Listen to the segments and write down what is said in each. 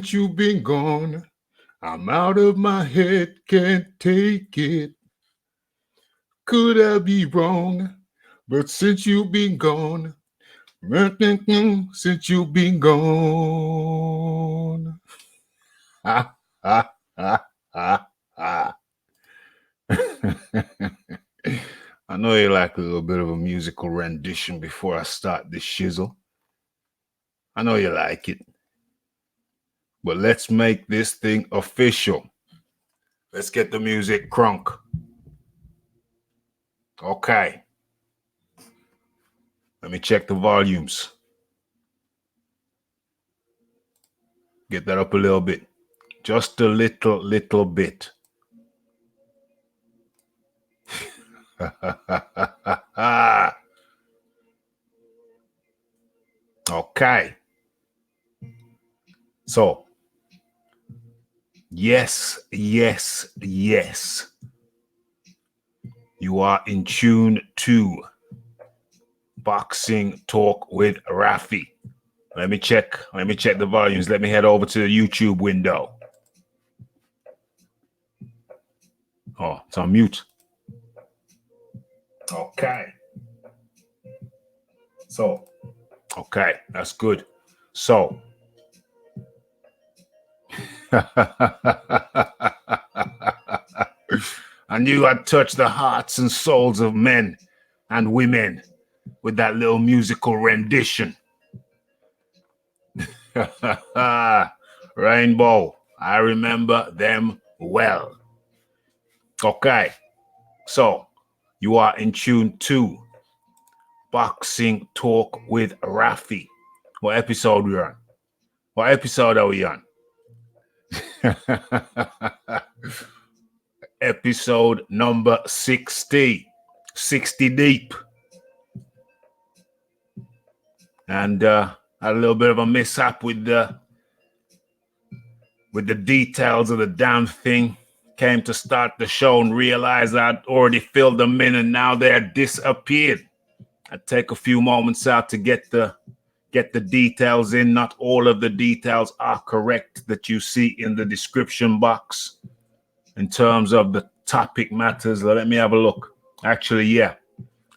since you've been gone, I'm out of my head, can't take it. Could I be wrong? But since you've been gone, since you've been gone. Ha, ha, ha, ha, ha. I know you like a little bit of a musical rendition before I start this shizzle. I know you like it. But let's make this thing official. Let's get the music crunk. Okay. Let me check the volumes. Get that up a little bit. Just a little bit. Okay. So, yes. You are in tune to Boxing Talk with Raphie. Let me check the volumes. Let me head over to the YouTube window. Oh, it's on mute. Okay. So, okay, that's good. So, I knew I'd touch the hearts and souls of men and women with that little musical rendition. Rainbow, I remember them well. Okay, so you are in tune to Boxing Talk with Raphie. What episode we on? What episode are we on? Episode number 60. 60 deep. And had a little bit of a mishap with the details of the damn thing. Came to start the show and realized I'd already filled them in and now they're disappeared. I'd take a few moments out to get the details in. Not all of the details are correct that you see in the description box in terms of the topic matters. Let me have a look. Actually, yeah,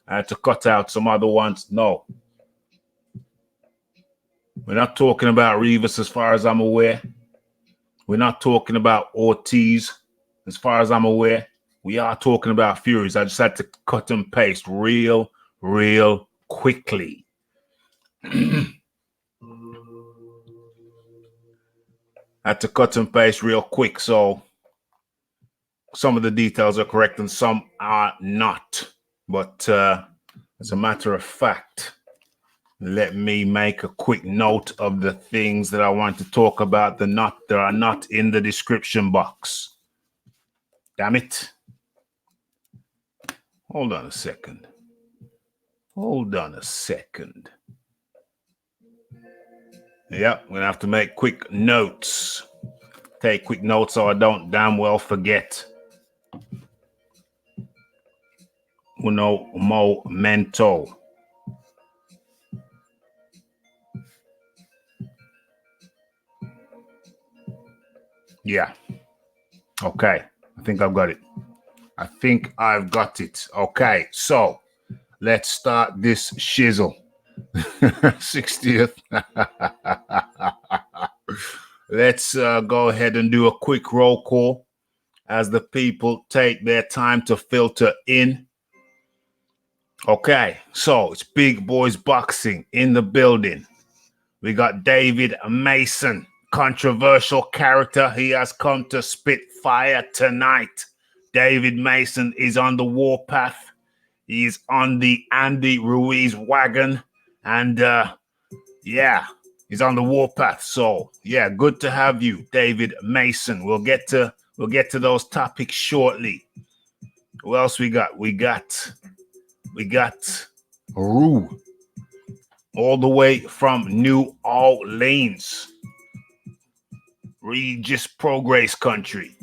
I had to cut out some other ones. No, we're not talking about Rivas as far as I'm aware. We're not talking about Ortiz as far as I'm aware. We are talking about Furies. I just had to cut and paste real quickly. Had to cut and paste real quick, so some of the details are correct and some are not. But as a matter of fact, let me make a quick note of the things that I want to talk about that are not in the description box. Damn it. Hold on a second. Yep, I'm going to have to make quick notes. Take quick notes so I don't damn well forget. Uno momento. Yeah. Okay. I think I've got it. Okay. So let's start this shizzle. 60th. Let's go ahead and do a quick roll call as the people take their time to filter in. Okay, so it's Big Boys Boxing in the building. We got David Mason, controversial character. He has come to spit fire tonight. David Mason is on the warpath. He's on the Andy Ruiz wagon. And yeah, he's on the warpath. So yeah, good to have you, David Mason. We'll get to those topics shortly. Who else we got? We got Ruiz, all the way from New Orleans, Regis Prograis country.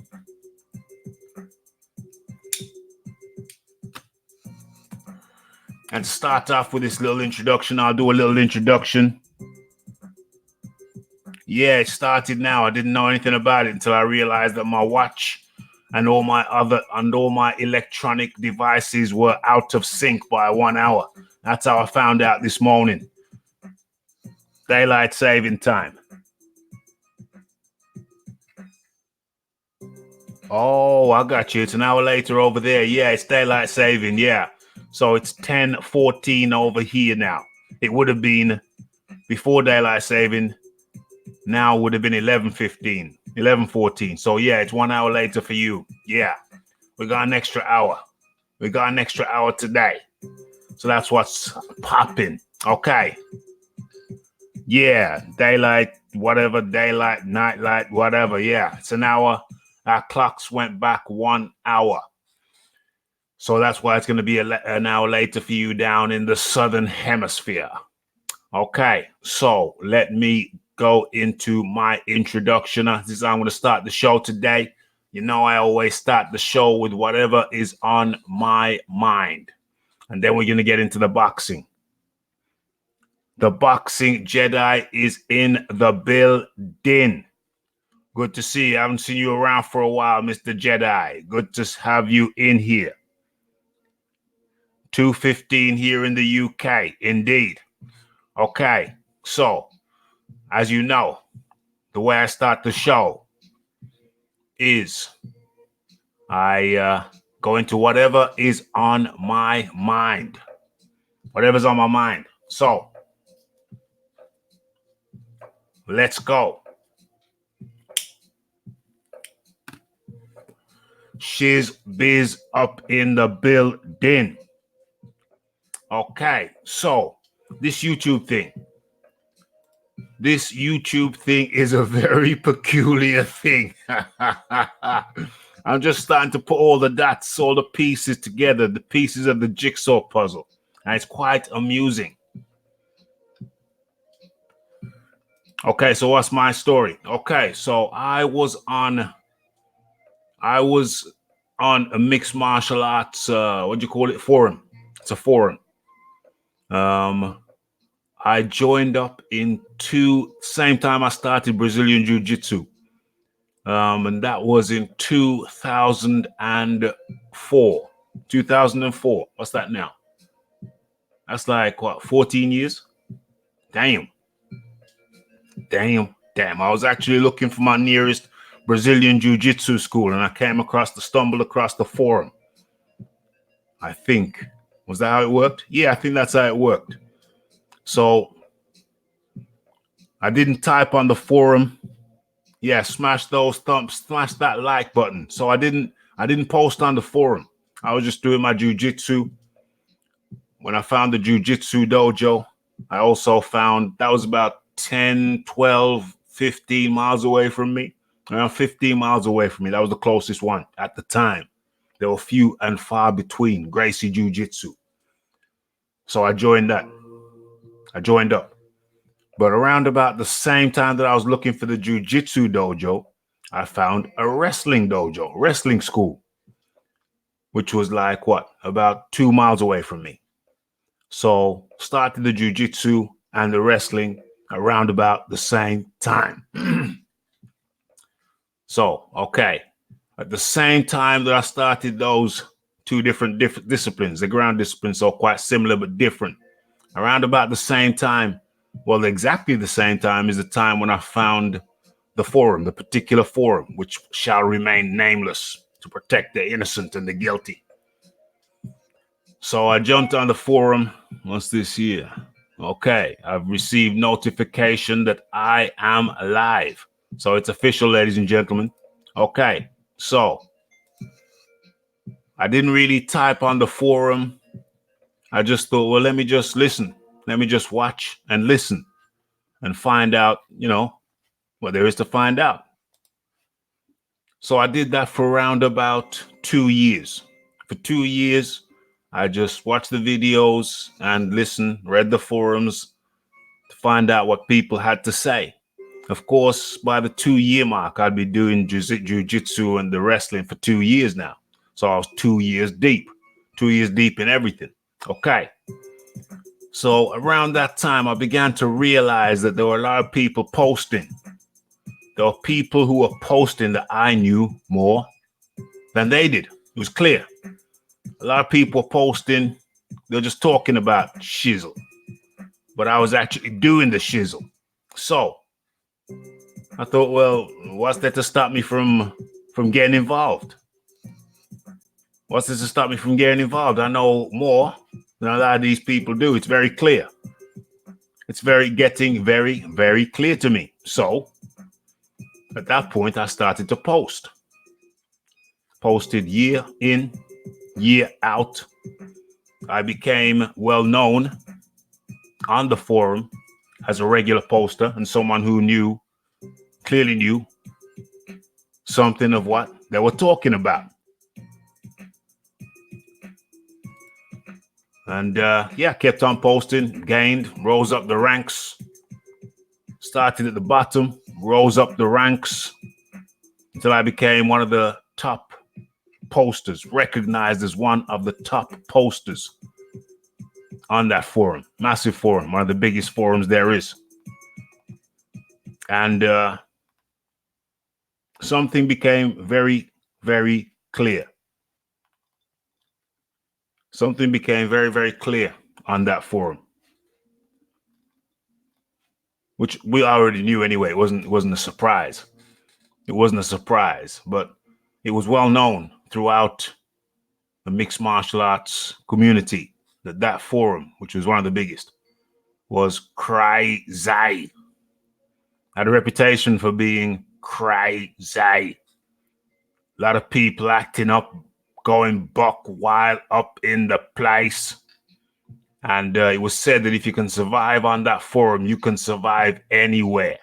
And to start off with this little introduction, I'll do a little introduction. Yeah, it started now. I didn't know anything about it until I realized that my watch and all my electronic devices were out of sync by 1 hour. That's how I found out this morning. Daylight saving time. Oh, I got you. It's an hour later over there. Yeah, it's daylight saving. Yeah. So it's 10:14 over here now. It would have been before daylight saving. Now would have been 11:15, 11:14. So yeah, it's 1 hour later for you. Yeah. We got an extra hour. We got an extra hour today. So that's what's popping. Okay. Yeah. Daylight, whatever, daylight, nightlight, whatever. Yeah. It's an hour. Our clocks went back 1 hour. So that's why it's going to be an hour later for you down in the southern hemisphere. Okay. So let me go into my introduction. This is how I'm going to start the show today. You know, I always start the show with whatever is on my mind. And then we're going to get into the boxing. The boxing Jedi is in the building. Good to see you. I haven't seen you around for a while, Mr. Jedi. Good to have you in here. 2:15 here in the UK. Indeed. Okay. So, as you know, the way I start the show is I go into whatever is on my mind. Whatever's on my mind. So, let's go. Shiz Biz up in the building. Okay, so this YouTube thing is a very peculiar thing. I'm just starting to put all the dots, all the pieces together, the pieces of the jigsaw puzzle. And it's quite amusing. Okay, so what's my story? Okay, so I was on a mixed martial arts, what do you call it? Forum. It's a forum. I joined up same time I started Brazilian Jiu-Jitsu. And that was in 2004. 2004. What's that now? That's like, what, 14 years? Damn. I was actually looking for my nearest Brazilian Jiu-Jitsu school, and I stumbled across the forum. I think. Was that how it worked? Yeah, I think that's how it worked. So I didn't type on the forum. Yeah, smash those thumbs, smash that like button. So I didn't post on the forum. I was just doing my jiu-jitsu. When I found the jiu-jitsu dojo, I also found that was about 10, 12, 15 miles away from me. Around 15 miles away from me. That was the closest one at the time. There were few and far between. Gracie Jiu-Jitsu. So I joined that. I joined up. But around about the same time that I was looking for the jiu-jitsu dojo, I found a wrestling dojo, wrestling school, which was like, about 2 miles away from me. So started the jiu-jitsu and the wrestling around about the same time. So, okay. At the same time that I started those two different disciplines, the ground disciplines, so quite similar but different. Around about the same time, well, exactly the same time is the time when I found the forum, the particular forum, which shall remain nameless to protect the innocent and the guilty. So I jumped on the forum. What's this here? Okay, I've received notification that I am live. So it's official, ladies and gentlemen. Okay, so I didn't really type on the forum. I just thought, well, let me just listen. Let me just watch and listen and find out, what there is to find out. So I did that for around about 2 years. For 2 years, I just watched the videos and listened, read the forums to find out what people had to say. Of course, by the 2-year mark, I'd be doing jiu-jitsu and the wrestling for 2 years now. So I was 2 years deep in everything. Okay. So around that time, I began to realize that there were a lot of people posting there were people who were posting that I knew more than they did. It was clear. A lot of people were posting, they're just talking about shizzle. But I was actually doing the shizzle. So I thought, well, what's there to stop me from getting involved? What's there to stop me from getting involved? I know more than a lot of these people do. It's very clear. It's getting very, very clear to me. So at that point, I started to post. Posted year in, year out. I became well known on the forum as a regular poster and someone who clearly knew something of what they were talking about. And kept on posting, rose up the ranks, started at the bottom, rose up the ranks until I became one of the top posters, recognized as one of the top posters on that forum. Massive forum, one of the biggest forums there is. And something became very, very clear. Something became very, very clear on that forum, which we already knew anyway. It wasn't a surprise. It wasn't a surprise, but it was well known throughout the mixed martial arts community that forum, which was one of the biggest, was crazy. Had a reputation for being crazy. A lot of people acting up, going buck wild up in the place. And it was said that if you can survive on that forum, you can survive anywhere.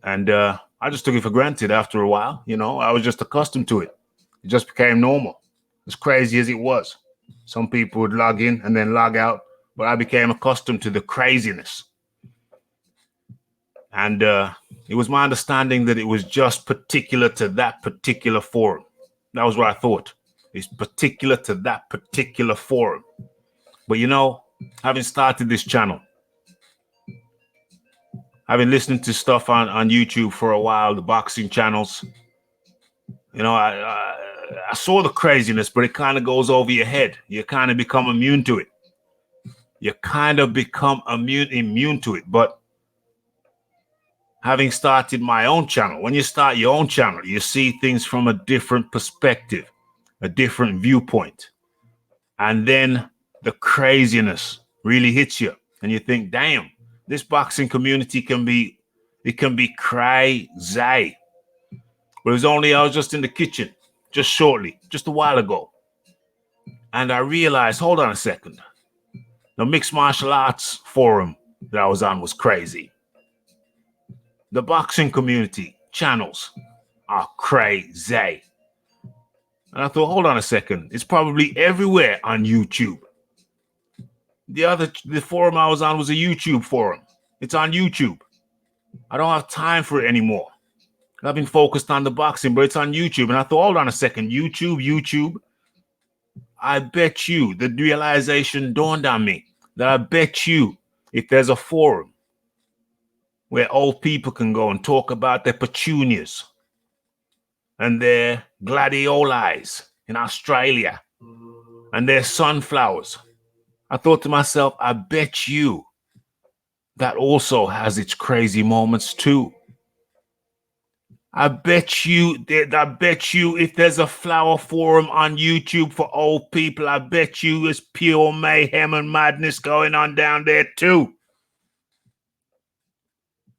And I just took it for granted after a while. You know, I was just accustomed to it. It just became normal, as crazy as it was. Some people would log in and then log out, but I became accustomed to the craziness. And it was my understanding that it was just particular to that particular forum. That was what I thought. It's particular to that particular forum. But you know, having started this channel, I've been listening to stuff on YouTube for a while, the boxing channels. You know, I saw the craziness, but it kind of goes over your head. You kind of become immune to it. You kind of become immune to it. But having started my own channel, when you start your own channel, you see things from a different perspective, a different viewpoint. And then the craziness really hits you. And you think, damn, this boxing community can be crazy. But it was only, I was just in the kitchen, just shortly, just a while ago. And I realized, hold on a second. The mixed martial arts forum that I was on was crazy. The boxing community channels are crazy. And I thought, hold on a second. It's probably everywhere on YouTube. The forum I was on was a YouTube forum. It's on YouTube. I don't have time for it anymore. I've been focused on the boxing, but it's on YouTube. And I thought, hold on a second. YouTube. I bet you, the realization dawned on me that I bet you if there's a forum where old people can go and talk about their petunias and their gladiolis in Australia and their sunflowers, I thought to myself, I bet you that also has its crazy moments too. I bet you if there's a flower forum on YouTube for old people, I bet you there's pure mayhem and madness going on down there too.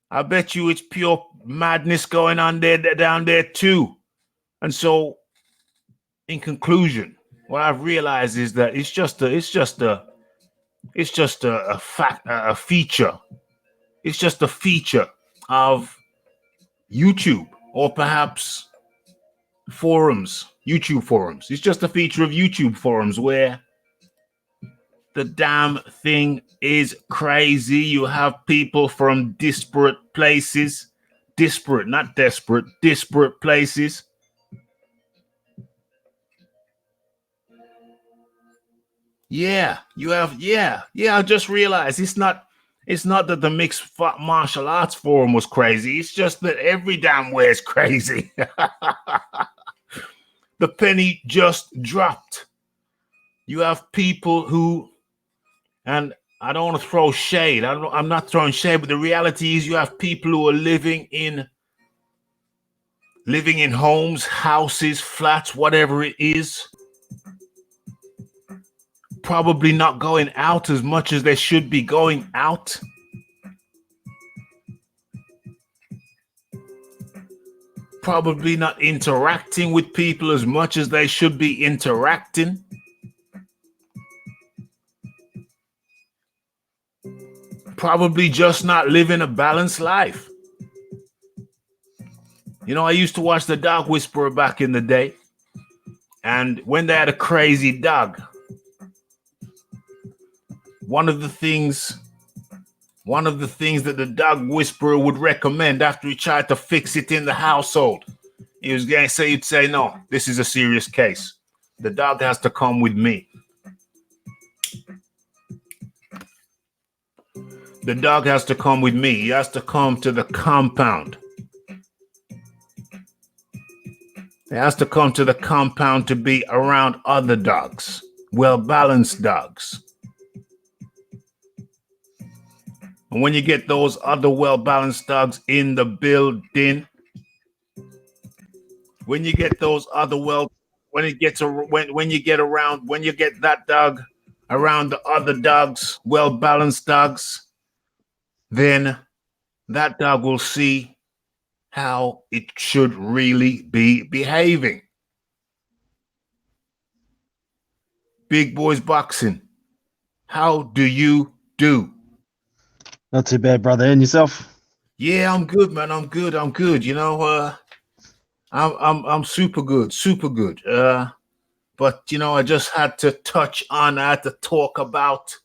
I bet you it's pure madness going on down there too. And so, in conclusion, what I've realized is that it's just a feature. It's just a feature of YouTube, or perhaps forums, YouTube forums. It's just a feature of YouTube forums where the damn thing is crazy. You have people from disparate places, disparate, not desperate, disparate places. Yeah, you have, I just realized it's not It's not that the mixed martial arts forum was crazy. It's just that every damn way is crazy. The penny just dropped. You have people who, and I don't want to throw shade. I'm not throwing shade, but the reality is you have people who are living in homes, houses, flats, whatever it is, probably not going out as much as they should be going out. Probably not interacting with people as much as they should be interacting. Probably just not living a balanced life. You know, I used to watch The Dog Whisperer back in the day. And when they had a crazy dog, one of the things that the Dog Whisperer would recommend after he tried to fix it in the household, he'd say, no, this is a serious case. The dog has to come with me. The dog has to come with me. He has to come to the compound. He has to come to the compound to be around other dogs, well-balanced dogs. And when you get those other well-balanced dogs in the building, when you get that dog around the other dogs, well-balanced dogs, then that dog will see how it should really be behaving. Big Boys Boxing, how do you do? Not too bad, brother. And yourself? Yeah, I'm good, man. I'm good. You know, I'm super good. But you know, I just had to I had to talk about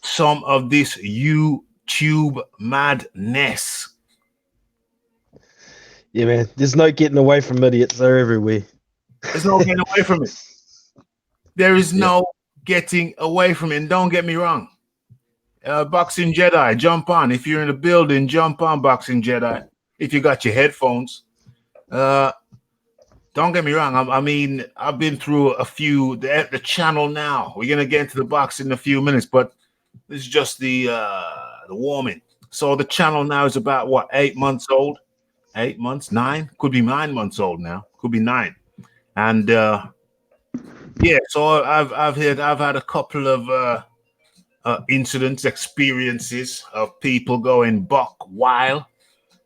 some of this YouTube madness. Yeah, man. There's no getting away from idiots. They're everywhere. There's no getting away from it. There is no getting away from it. And don't get me wrong. Boxing Jedi, jump on. If you're in the building, jump on Boxing Jedi. If you got your headphones. Don't get me wrong. I mean, I've been through a few. The channel now. We're gonna get into the box in a few minutes, but this is just the warming. So the channel now is about what, 8 months old? 8 months, 9? Could be 9 months old now. Could be 9. And yeah, so I've had a couple of incidents, experiences of people going buck wild.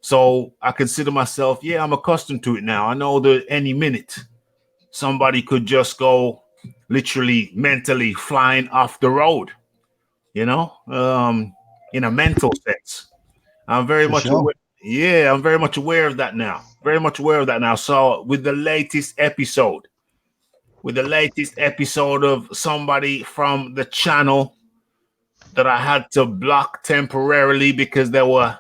So I consider myself, I'm accustomed to it now. I know that any minute somebody could just go literally mentally flying off the road, you know, in a mental sense. I'm very much aware. Yeah, I'm very much aware of that now. Very much aware of that now. So with the latest episode of somebody from the channel that I had to block temporarily because they were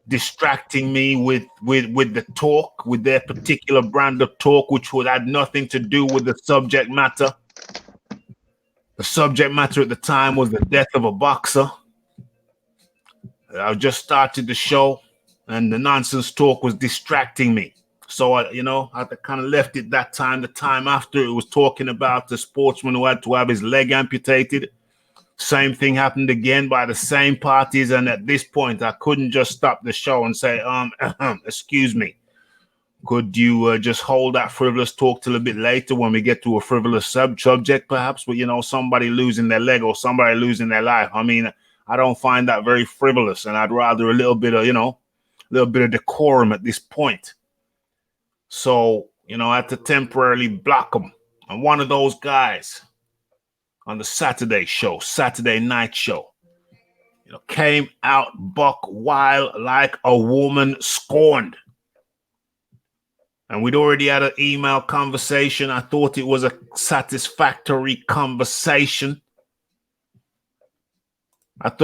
distracting me with the talk, with their particular brand of talk, which would had nothing to do with the subject matter. The subject matter at the time was the death of a boxer. I just started the show, and the nonsense talk was distracting me. So I kind of left it that time. The time after, it was talking about the sportsman who had to have his leg amputated. Same thing happened again by the same parties, and at this point, I couldn't just stop the show and say, excuse me, could you just hold that frivolous talk till a bit later when we get to a frivolous subject, perhaps? But, you know, somebody losing their leg or somebody losing their life. I mean, I don't find that very frivolous, and I'd rather a little bit of decorum at this point. So, you know, I had to temporarily block them. I'm one of those guys on the Saturday night show, you know, came out buck wild like a woman scorned. And we'd already had an email conversation. I thought it was a satisfactory conversation. If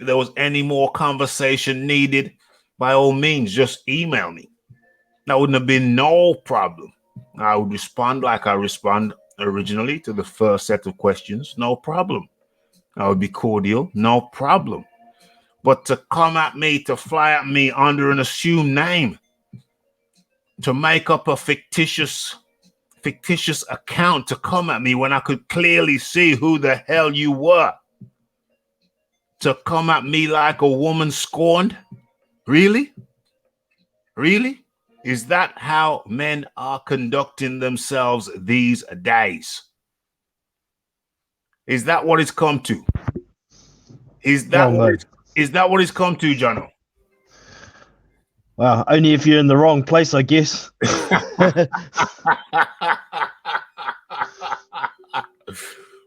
there was any more conversation needed, by all means, just email me. That wouldn't have been no problem. I would respond like I respond originally to the first set of questions. No problem. I would be cordial, no problem. But to come at me, to fly at me under an assumed name, to make up a fictitious account to come at me when I could clearly see who the hell you were, to come at me like a woman scorned? Really? Really? Is that how men are conducting themselves these days? Is that what it's come to? Is that Hell no. what it's come to, Jono? Well, only if you're in the wrong place, I guess.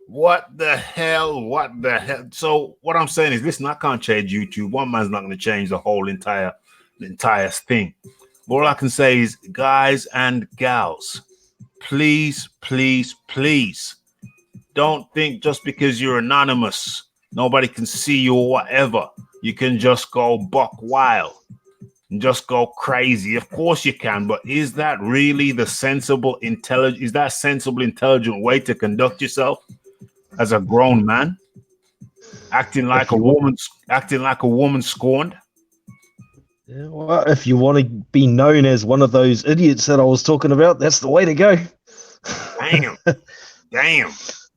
What the hell? What the hell? So what I'm saying is, listen, I can't change YouTube. One man's not going to change the whole entire thing. But all I can say is, guys and gals, please, please, please, don't think just because you're anonymous, nobody can see you or whatever, you can just go buck wild and just go crazy. Of course you can, but is that really the sensible, intelligent way to conduct yourself as a grown man? Acting like a woman scorned? Yeah, well, if you want to be known as one of those idiots that I was talking about, that's the way to go. Damn.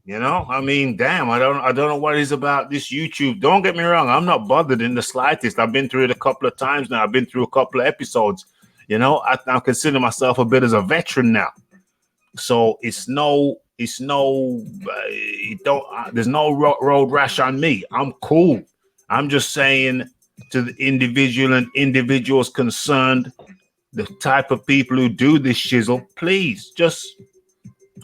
You know, I mean, damn, I don't know what it is about this YouTube. Don't get me wrong, I'm not bothered in the slightest. I've been through it a couple of times now. I've been through a couple of episodes. You know, I consider myself a bit as a veteran now. So there's no road rash on me. I'm cool. I'm just saying to the individual and individuals concerned, the type of people who do this shizzle, please just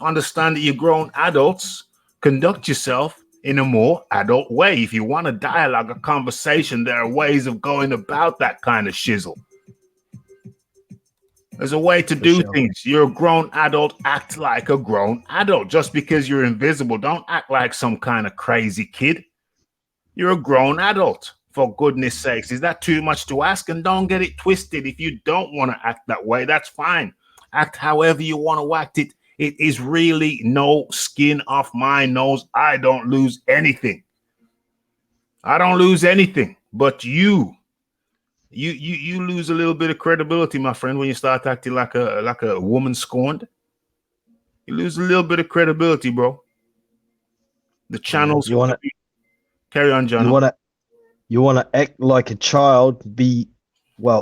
understand that you're grown adults. Conduct yourself in a more adult way. If you want a dialogue, a conversation, there are ways of going about that kind of shizzle. There's a way to do things. You're a grown adult. Act like a grown adult. Just because you're invisible, don't act like some kind of crazy kid. You're a grown adult, for goodness sakes. Is that too much to ask? And don't get it twisted. If you don't want to act that way, that's fine. Act however you want to act it. It is really no skin off my nose. I don't lose anything. I don't lose anything. But you lose a little bit of credibility, my friend, when you start acting like a woman scorned. You lose a little bit of credibility, bro. The channels. You want to carry on, John. You want to act like a child.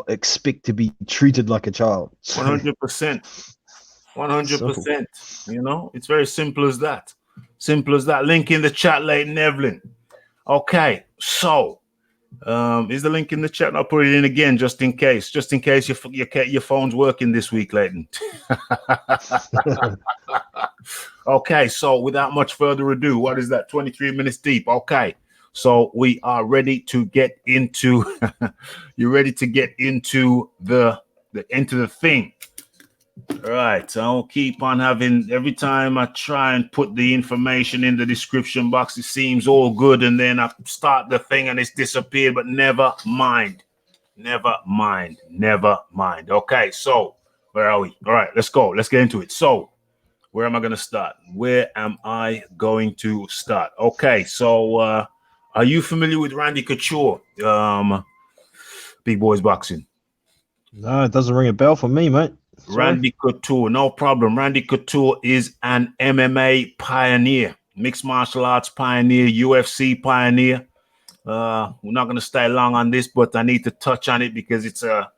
Expect to be treated like a child. 100%. 100%. You know, it's very simple as that. Simple as that. Link in the chat, Leighton Evelyn. Okay, so is the link in the chat? I'll put it in again just in case your phone's working this week, Leighton. Okay, so without much further ado, what is that? 23 minutes deep. Okay, so we are ready to get into. You're ready to get into the thing. All right, I'll keep on having, every time I try and put the information in the description box, it seems all good, and then I start the thing and it's disappeared, but never mind. Okay, so where are we? All right, let's go. Let's get into it. So where am I going to start? Okay, so are you familiar with Randy Couture? Big Boys Boxing. No, it doesn't ring a bell for me, mate. Sorry. Randy Couture, no problem. Randy Couture is an MMA pioneer, mixed martial arts pioneer, UFC pioneer. We're not going to stay long on this, but I need to touch on it because it's we're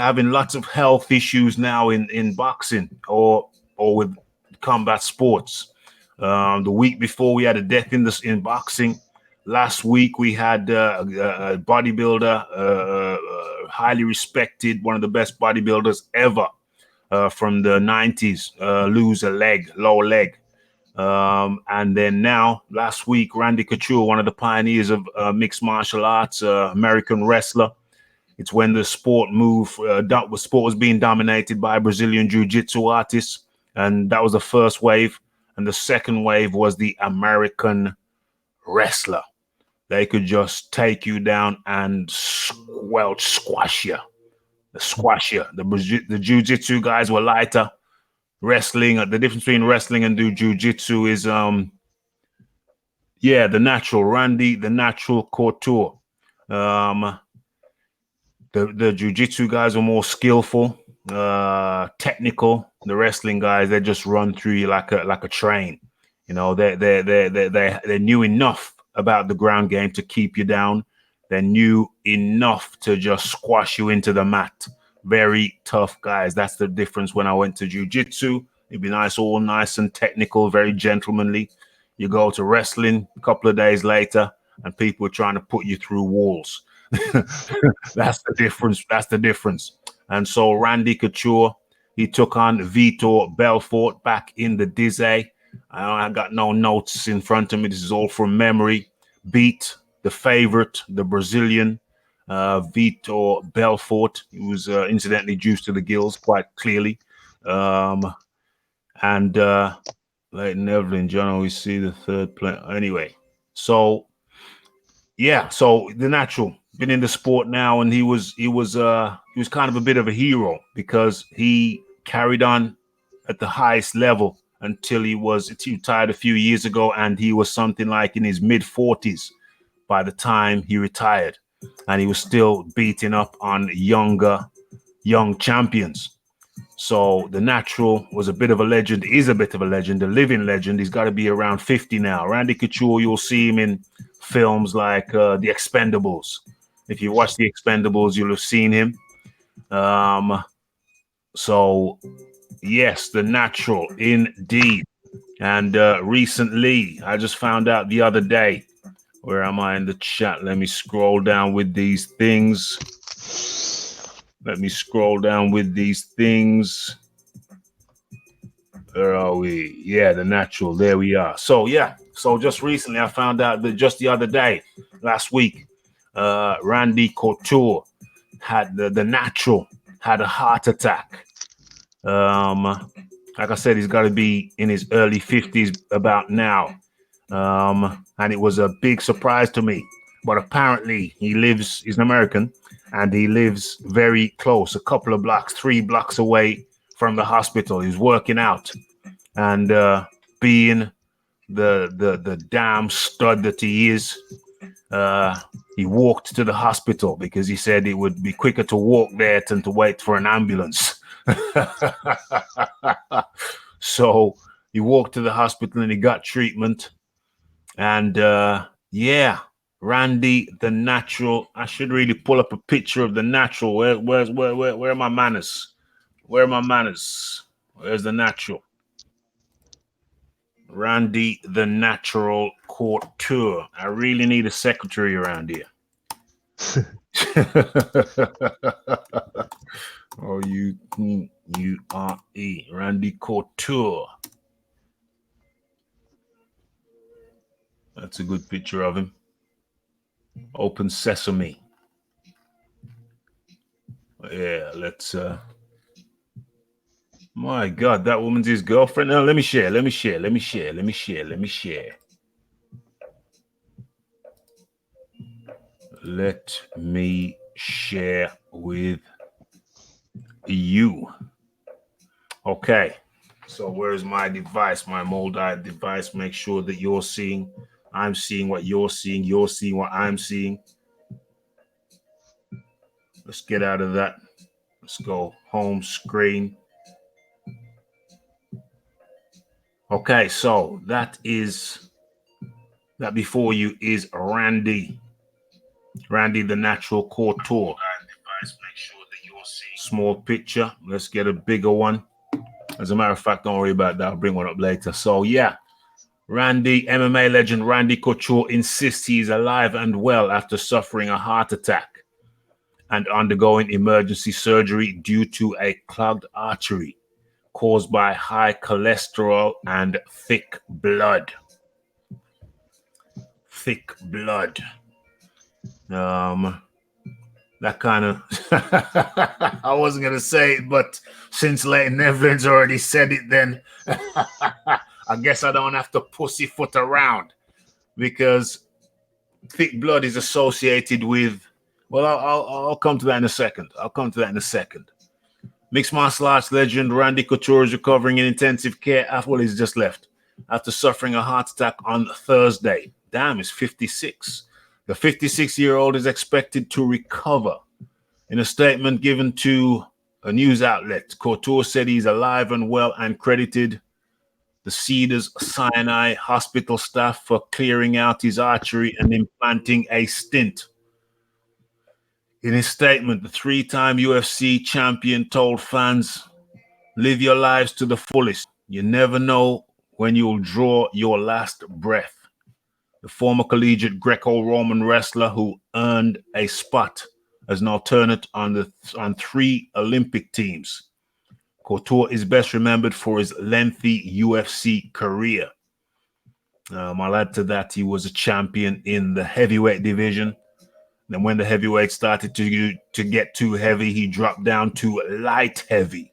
having lots of health issues now in boxing or with combat sports. The week before we had a death in boxing. Last week we had a bodybuilder, highly respected, one of the best bodybuilders ever from the 90s, lose a lower leg. And then now, last week, Randy Couture, one of the pioneers of mixed martial arts, American wrestler. It's when the sport was being dominated by Brazilian jiu-jitsu artists. And that was the first wave. And the second wave was the American wrestler. They could just take you down and squash you. The jiu-jitsu guys were lighter. Wrestling, the difference between wrestling and jiu-jitsu is Yeah, the natural Randy, the natural Couture. The jiu-jitsu guys are more skillful, technical. The wrestling guys, they just run through you like a train. You know, they knew enough about the ground game to keep you down. They knew enough to just squash you into the mat. Very tough guys. That's the difference when I went to jiu-jitsu. It'd be nice, all nice and technical, very gentlemanly. You go to wrestling a couple of days later, and people are trying to put you through walls. That's the difference. That's the difference. And so Randy Couture, he took on Vitor Belfort back in the Dizzy. I got no notes in front of me. This is all from memory. Beat the favorite, the Brazilian, Vitor Belfort. He was incidentally juiced to the gills quite clearly. And Leighton Evelyn, John, we see the third play. Anyway, so yeah, so the natural been in the sport now, and he was kind of a bit of a hero because he carried on at the highest level until he retired a few years ago, and he was something like in his mid-40s by the time he retired, and he was still beating up on young champions. So the natural was a bit of a legend, is a bit of a legend, a living legend. He's got to be around 50 now. Randy Couture, you'll see him in films like The Expendables. If you watch The Expendables, you'll have seen him. So, yes, the natural, indeed. And recently, I just found out the other day, where am I in the chat? Let me scroll down with these things. Let me scroll down with these things. Where are we? Yeah, the natural. There we are. So, yeah. So just recently, I found out that just the other day, last week, Randy Couture had the natural had a heart attack. Like I said, he's got to be in his early 50s about now. And it was a big surprise to me. But apparently he's an American, and he lives very close, a couple of blocks, 3 blocks away from the hospital. He's working out, and being the damn stud that he is, he walked to the hospital because he said it would be quicker to walk there than to wait for an ambulance. So he walked to the hospital and he got treatment. And yeah, Randy the natural. I should really pull up a picture of the natural. Where are my manners? Where are my manners? Where's the natural? Randy the natural Couture. I really need a secretary around here. O-U-R-E. Randy Couture. That's a good picture of him. Open Sesame. Yeah, let's my God, that woman's his girlfriend. Now let me share. Let me share with you. Okay. So where's my device, my mold-eyed device? Make sure that I'm seeing what you're seeing what I'm seeing. Let's get out of that. Let's go home screen. Okay, so that before you is Randy the natural Couture. Small picture. Let's get a bigger one. As a matter of fact, don't worry about that. I'll bring one up later. So yeah, Randy, MMA legend Randy Couture insists he is alive and well after suffering a heart attack and undergoing emergency surgery due to a clogged artery caused by high cholesterol and thick blood. That kind of I wasn't gonna say it, but since Leighton Evelyn's already said it, then I guess I don't have to pussyfoot around, because thick blood is associated with, well, I'll come to that in a second. Mixed martial arts legend Randy Couture is recovering in intensive care. Well, he's just left after suffering a heart attack on Thursday. damn, is 56. The 56-year-old is expected to recover. In a statement given to a news outlet, Couture said he's alive and well and credited the Cedars Sinai hospital staff for clearing out his artery and implanting a stent. In his statement, the three-time UFC champion told fans, "Live your lives to the fullest. You never know when you'll draw your last breath." The former collegiate Greco-Roman wrestler who earned a spot as an alternate on 3 Olympic teams. Couture is best remembered for his lengthy UFC career. I'll add to that, he was a champion in the heavyweight division. Then when the heavyweight started to get too heavy, he dropped down to light heavy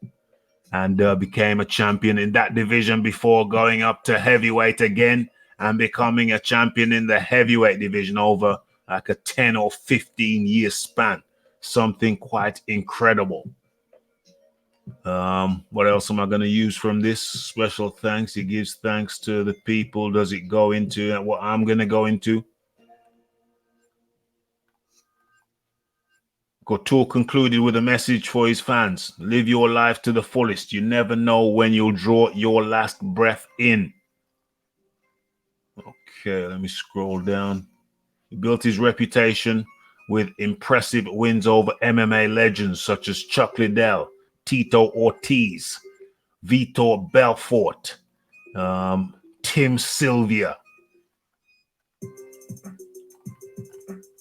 and became a champion in that division before going up to heavyweight again and becoming a champion in the heavyweight division over like a 10 or 15 year span. Something quite incredible. What else am I going to use from this? Special thanks. He gives thanks to the people. Does it go into what I'm going to go into? Couture concluded with a message for his fans. Live your life to the fullest. You never know when you'll draw your last breath in. Okay, let me scroll down. He built his reputation with impressive wins over MMA legends such as Chuck Liddell, Tito Ortiz, Vitor Belfort, Tim Sylvia.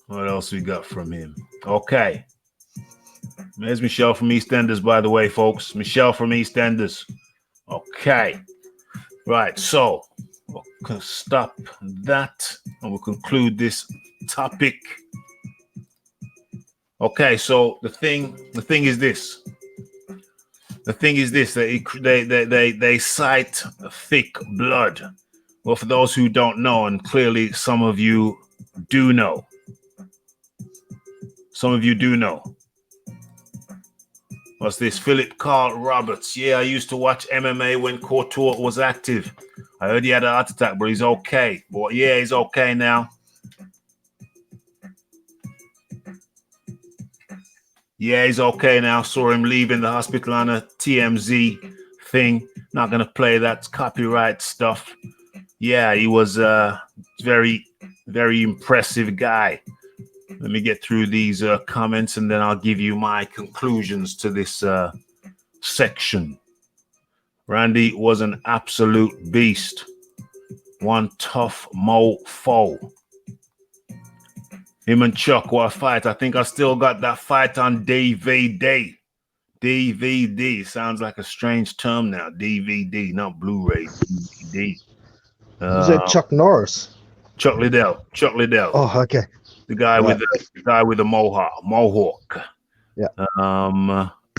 What else we got from him? Okay. There's Michelle from EastEnders, by the way, folks. Michelle from EastEnders. Okay. Right, so we'll stop that and we'll conclude this topic. Okay, so the thing is this. The thing is this, they cite thick blood. Well, for those who don't know, and clearly some of you do know. Some of you do know. What's this? Philip Carl Roberts. Yeah, I used to watch MMA when Couture was active. I heard he had a heart attack, but he's okay. But yeah, he's okay now. Yeah, he's okay now. Saw him leaving the hospital on a TMZ thing. Not going to play that copyright stuff. Yeah, he was a very, very impressive guy. Let me get through these comments and then I'll give you my conclusions to this section. Randy was an absolute beast. One tough mofo. Him and Chuck, what a fight. I think I still got that fight on DVD. DVD. Sounds like a strange term now. DVD, not Blu-ray. DVD. Who's that? Chuck Norris? Chuck Liddell. Chuck Liddell. Oh, okay. The guy with the mohawk. Yeah.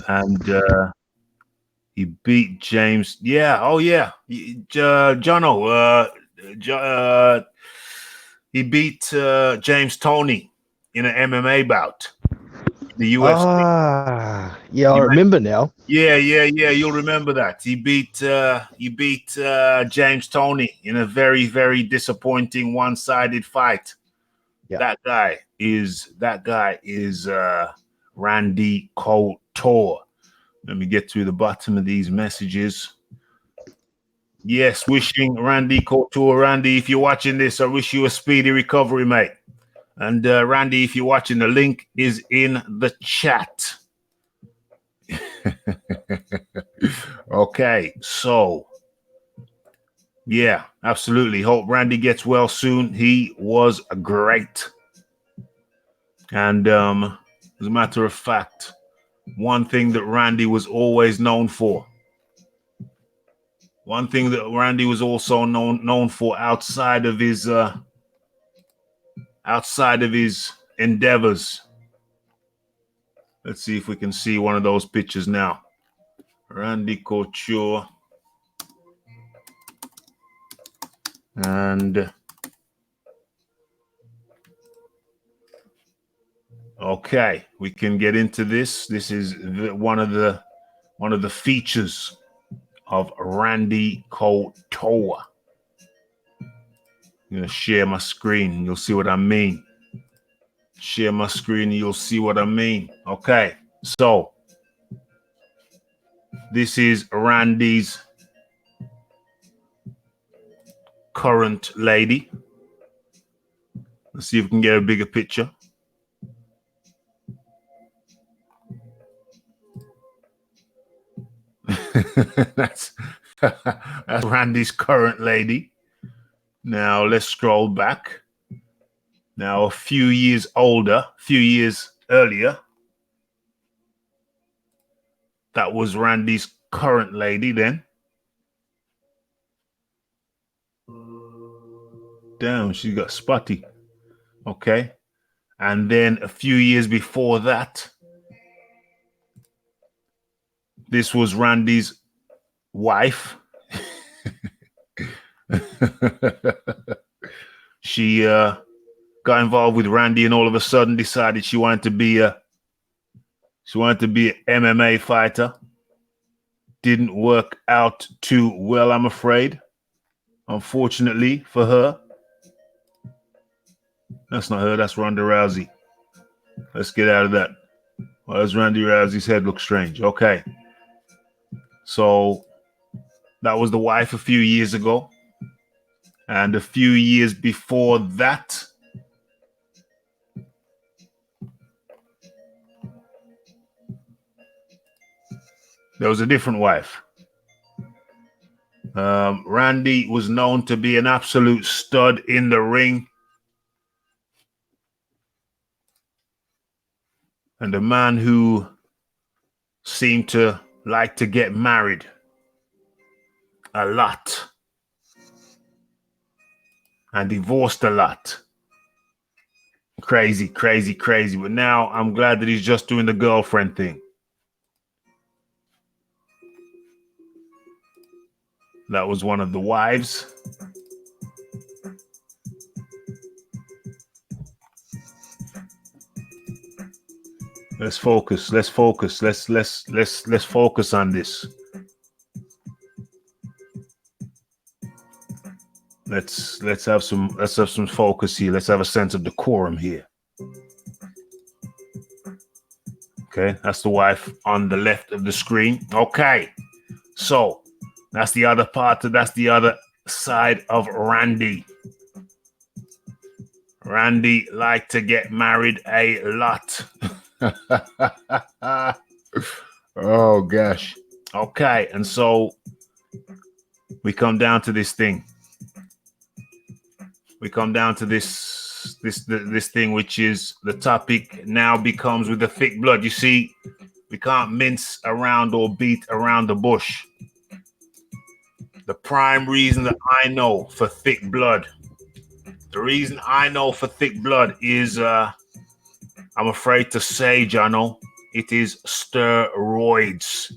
And he beat James. Yeah. Oh yeah. Jono. He beat James Toney in an MMA bout. The UFC. Yeah, I remember now. Yeah. You'll remember that. He beat James Toney in a very, very disappointing one-sided fight. Yeah. That guy is Randy Couture. Let me get to the bottom of these messages. Yes, wishing Randy Couture. Randy, if you're watching this, I wish you a speedy recovery, mate. And Randy, if you're watching, the link is in the chat. Okay, so yeah, absolutely. Hope Randy gets well soon. He was great. And as a matter of fact, one thing that Randy was always known for. One thing that Randy was also known for outside of his endeavors. Let's see if we can see one of those pictures now. Randy Couture. And okay, we can get into this. This is one of the features of Randy Couture. I'm gonna share my screen and you'll see what I mean. Share my screen and you'll see what I mean. Okay, so this is Randy's current lady. Let's see if we can get a bigger picture. that's Randy's current lady. Now let's scroll back. Now a few years earlier, that was Randy's current lady then. Damn, she got spotty. Okay. And then a few years before that, this was Randy's wife. She got involved with Randy and all of a sudden decided she wanted to be an MMA fighter. Didn't work out too well, I'm afraid. Unfortunately for her. That's not her, that's Ronda Rousey. Let's get out of that. Why does Randy Rousey's head look strange? Okay. So that was the wife a few years ago. And a few years before that, there was a different wife. Randy was known to be an absolute stud in the ring. And a man who seemed to like to get married a lot. And divorced a lot. Crazy, crazy, crazy. But now I'm glad that he's just doing the girlfriend thing. That was one of the wives. Let's focus. Let's focus. Let's focus on this. Let's have some focus here. Let's have a sense of decorum here. Okay, that's the wife on the left of the screen. Okay, so that's the other side of Randy. Randy liked to get married a lot. Oh gosh. Okay, and so we come down to this thing. We come down to this thing, which is the topic now becomes with the thick blood. You see, we can't mince around or beat around the bush. The prime reason that I know for thick blood, the reason I know for thick blood is, I'm afraid to say, Jono, it is steroids.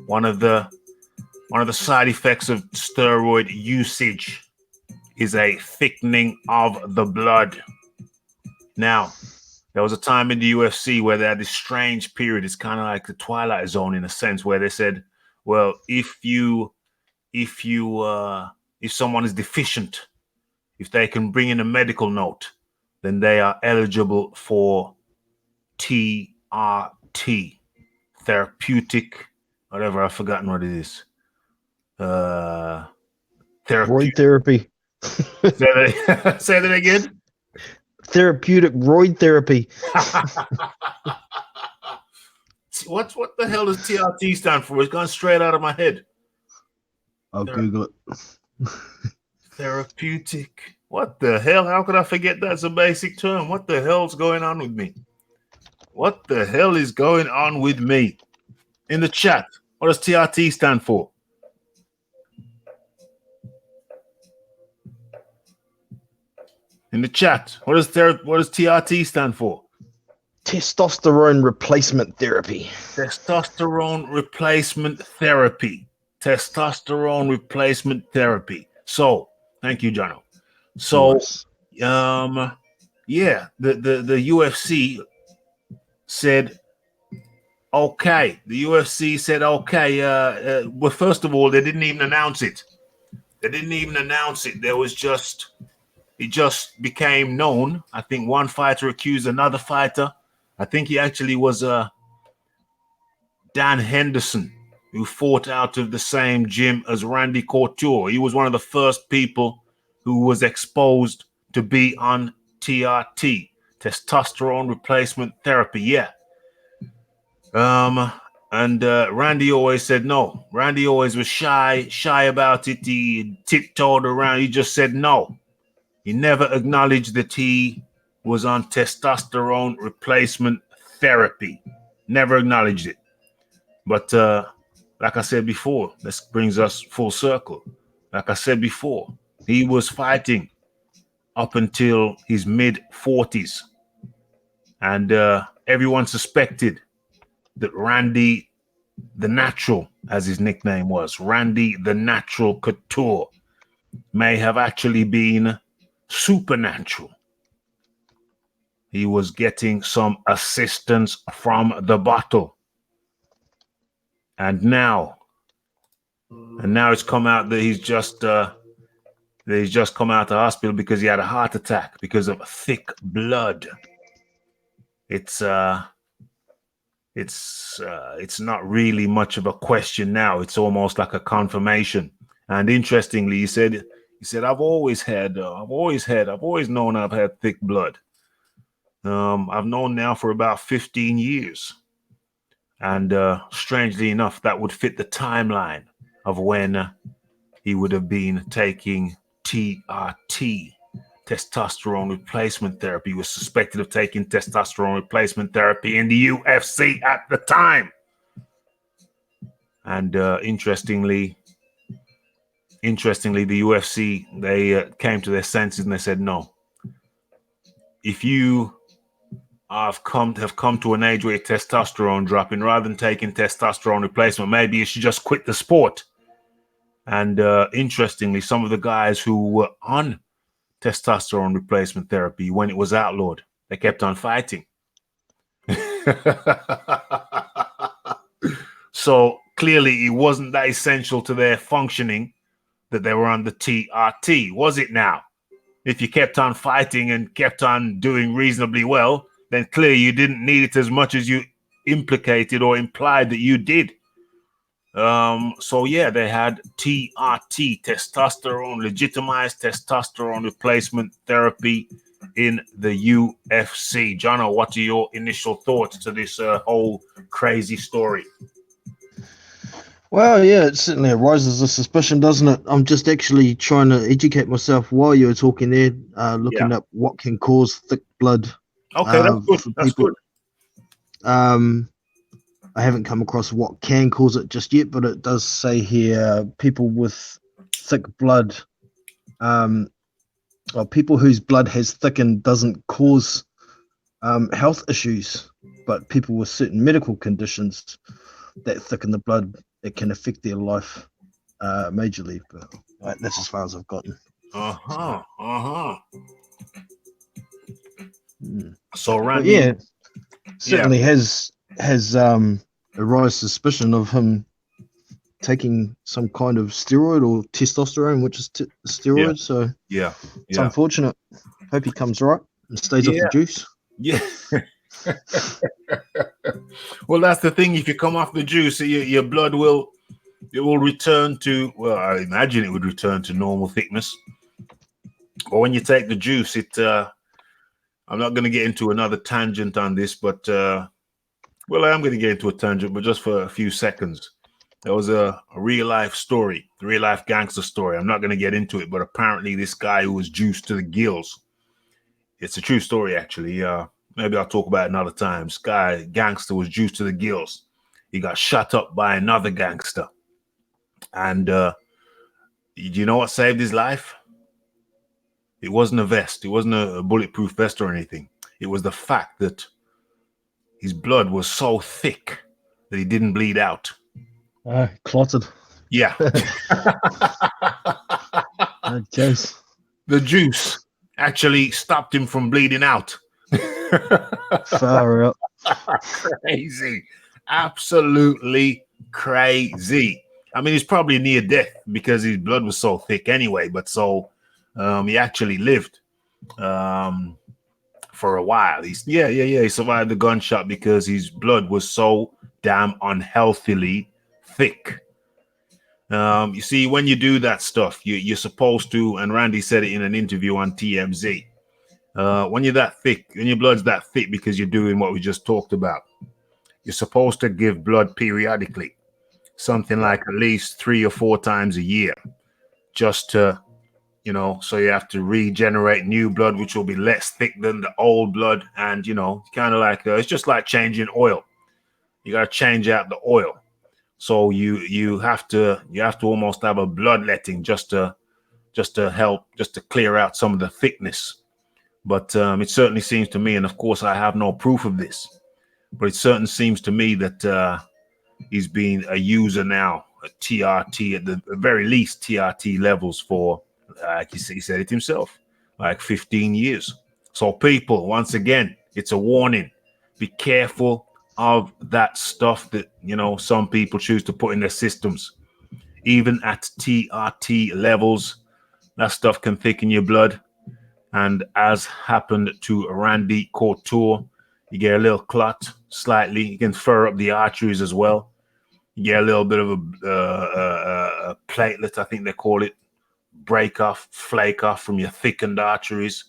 One of the side effects of steroid usage is a thickening of the blood. Now, there was a time in the UFC where they had this strange period. It's kind of like the Twilight Zone in a sense, where they said, well, if someone is deficient, if they can bring in a medical note, then they are eligible for TRT, therapeutic, whatever, I've forgotten what it is. Roid therapy. Say that again. Therapeutic roid therapy. What the hell does TRT stand for? It's gone straight out of my head. I'll Google it. Therapeutic. What the hell? How could I forget that's a basic term? What the hell's going on with me? What the hell is going on with me? In the chat, what does TRT stand for? In the chat, what does TRT stand for? Testosterone replacement therapy. Testosterone replacement therapy. Testosterone replacement therapy. So, thank you, Jono. So, yeah, the UFC said, okay. The UFC said, okay. Well, first of all, they didn't even announce it. There was just it just became known. I think one fighter accused another fighter. I think he actually was Dan Henderson, who fought out of the same gym as Randy Couture. He was one of the first people who was exposed to be on TRT, testosterone replacement therapy. Yeah. And Randy always said no. Randy always was shy about it. He tiptoed around. He just said no. He never acknowledged that he was on testosterone replacement therapy. Never acknowledged it. But like I said before, this brings us full circle. Like I said before, he was fighting up until his mid-40s. And everyone suspected that Randy the Natural, as his nickname was, Randy the Natural Couture, may have actually been supernatural. He was getting some assistance from the bottle. And now it's come out that he's just come out of the hospital because he had a heart attack because of thick blood. It's not really much of a question now. It's almost like a confirmation. And interestingly, he said, I've always known I've had thick blood. I've known now for about 15 years. And strangely enough, that would fit the timeline of when he would have been taking TRT, testosterone replacement therapy. He was suspected of taking testosterone replacement therapy in the UFC at the time. And interestingly, the UFC, they came to their senses and they said, no. If you have come to an age where your testosterone dropping, rather than taking testosterone replacement, maybe you should just quit the sport. And interestingly, some of the guys who were on testosterone replacement therapy when it was outlawed, they kept on fighting. So clearly it wasn't that essential to their functioning that they were on the TRT, was it now? If you kept on fighting and kept on doing reasonably well, then clearly you didn't need it as much as you implicated or implied that you did. So yeah, they had TRT, legitimized testosterone replacement therapy in the UFC. Jono, what are your initial thoughts to this whole crazy story? Well, yeah, it certainly arises a suspicion, doesn't it? I'm just actually trying to educate myself while you were talking there, looking up what can cause thick blood. Okay, that's good. That's good. I haven't come across what can cause it just yet, but it does say here people with thick blood, or people whose blood has thickened doesn't cause health issues, but people with certain medical conditions that thicken the blood, it can affect their life majorly. But that's as far as I've gotten. So Randy, yeah, certainly has arise suspicion of him taking some kind of steroid or testosterone, which is steroid. So it's unfortunate. Hope he comes right and stays off the juice. Yeah. Well, that's the thing. If you come off the juice, your blood will return to, well, I imagine it would return to normal thickness. But when you take the juice, I'm not going to get into another tangent on this, but well, I am going to get into a tangent, but just for a few seconds. There was a real life story, a real life gangster story. I'm not going to get into it, but apparently this guy who was juiced to the gills. It's a true story, actually. Maybe I'll talk about it another time. This guy, gangster, was juiced to the gills. He got shot up by another gangster. And do you know what saved his life? It wasn't a vest. It wasn't a bulletproof vest or anything. It was the fact that his blood was so thick that he didn't bleed out. Clotted. Yeah. The juice actually stopped him from bleeding out. Far up. Crazy. Absolutely crazy. I mean, he's probably near death because his blood was so thick anyway, but he actually lived. um, for a while. He survived the gunshot because his blood was so damn unhealthily thick. You see, when you do that stuff, you're supposed to, and Randy said it in an interview on TMZ. When you're that thick, when your blood's that thick because you're doing what we just talked about, you're supposed to give blood periodically, something like at least 3 or 4 times a year, just to, so you have to regenerate new blood, which will be less thick than the old blood. And, kind of like, it's just like changing oil. You got to change out the oil. So you have to almost have a bloodletting just to help, just to clear out some of the thickness. But it certainly seems to me, and of course I have no proof of this, but it certainly seems to me that he's been a user now, a TRT at the very least, TRT levels for, like he said it himself, like 15 years. So people, once again, it's a warning. Be careful of that stuff that, some people choose to put in their systems. Even at TRT levels, that stuff can thicken your blood. And as happened to Randy Couture, you get a little clot slightly. You can fur up the arteries as well. You get a little bit of a platelet, I think they call it, break off, flake off from your thickened arteries,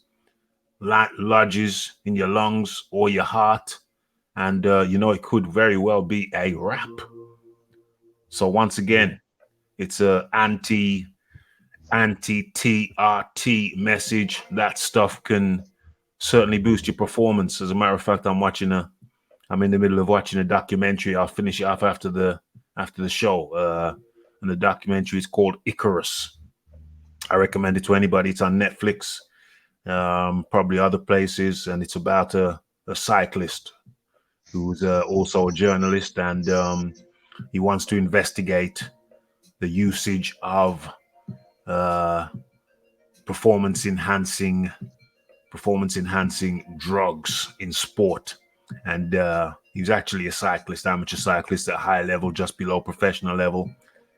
lodges in your lungs or your heart. And, it could very well be a wrap. So once again, it's a anti-TRT message. That stuff can certainly boost your performance. As a matter of fact, I'm in the middle of watching a documentary. I'll finish it off after the show. And the documentary is called Icarus. I recommend it to anybody. It's on Netflix, probably other places, and it's about a cyclist who's also a journalist, and he wants to investigate the usage of performance enhancing drugs in sport. And he's actually a cyclist, amateur cyclist at high level, just below professional level.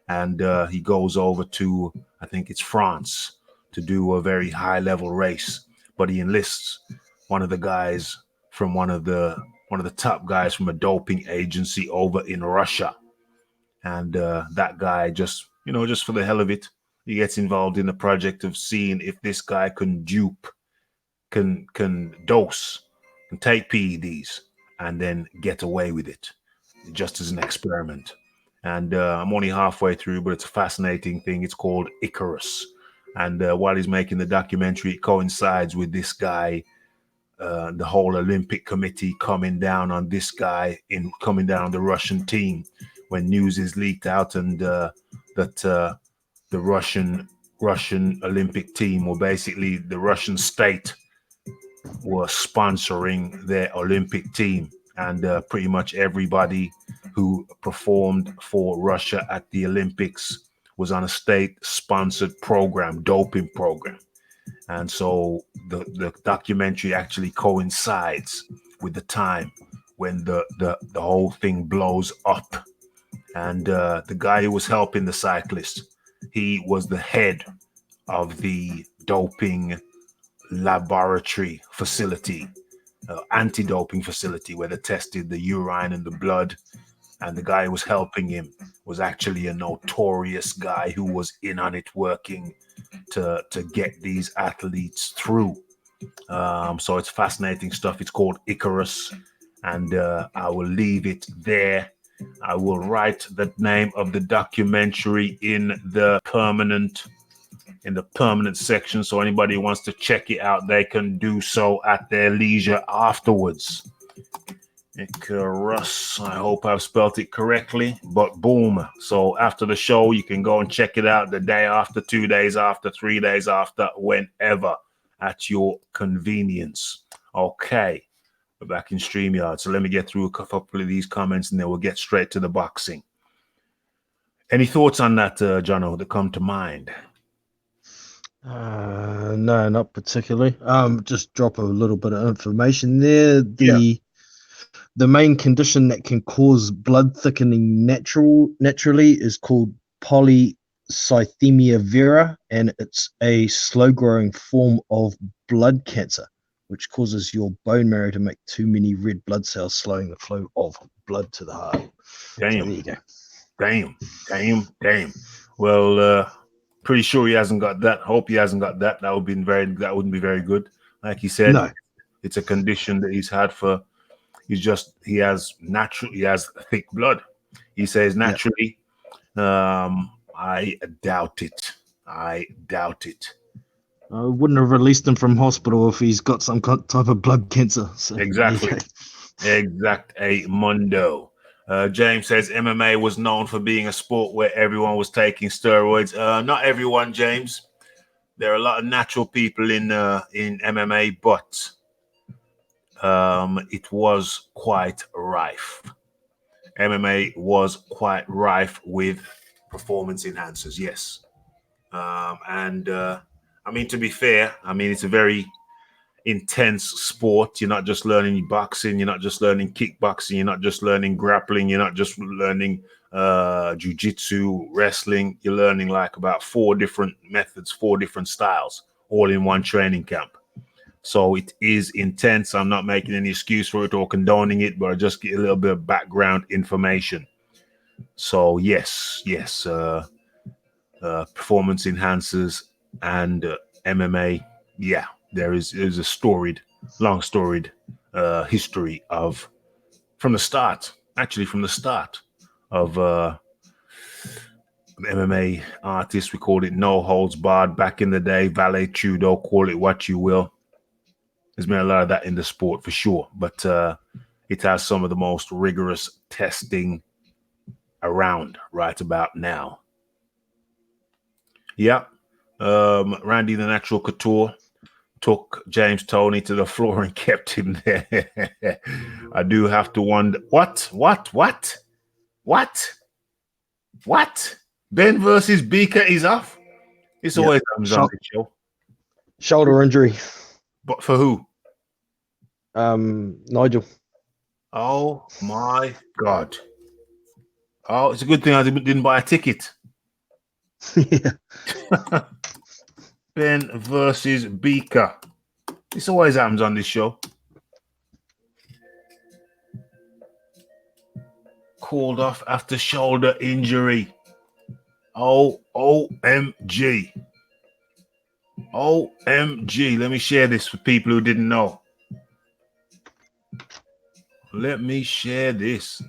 And he goes over to, I think it's France, to do a very high level race. But he enlists one of the guys from one of the top guys from a doping agency over in Russia. And that guy just for the hell of it, he gets involved in the project of seeing if this guy can dose, can take PEDs, and then get away with it, just as an experiment. And I'm only halfway through, but it's a fascinating thing. It's called Icarus. And while he's making the documentary, it coincides with this guy, the whole Olympic Committee coming down on this guy, coming down on the Russian team, when news is leaked out and that the Russian Olympic team, or basically the Russian state, were sponsoring their Olympic team, and pretty much everybody who performed for Russia at the Olympics was on a state-sponsored program, doping program. And so the documentary actually coincides with the time when the whole thing blows up. And the guy who was helping the cyclist, he was the head of the doping laboratory facility, anti-doping facility, where they tested the urine and the blood. And the guy who was helping him was actually a notorious guy who was in on it, working to get these athletes through. So it's fascinating stuff. It's called Icarus, and I will leave it there. I will write the name of the documentary in the permanent section, so anybody who wants to check it out, they can do so at their leisure afterwards. Icarus, I hope I've spelled it correctly, but boom. So after the show, you can go and check it out the day after, 2 days after, 3 days after, whenever, at your convenience. Okay, we're back in StreamYard. So let me get through a couple of these comments and then we'll get straight to the boxing. Any thoughts on that, Jono, that come to mind? No, not particularly. Just drop a little bit of information there. The main condition that can cause blood thickening naturally is called polycythemia Cythemia vera, and it's a slow-growing form of blood cancer, which causes your bone marrow to make too many red blood cells, slowing the flow of blood to the heart. Damn. So there you go. Damn. Well, pretty sure he hasn't got that. Hope he hasn't got that. That wouldn't be very good. Like he said, No. it's a condition that he's had for. He has thick blood. He says naturally. I doubt it. I wouldn't have released him from hospital if he's got some type of blood cancer. So Exactly. A mundo. James says MMA was known for being a sport where everyone was taking steroids. Not everyone, James. There are a lot of natural people in MMA, but it was quite rife. MMA was quite rife with performance enhancers, yes. I mean, to be fair, I mean, it's a very intense sport. You're not just learning boxing, you're not just learning kickboxing, you're not just learning grappling, you're not just learning jiu-jitsu, wrestling. You're learning like about 4 different methods, 4 different styles, all in one training camp. So it is intense. I'm not making any excuse for it or condoning it, but I just get a little bit of background information. So yes, performance enhancers and MMA, yeah. There is a long storied history of from the start of MMA artists. We called it no holds barred back in the day, valet judo, call it what you will. There's been a lot of that in the sport for sure, but it has some of the most rigorous testing around right about now. Yeah. Randy the Natural Couture took James Toney to the floor and kept him there. I do have to wonder, what? Ben versus Beaker is off? It's always comes on the show. Shoulder injury. But for who? Nigel. Oh my God. Oh, it's a good thing I didn't buy a ticket. Yeah. Ben versus Beaker. This always happens on this show. Called off after shoulder injury. OMG. Let me share this for people who didn't know. Let me share this.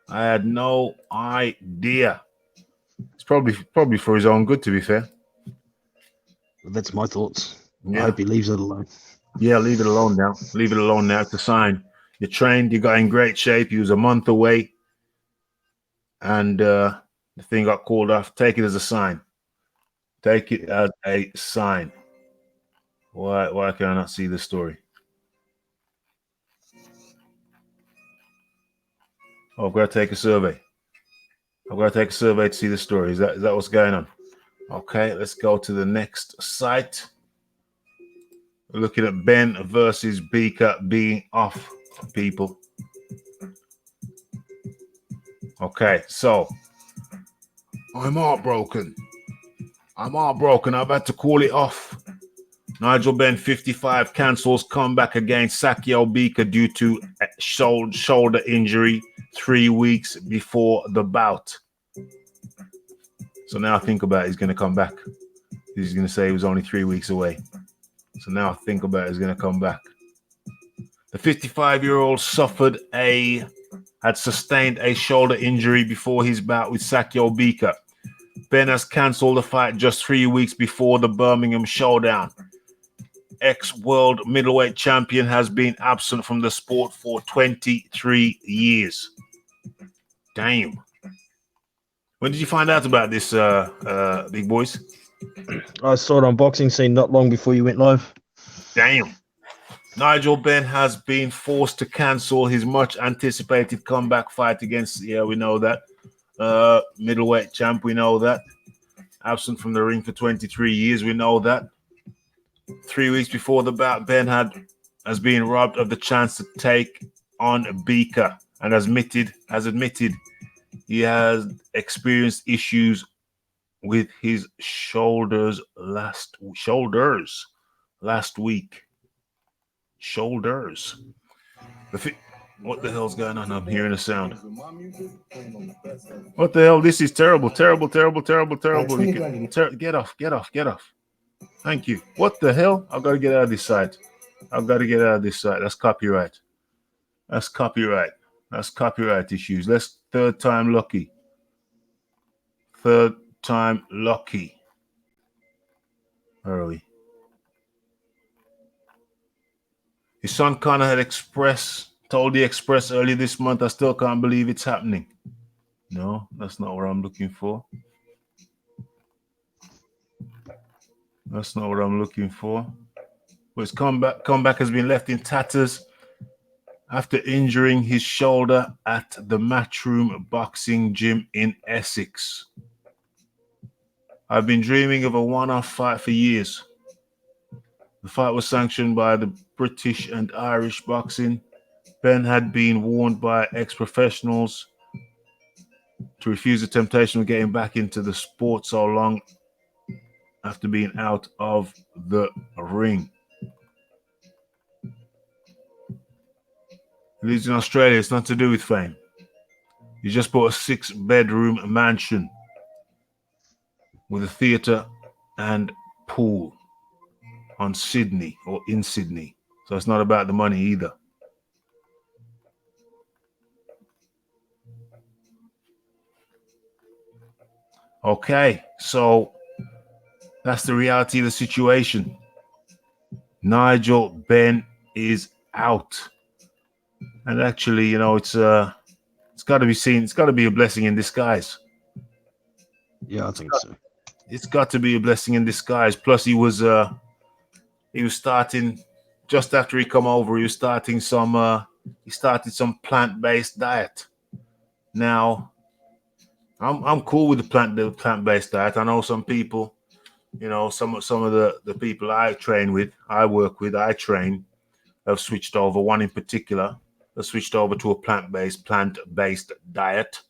I had no idea. It's probably for his own good, to be fair. That's my thoughts. Yeah. I hope he leaves it alone. Yeah, leave it alone now. Leave it alone now. It's a sign. You trained, you got in great shape. He was a month away. And the thing got called off. Take it as a sign. Take it as a sign. Why can I not see this story? Oh, I've got to take a survey. I've got to take a survey to see the story. Is that what's going on? Okay, let's go to the next site. We're looking at Ben versus Beaker being off, people. Okay, so I'm heartbroken. I've had to call it off. Nigel Benn, 55, cancels comeback against Sakio Beaker due to a shoulder injury 3 weeks before the bout. So now think about it, he's going to come back. He's going to say he was only 3 weeks away. So now think about it, he's going to come back. The 55-year-old had sustained a shoulder injury before his bout with Sakio Beaker. Ben has cancelled the fight just 3 weeks before the Birmingham showdown. Ex-world middleweight champion has been absent from the sport for 23 years. Damn. When did you find out about this, big boys? I saw it on Boxing Scene not long before you went live. Damn. Nigel Benn has been forced to cancel his much-anticipated comeback fight against, we know that, middleweight champ, we know that. Absent from the ring for 23 years, we know that. 3 weeks before the bout, Ben has been robbed of the chance to take on Beaker and has admitted he has experienced issues with his shoulders last week. Shoulders. What the hell's going on? I'm hearing a sound. What the hell? This is terrible. Get off. Thank you. What the hell? I've got to get out of this site. That's copyright. That's copyright issues. Let's third time lucky. Where are we? His son Connor had told the Express earlier this month. I still can't believe it's happening. No, that's not what I'm looking for. But his comeback has been left in tatters after injuring his shoulder at the Matchroom Boxing Gym in Essex. I've been dreaming of a one-off fight for years. The fight was sanctioned by the British and Irish boxing. Ben had been warned by ex-professionals to refuse the temptation of getting back into the sport so long after being out of the ring. He lives in Australia. It's not to do with fame. He just bought a 6-bedroom mansion with a theatre and pool in Sydney. So it's not about the money either. Okay, so that's the reality of the situation. Nigel Benn is out. And actually, you know, it's got to be seen. It's got to be a blessing in disguise. Yeah, I think so. It's got to be a blessing in disguise. Plus, he was starting just after he come over. He started some plant-based diet. Now, I'm cool with the plant-based diet. I know some people, you know, some of the people I train have switched over. One in particular has switched over to a plant-based diet.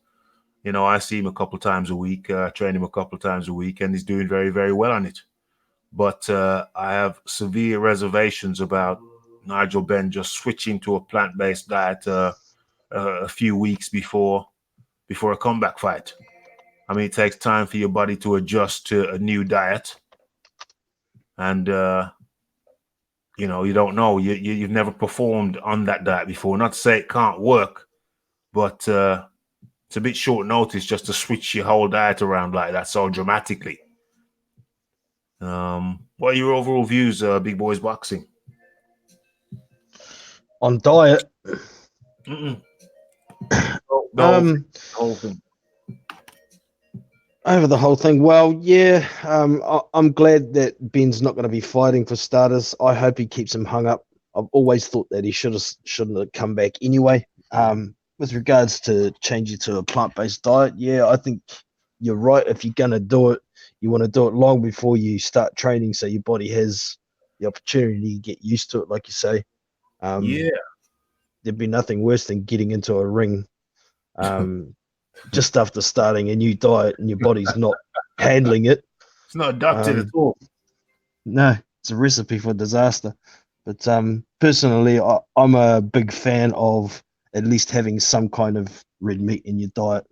You know, I see him a couple of times a week, train him a couple of times a week, and he's doing very, very well on it. But I have severe reservations about Nigel Benn just switching to a plant-based diet a few weeks before a comeback fight. I mean, it takes time for your body to adjust to a new diet. And, you know, you don't know. You've never performed on that diet before. Not to say it can't work, but it's a bit short notice just to switch your whole diet around like that so dramatically. What are your overall views, Big Boys Boxing? On diet? The whole thing. Over the whole thing. Well, yeah, I'm glad that Ben's not going to be fighting for starters. I hope he keeps him hung up. I've always thought that he shouldn't have come back anyway. With regards to changing to a plant-based diet, yeah, I think you're right. If you're going to do it, you want to do it long before you start training so your body has the opportunity to get used to it, like you say. There'd be nothing worse than getting into a ring just after starting a new diet and your body's not handling it. It's not adapted at all. No, it's a recipe for disaster. But personally, I'm a big fan of at least having some kind of red meat in your diet.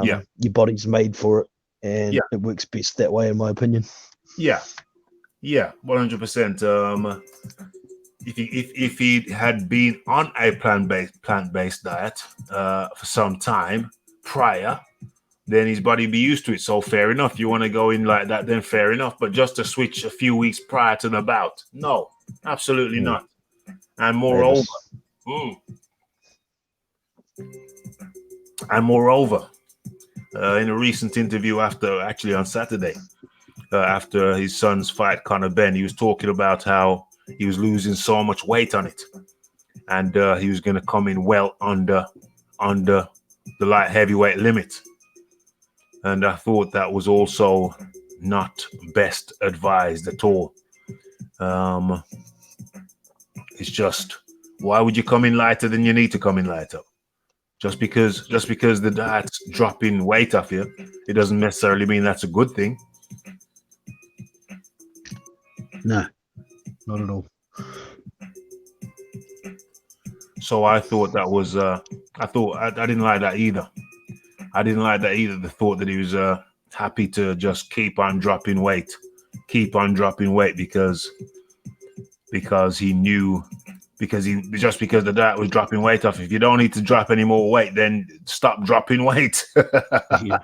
Your body's made for it, and it works best that way, in my opinion. Yeah, 100%. If he had been on a plant-based diet for some time prior, then his body be used to it. So fair enough. You want to go in like that, then fair enough. But just to switch a few weeks prior to the bout, no, absolutely not. And moreover, in a recent interview on Saturday, after his son's fight, Conor Benn, he was talking about how he was losing so much weight on it, and he was going to come in well under the light heavyweight limit. And I thought that was also not best advised at all. It's just, why would you come in lighter than you need to come in lighter? Just because the diet's dropping weight off you it doesn't necessarily mean that's a good thing. No, not at all. So I thought that was I didn't like that either. I didn't like that either. The thought that he was happy to just keep on dropping weight because he knew because the diet was dropping weight off. If you don't need to drop any more weight, then stop dropping weight. Yeah.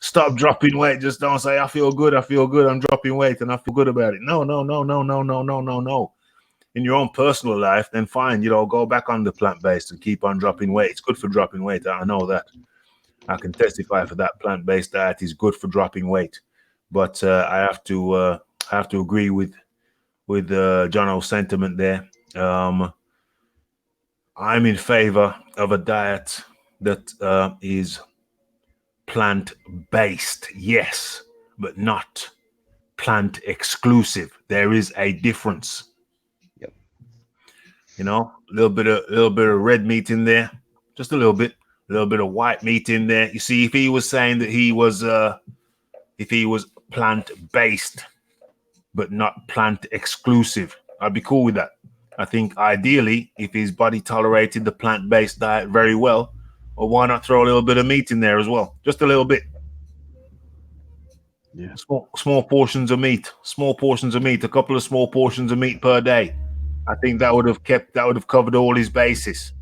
Stop dropping weight. Just don't say I feel good, I'm dropping weight and I feel good about it. No. In your own personal life, then fine, go back on the plant-based and keep on dropping weight. It's good for dropping weight. I know that. I can testify for that. Plant-based diet is good for dropping weight. But I have to agree with Jono's sentiment there. I'm in favor of a diet that is plant-based, yes, but not plant exclusive. There is a difference. Yep. A little bit of red meat in there, just a little bit of white meat in there. You see, if he was saying that he was plant-based but not plant exclusive, I'd be cool with that. I think ideally, if his body tolerated the plant-based diet very well, well, why not throw a little bit of meat in there as well? Just a little bit. Yeah. Small portions of meat. A couple of small portions of meat per day. I think that would have covered all his bases.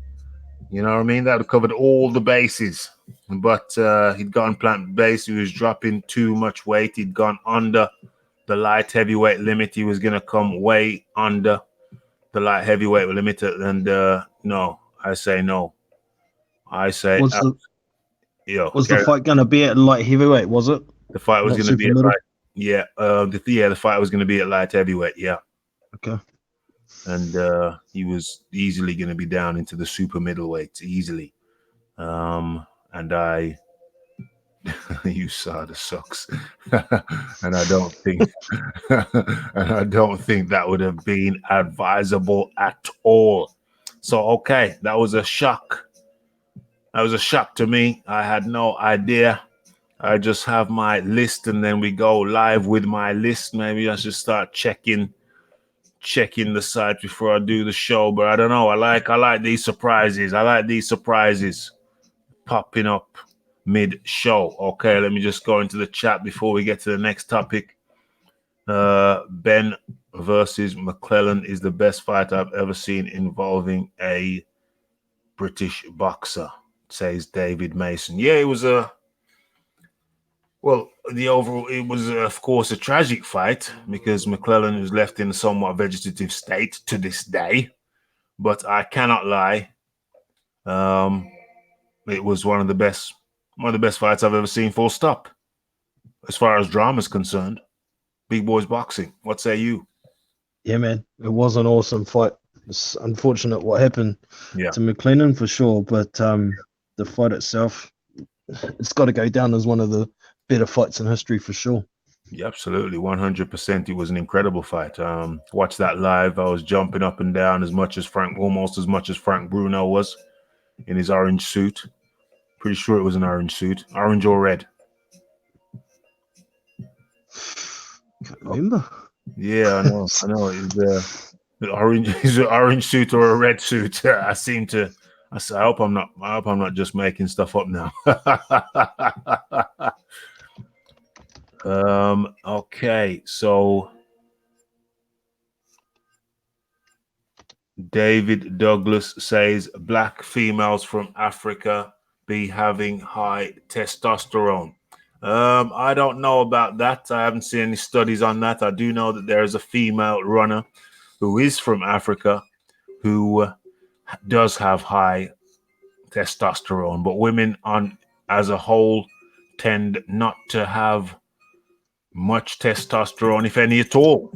You know what I mean? That would have covered all the bases. But he'd gone plant-based. He was dropping too much weight. He'd gone under the light heavyweight limit. He was going to come way under the light heavyweight limit. And no, I say no. I say Was the fight going to be at light heavyweight? Was it? The fight was Not going to be at super light. Yeah. The fight was going to be at light heavyweight. Yeah. Okay. And he was easily going to be down into the super middleweights easily. And I, you saw the sucks, and I don't think, that would have been advisable at all. So okay, that was a shock. That was a shock to me. I had no idea. I just have my list, and then we go live with my list. Maybe I should start checking the site before I do the show. But I don't know. I like these surprises. I like these surprises popping up mid-show. Okay, let me just go into the chat before we get to the next topic. Ben versus McClellan is the best fight I've ever seen involving a British boxer, says David Mason. Yeah, it was it was of course a tragic fight because McClellan was left in a somewhat vegetative state to this day. But I cannot lie, it was one of the best fights I've ever seen, full stop. As far as drama is concerned, big boys boxing. What say you? Yeah, man, it was an awesome fight. It's unfortunate what happened to McClellan for sure, but the fight itself, it's got to go down as one of the better fights in history for sure. Yeah, absolutely, 100%. It was an incredible fight. Watched that live. I was jumping up and down almost as much as Frank Bruno was in his orange suit. Pretty sure it was an orange suit, orange or red. Can't remember. Yeah, I know. Is an orange suit or a red suit? I hope I'm not just making stuff up now. Okay, so David Douglas says black females from Africa be having high testosterone. I don't know about that. I haven't seen any studies on that. I do know that there is a female runner who is from Africa who does have high testosterone, but women as a whole tend not to have much testosterone, if any at all.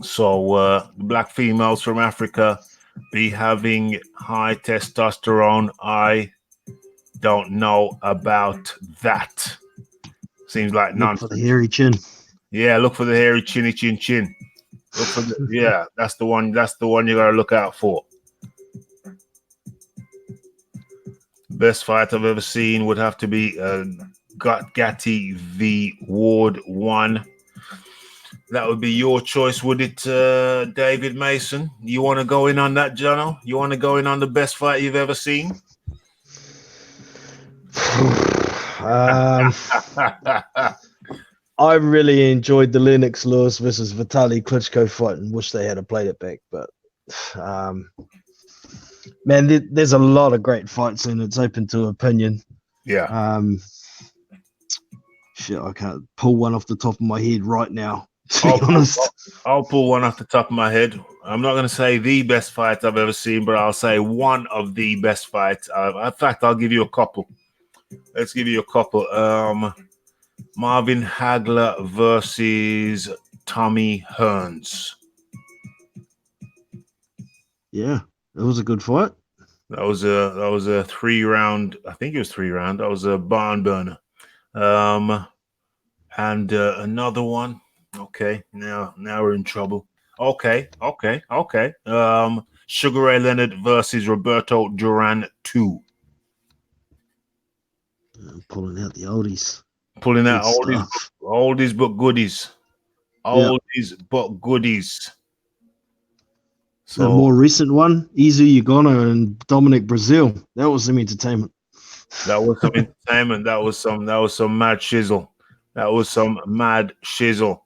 So black females from Africa be having high testosterone. I don't know about that. Seems like nonsense. Look for the hairy chin. Yeah, look for the hairy chinny chin chin. Look for that's the one. That's the one you gotta look out for. Best fight I've ever seen would have to be got Gatti v. Ward 1. That would be your choice, would it, David Mason? You want to go in on that, Jono? You want to go in on the best fight you've ever seen? I really enjoyed the Lennox Lewis versus Vitaly Klitschko fight and wish they had played it back. But man, there's a lot of great fights and it's open to opinion. Yeah. Shit, I can't pull one off the top of my head right now. To be honest, I'll pull one off the top of my head. I'm not going to say the best fight I've ever seen, but I'll say one of the best fights. In fact, I'll give you a couple. Let's give you a couple. Marvin Hagler versus Tommy Hearns. Yeah, it was a good fight. That was a 3-round. I think it was 3-round. That was a barn burner. And another one. Okay, now we're in trouble. Okay. Sugar Ray Leonard versus Roberto Duran 2. I'm pulling out the oldies. Pulling out oldies but goodies. Oldies but goodies. So the more recent one, Izu Ugano and Dominic Brazil. That was some entertainment. That was some entertainment. That was some mad shizzle. That was some mad shizzle.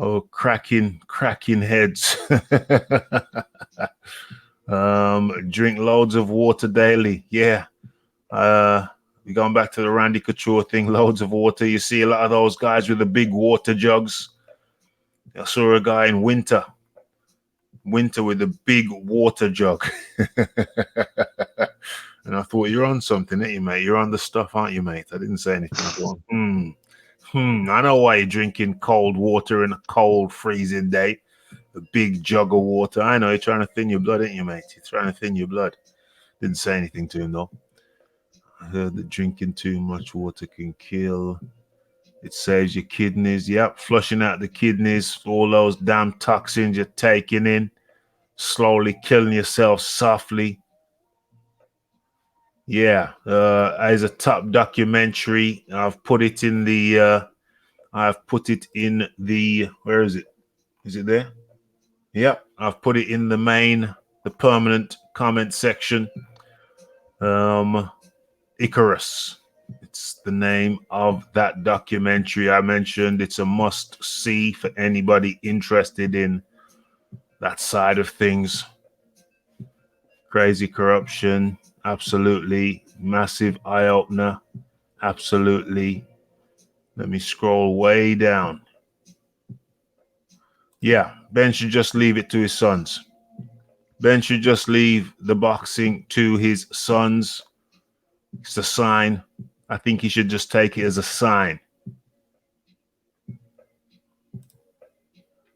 Oh, cracking heads. Drink loads of water daily. Yeah. You're going back to the Randy Couture thing, loads of water. You see a lot of those guys with the big water jugs. I saw a guy in winter with a big water jug. And I thought, you're on something, ain't you, mate? You're on the stuff, aren't you, mate? I didn't say anything. I thought, I know why you're drinking cold water in a cold, freezing day. A big jug of water. I know you're trying to thin your blood, ain't you, mate? You're trying to thin your blood. Didn't say anything to him, though. I heard that drinking too much water can kill. It saves your kidneys. Yep, flushing out the kidneys. All those damn toxins you're taking in. Slowly killing yourself softly. Yeah, as a top documentary, I've put it in the. Where is it? Is it there? Yep, I've put it in the permanent comment section. Icarus. It's the name of that documentary I mentioned. It's a must-see for anybody interested in that side of things. Crazy corruption. Absolutely. Massive eye-opener. Absolutely. Let me scroll way down. Yeah, Ben should just leave it to his sons. Ben should just leave the boxing to his sons. It's a sign. I think he should just take it as a sign.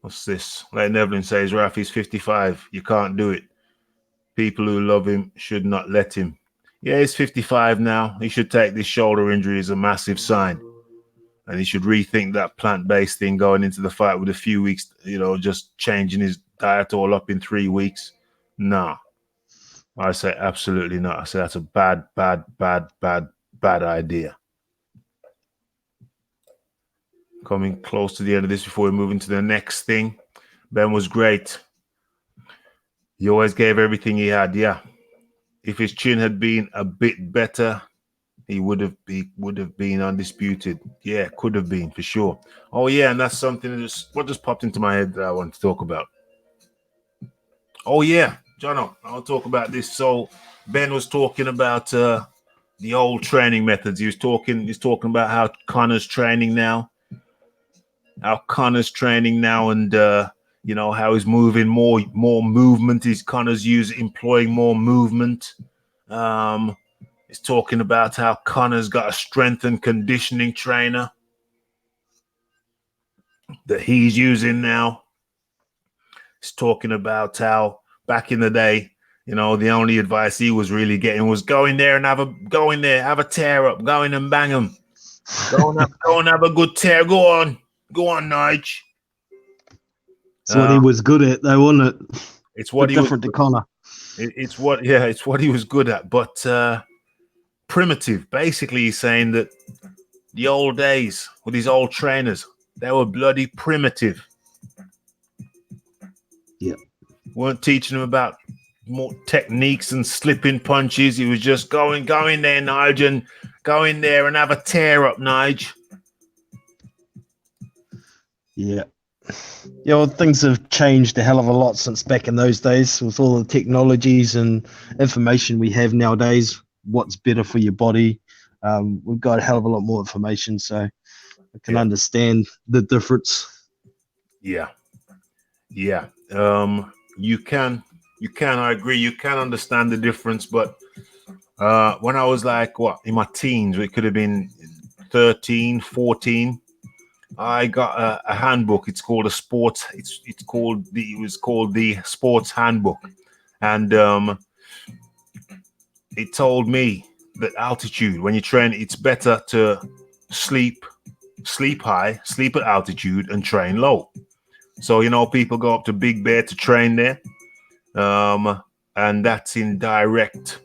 What's this? Like Nevlin says, Raphie's 55. You can't do it. People who love him should not let him. Yeah, he's 55 now. He should take this shoulder injury as a massive sign. And he should rethink that plant-based thing going into the fight with a few weeks, just changing his diet all up in 3 weeks. No. I say absolutely not. I say that's a bad idea. Coming close to the end of this before we move into the next thing. Ben was great. He always gave everything he had. Yeah. If his chin had been a bit better, he would have been undisputed. Yeah, could have been for sure. Oh yeah, and that's something what just popped into my head that I want to talk about. Oh yeah, Jono, I'll talk about this. So Ben was talking about the old training methods. He's talking about how Connor's training now. And how he's moving more movement. Connor's employing more movement. He's talking about how Connor's got a strength and conditioning trainer that he's using now. He's talking about how back in the day, the only advice he was really getting was go in there, have a tear up, go in and bang him. Go and have a good tear. Go on, Nige. It's what he was good at, though, wasn't it? It's what different to Connor. It's what he was good at, but primitive. Basically, he's saying that the old days with these old trainers, they were bloody primitive. Yeah. Weren't teaching them about more techniques and slipping punches. He was just go in there, Nige, and go in there and have a tear up, Nige. Yeah. Yeah, well, things have changed a hell of a lot since back in those days with all the technologies and information we have nowadays. What's better for your body? We've got a hell of a lot more information, so I can understand the difference. Yeah. You can. I agree. You can understand the difference, but when I was like, in my teens, it could have been 13, 14. I got a handbook. It's called a sports. It was called the Sports Handbook, and it told me that altitude, when you train, it's better to sleep high, sleep at altitude, and train low. So people go up to Big Bear to train there, and that's a direct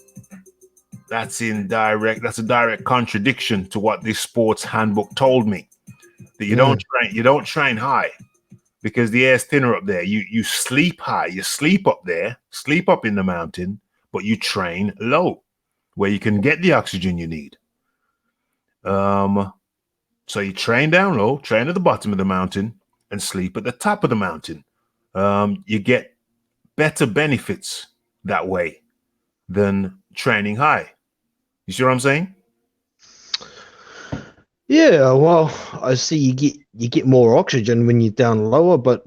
contradiction to what this sports handbook told me. That you don't train high because the air's thinner up there. You sleep high, you sleep up there, sleep up in the mountain, but you train low where you can get the oxygen you need. So you train down low, train at the bottom of the mountain, and sleep at the top of the mountain. You get better benefits that way than training high. You see what I'm saying? Yeah, well, I see you get more oxygen when you're down lower, but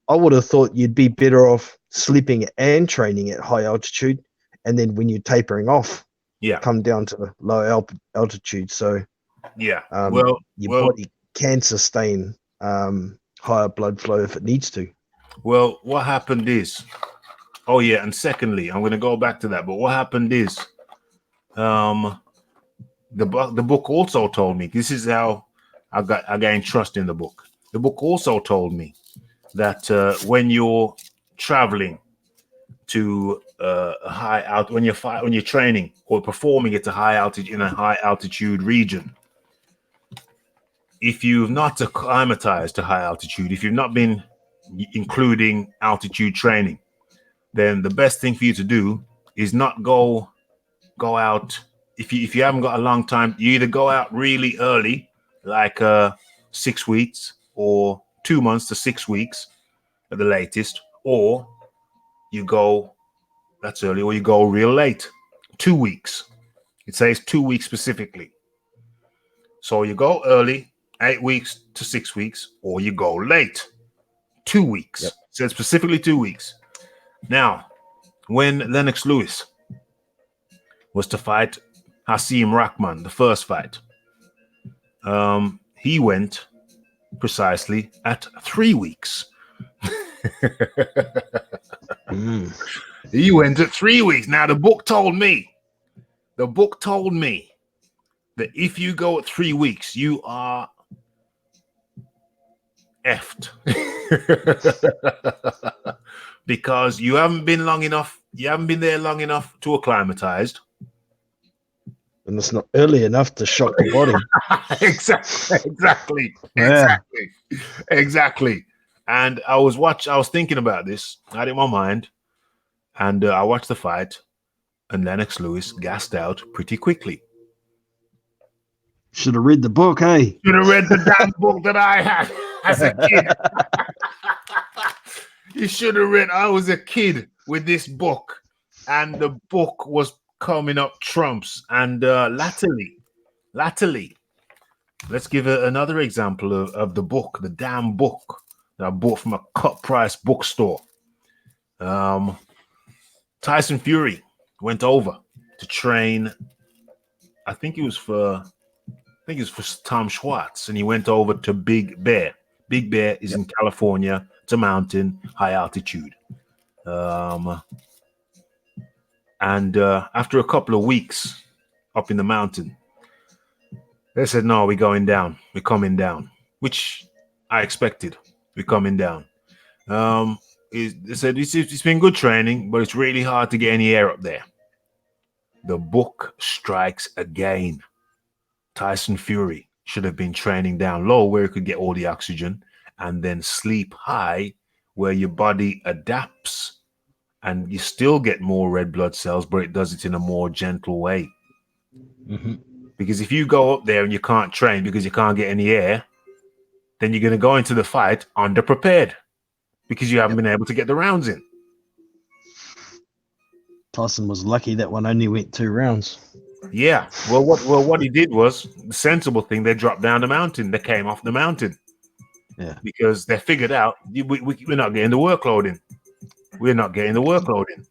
I would have thought you'd be better off sleeping and training at high altitude, and then when you're tapering off, come down to low altitude. So your body can sustain higher blood flow if it needs to. Well, what happened is, and secondly, I'm going to go back to that. But what happened is, the book also told me, this is how I gained trust in the book. The book also told me that when you're traveling to when you're training or performing at a high altitude in a high altitude region, if you've not acclimatized to high altitude, if you've not been including altitude training, then the best thing for you to do is not go out. If you haven't got a long time, you either go out really early, like 6 weeks or 2 months to 6 weeks at the latest, or you go that's early, or you go real late, 2 weeks. It says 2 weeks specifically. So you go early, 8 weeks to 6 weeks, or you go late, 2 weeks. It says specifically 2 weeks. Now, when Lennox Lewis was to fight Hasim Rahman, the first fight, he went precisely at 3 weeks. He went at 3 weeks. Now, the book told me that if you go at 3 weeks, you are effed. Because you haven't been there long enough to acclimatized. And it's not early enough to shock the body. Exactly. And I was thinking about this. I had it in my mind. And I watched the fight. And Lennox Lewis gassed out pretty quickly. Should have read the book, hey? Should have read the damn book that I had as a kid. You should have read. I was a kid with this book. And the book was coming up trumps. And latterly, let's give another example of the book, the damn book that I bought from a cut price bookstore. Tyson Fury went over to train. I think it was for Tom Schwartz, and he went over to Big Bear. Big Bear is in California. It's a mountain, high altitude. And after a couple of weeks up in the mountain, they said, no, we're going down. We're coming down, which I expected. We're coming down. They said, it's been good training, but it's really hard to get any air up there. The book strikes again. Tyson Fury should have been training down low where he could get all the oxygen, and then sleep high where your body adapts and you still get more red blood cells, but it does it in a more gentle way. Mm-hmm. Because if you go up there and you can't train because you can't get any air, then you're going to go into the fight underprepared because you haven't been able to get the rounds in. Tyson was lucky that one only went 2 rounds. Yeah. Well, what he did was the sensible thing. They dropped down the mountain. They came off the mountain. Yeah. Because they figured out we're not getting the workload in. We're not getting the workload in.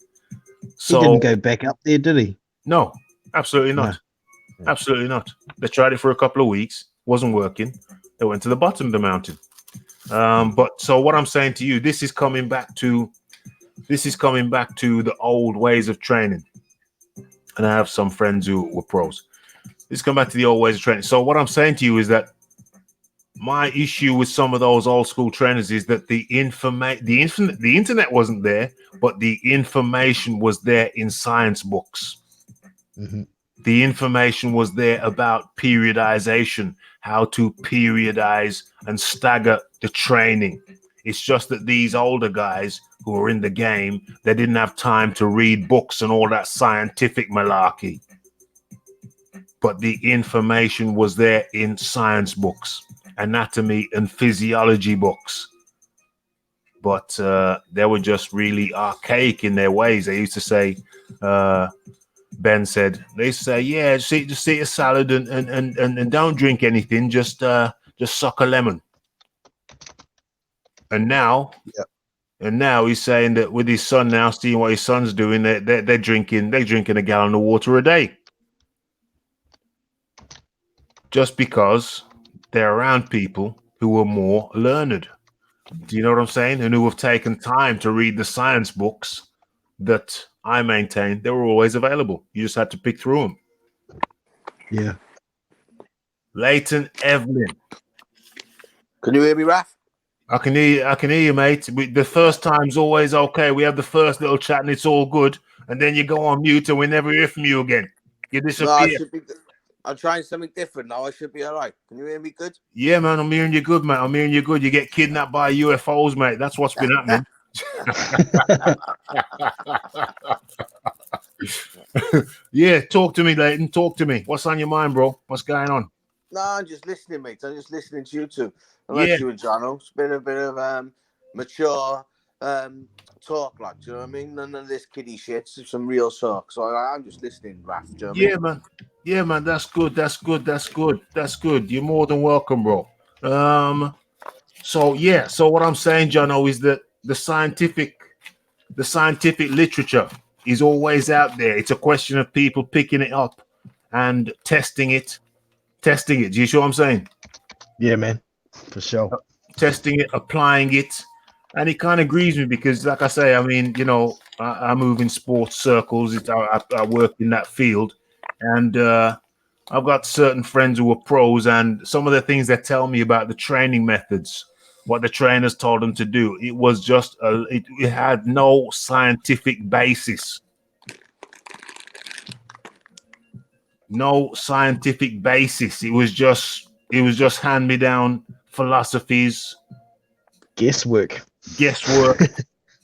So He didn't go back up there, did he? No, absolutely not. No. Absolutely not. They tried it for a couple of weeks. Wasn't working. They went to the bottom of the mountain. But so what I'm saying to you, this is coming back to the old ways of training. And I have some friends who were pros. This come back to the old ways of training. So what I'm saying to you is that my issue with some of those old school trainers is that the internet wasn't there, but the information was there in science books. Mm-hmm. The information was there about periodization, how to periodize and stagger the training. It's just that these older guys who are in the game, they didn't have time to read books and all that scientific malarkey. But the information was there in science books, anatomy and physiology books. But they were just really archaic in their ways. They used to say, Ben said, they say, yeah, just eat a salad and don't drink anything, just suck a lemon. And now, he's saying that with his son now, seeing what his son's doing, they're drinking a gallon of water a day. Just because they're around people who are more learned. Do you know what I'm saying? And who have taken time to read the science books that I maintain they were always available. You just had to pick through them. Yeah. Leighton Evelyn. Can you hear me, Raph? I can hear you, mate. The first time's always okay. We have the first little chat and it's all good. And then you go on mute and we never hear from you again. You disappear. No, I'm trying something different now. I should be all right. Can you hear me good? Yeah, man. I'm hearing you good, mate. I'm hearing you good. You get kidnapped by UFOs, mate. That's what's been happening. Yeah, talk to me, Leighton. Talk to me. What's on your mind, bro? What's going on? No, I'm just listening, mate. I'm just listening to you two. Unless you and Jono. It's been a bit of mature talk, like, do you know what I mean? None of this kiddie shit. It's some real talk. So I'm just listening, Raph. Do you know what I mean? Man. Yeah, man. That's good. That's good. You're more than welcome, bro. So what I'm saying, Jono, is that the scientific literature is always out there. It's a question of people picking it up and testing it. Do you see what I'm saying? Yeah, man, for sure. Testing it, applying it, and it kind of grieves me because, like I say, I mean, you know, I move in sports circles. I work in that field, and I've got certain friends who are pros, and some of the things they tell me about the training methods, what the trainers told them to do, it was just it had no scientific basis. No scientific basis. It was just hand-me-down philosophies, guesswork.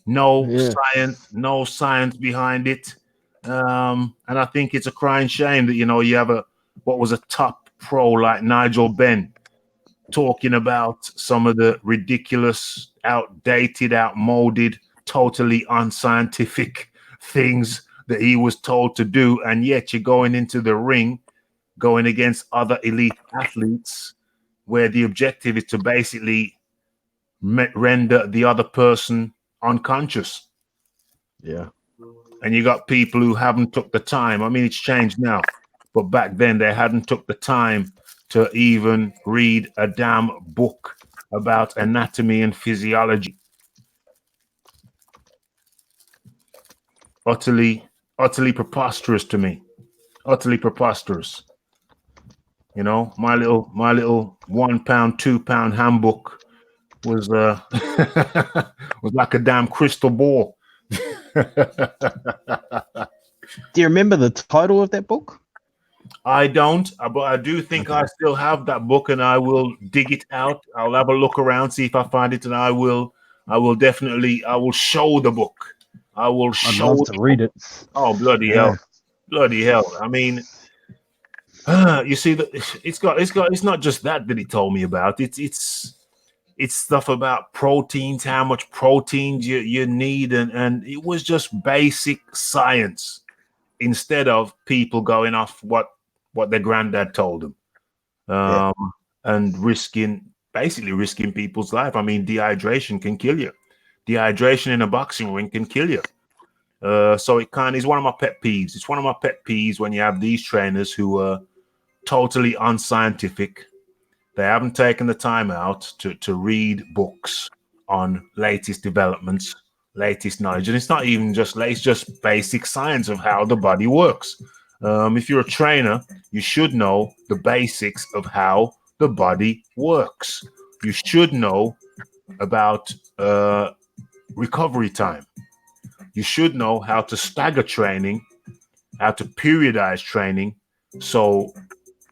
No science behind it. And I think it's a crying shame that, you know, you have a top pro like Nigel Benn talking about some of the ridiculous, outdated, outmoded, totally unscientific things that he was told to do, and yet you're going into the ring, going against other elite athletes, where the objective is to basically render the other person unconscious. Yeah. And you got people who haven't took the time. I mean, it's changed now, but back then they hadn't took the time to even read a damn book about anatomy and physiology. Utterly preposterous to me. Utterly preposterous. You know, my little £1, £2 handbook was was like a damn crystal ball. Do you remember the title of that book? I don't, but I do think I still have that book, and I will dig it out. I'll have a look around, see if I find it, and I will definitely, I will show the book. I will I'd show. love to read it. Oh, bloody Yeah. hell, bloody hell! I mean, you see, it's not just that he told me about. It's stuff about proteins, how much proteins you need, and it was just basic science instead of people going off what their granddad told them, and basically risking people's life. I mean, dehydration can kill you. Dehydration in a boxing ring can kill you. So it kind of is one of my pet peeves. It's one of my pet peeves when you have these trainers who are totally unscientific. They haven't taken the time out to read books on latest developments, latest knowledge. And it's not even just it's just basic science of how the body works. If you're a trainer, you should know the basics of how the body works. You should know about recovery time. You should know how to stagger training, how to periodize training, so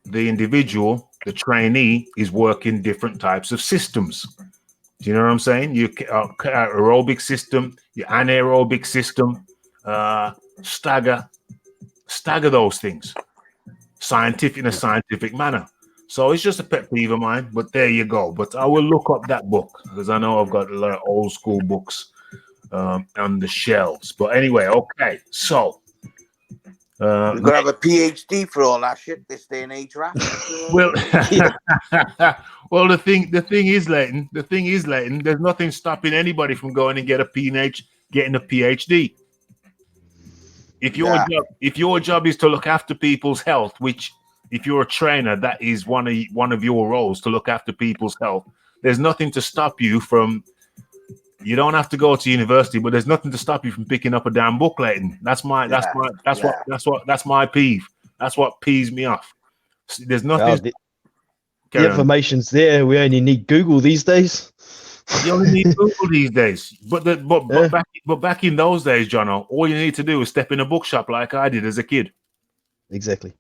the individual, the trainee, is working different types of systems. Do you know what I'm saying? Your aerobic system, your anaerobic system, stagger those things in a scientific manner. So it's just a pet peeve of mine, but there you go. But I will look up that book because I know I've got a lot of old school books on the shelves. But anyway, okay. So you've got to have a PhD for all that shit this day and age, Raph. well, well, the thing is, Leighton. The thing is, Leighton. There's nothing stopping anybody from going and getting a PhD. If your job is to look after people's health, which if you're a trainer, that is one of your roles, to look after people's health. There's nothing to stop you from. You don't have to go to university, but there's nothing to stop you from picking up a damn book, Leighton. That's my peeve. That's what peeves me off. There's nothing. The information's there. We only need Google these days. You only need Google these days. But back in those days, Jono, all you need to do is step in a bookshop like I did as a kid. Exactly.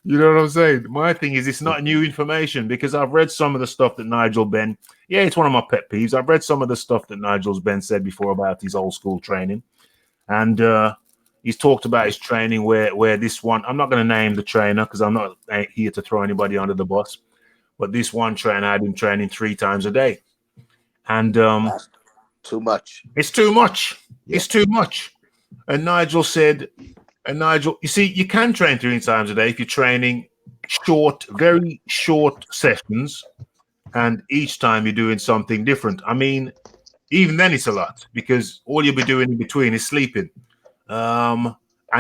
You know what I'm saying? My thing is, it's not new information because I've read some of the stuff that Nigel Benn. Yeah, it's one of my pet peeves. I've read some of the stuff that Nigel Benn said before about his old school training, and he's talked about his training where this one. I'm not going to name the trainer because I'm not here to throw anybody under the bus, but this one trainer had him training 3 times a day, and that's too much. It's too much. Yeah. It's too much. And Nigel said. And Nigel, you see, you can train 3 times a day if you're training very short sessions, and each time you're doing something different. I mean, even then it's a lot because all you'll be doing in between is sleeping. And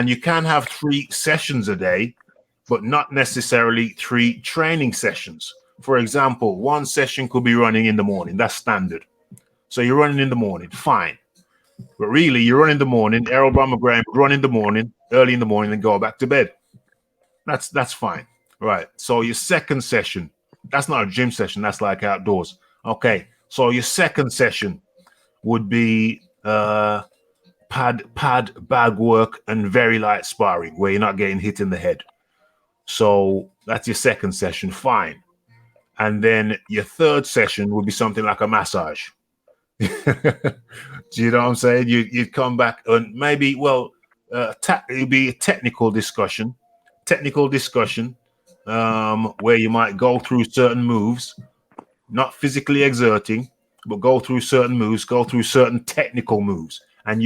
you can have 3 sessions a day, but not necessarily 3 training sessions. For example, 1 session could be running in the morning. That's standard. So you're running in the morning, fine. But really, you run in the morning. Errol Brahma Graham run in the morning, early in the morning, and go back to bed. That's fine, right? So your second session, that's not a gym session. That's like outdoors. Okay. So your second session would be pad bag work and very light sparring, where you're not getting hit in the head. So that's your second session, fine. And then your third session would be something like a massage. Do you know what I'm saying? You'd come back and maybe, it'd be a technical discussion, where you might go through certain moves, not physically exerting, but go through certain moves, go through certain technical moves, and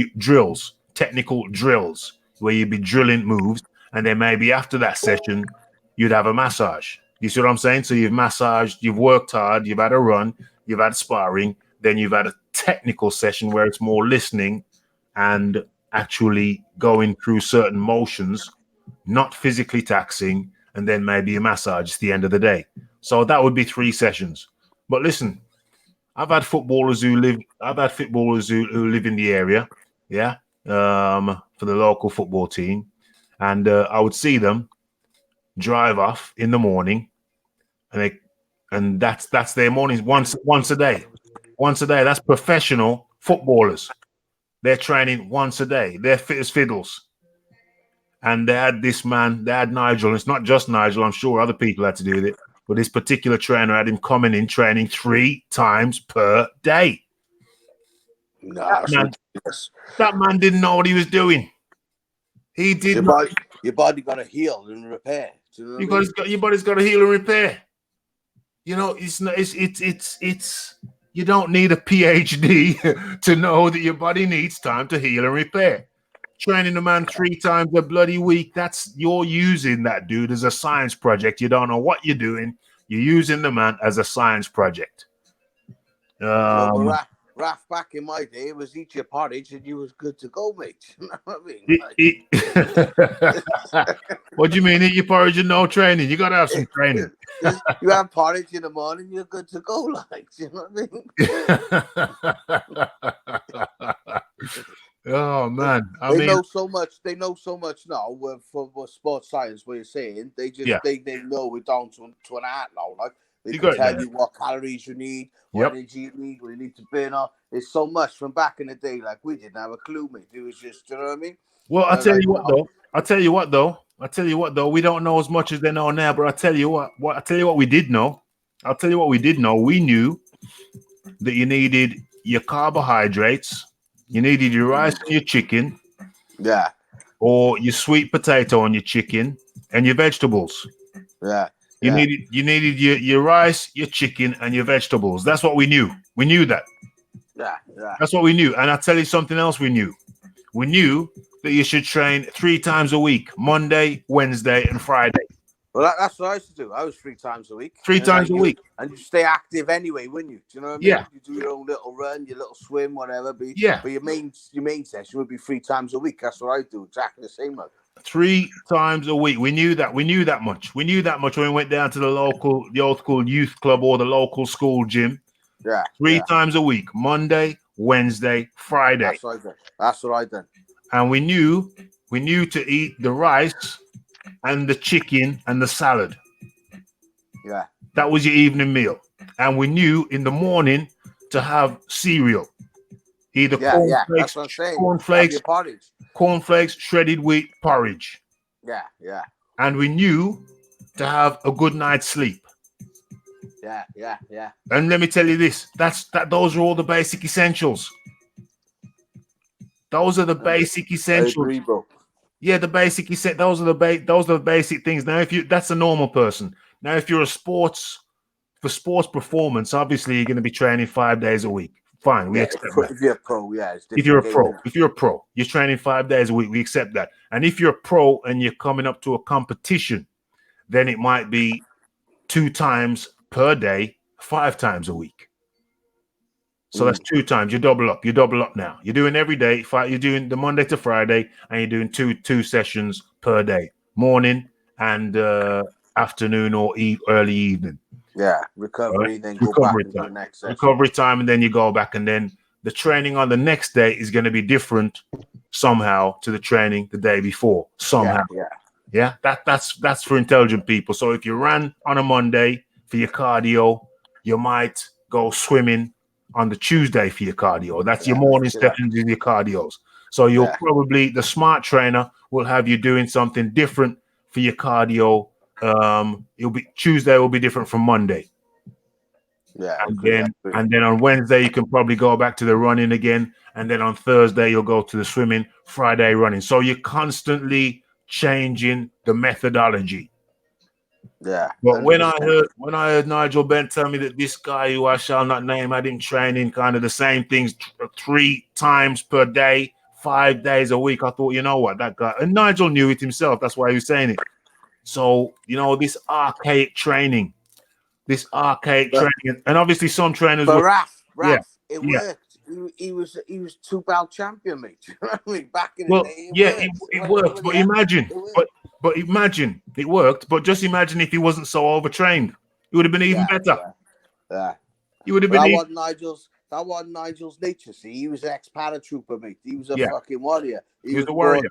technical drills, where you'd be drilling moves, and then maybe after that session, you'd have a massage. You see what I'm saying? So you've massaged, you've worked hard, you've had a run, you've had sparring, then you've had a technical session where it's more listening and actually going through certain motions, not physically taxing, and then maybe a massage at the end of the day. So that would be 3 sessions. But listen, I've had footballers who live in the area, for the local football team, and I would see them drive off in the morning, and that's their mornings once a day. Once a day. That's professional footballers. They're training once a day. They're fit as fiddles. and they had this man, they had Nigel. And it's not just Nigel. I'm sure other people had to do with it. But this particular trainer had him coming in training 3 times per day. No, that man didn't know what he was doing. He did not. Your body got to heal and repair. Do you know Your body's got to heal and repair. You know, it's you don't need a PhD to know that your body needs time to heal and repair. Training a man 3 times a bloody week, you're using that dude as a science project. You don't know what you're doing. You're using the man as a science project. Raph, back in my day, it was eat your porridge and you was good to go, mate. You know what I mean? What do you mean, eat your porridge and no training? You got to have some training. You have porridge in the morning, you're good to go, like, you know what I mean? Oh, man. They know so much now for sports science, what you're saying. They know it down to an art now, like. They can tell you what calories you need, what energy you need, what you need to burn off. There's so much from back in the day. Like, we didn't have a clue, mate. It was just, you know what I mean? Well, I'll tell you what, though. We don't know as much as they know now, but I'll tell you what we did know. We knew that you needed your carbohydrates, you needed your rice and your chicken. Yeah. Or your sweet potato on your chicken and your vegetables. Yeah. You needed your rice, your chicken, and your vegetables. That's what we knew. We knew that. Yeah. That's what we knew. And I'll tell you something else we knew. We knew that you should train 3 times a week, Monday, Wednesday, and Friday. Well, that's what I used to do. I was 3 times a week. 3 times a week. And you stay active anyway, wouldn't you? Do you know what I mean? Yeah. You do your own little run, your little swim, whatever. But your main session would be 3 times a week. That's what I do. Exactly the same, man. 3 times a week. We knew that. We knew that much. We knew that much when we went down to the old school youth club or the local school gym. Yeah. 3 times a week. Monday, Wednesday, Friday. That's what I did. And we knew to eat the rice and the chicken and the salad. Yeah. That was your evening meal. And we knew in the morning to have cereal. Either cornflakes, shredded wheat porridge. Yeah. And we knew to have a good night's sleep. Yeah. And let me tell you this, those are all the basic essentials. Those are the basic essentials. I agree, bro. Yeah, those are the basic things. Now, that's a normal person. Now, if you're for sports performance, obviously you're going to be training 5 days a week. Fine, we accept that. If you're a pro, yeah. If you're a pro, you're training 5 days a week. We accept that. And if you're a pro and you're coming up to a competition, then it might be 2 times per day, 5 times a week. So that's 2 times. You double up. Now. You're doing every day. You're doing the Monday to Friday, and you're doing two sessions per day, morning and afternoon or early evening. Yeah, recovery, then go back to the next session. Recovery time, and then you go back, and then the training on the next day is going to be different somehow to the training the day before. Somehow. Yeah. That's for intelligent people. So if you ran on a Monday for your cardio, you might go swimming on the Tuesday for your cardio. That's your morning sessions and your cardios. So you'll probably, the smart trainer will have you doing something different for your cardio. Tuesday will be different from Monday. Yeah. And then on Wednesday you can probably go back to the running again. And then on Thursday you'll go to the swimming, Friday running. So you're constantly changing the methodology. Yeah. But when I heard Nigel Bent tell me that this guy who I shall not name had him training kind of the same things 3 times per day, 5 days a week, I thought, you know what, that guy, and Nigel knew it himself. That's why he was saying it. So, this archaic training, and obviously some trainers. But Raph, it worked. He was 2-belt champion, mate. You know what I mean? Back in the day. It worked. But imagine, but imagine it worked. But just imagine if he wasn't so overtrained, it would have been even better. Yeah. He would have been. That wasn't Nigel's nature. See, he was ex-paratrooper, mate. He was a fucking warrior. He was a warrior.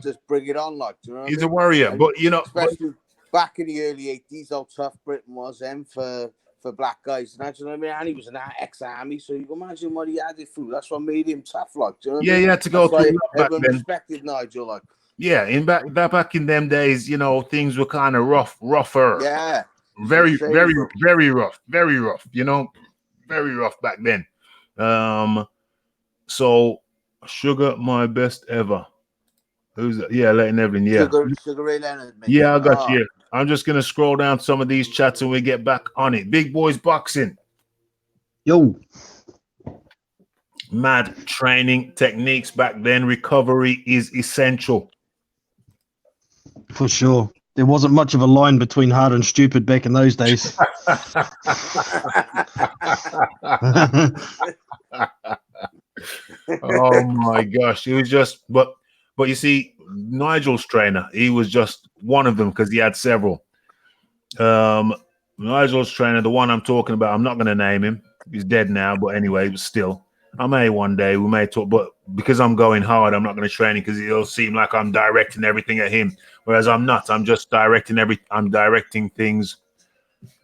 Just bring it on, like. Do you know what He's I mean? a warrior, and but especially back in the early 80s, how tough Britain was then for black guys. And you know what I mean? And he was an ex-army, so you can imagine what he had it through. That's what made him tough, like. Do you know what I mean? He had to go through everyone respected Nigel, like. Yeah, back in them days, you know, things were kind of rougher. Yeah. Very, Shame, very, bro. very rough, you know, very rough back then. So Sugar, my best ever. Who's that? Yeah, Leighton Evelyn, yeah. Sugar Ray Leonard, mate. Yeah, I got you. I'm just gonna scroll down some of these chats and we get back on it. Big Boys Boxing. Yo, Mad training techniques back then. Recovery is essential. for sure. There wasn't much of a line between hard and stupid back in those days. Oh my gosh, it was just but you see, Nigel's trainer, he was just one of them because he had several. Nigel's trainer, the one I'm talking about, I'm not going to name him. He's dead now, but anyway, but still, I may one day, we may talk, but because I'm going hard, I'm not going to train him because it'll seem like I'm directing everything at him, whereas I'm not. I'm just I'm directing things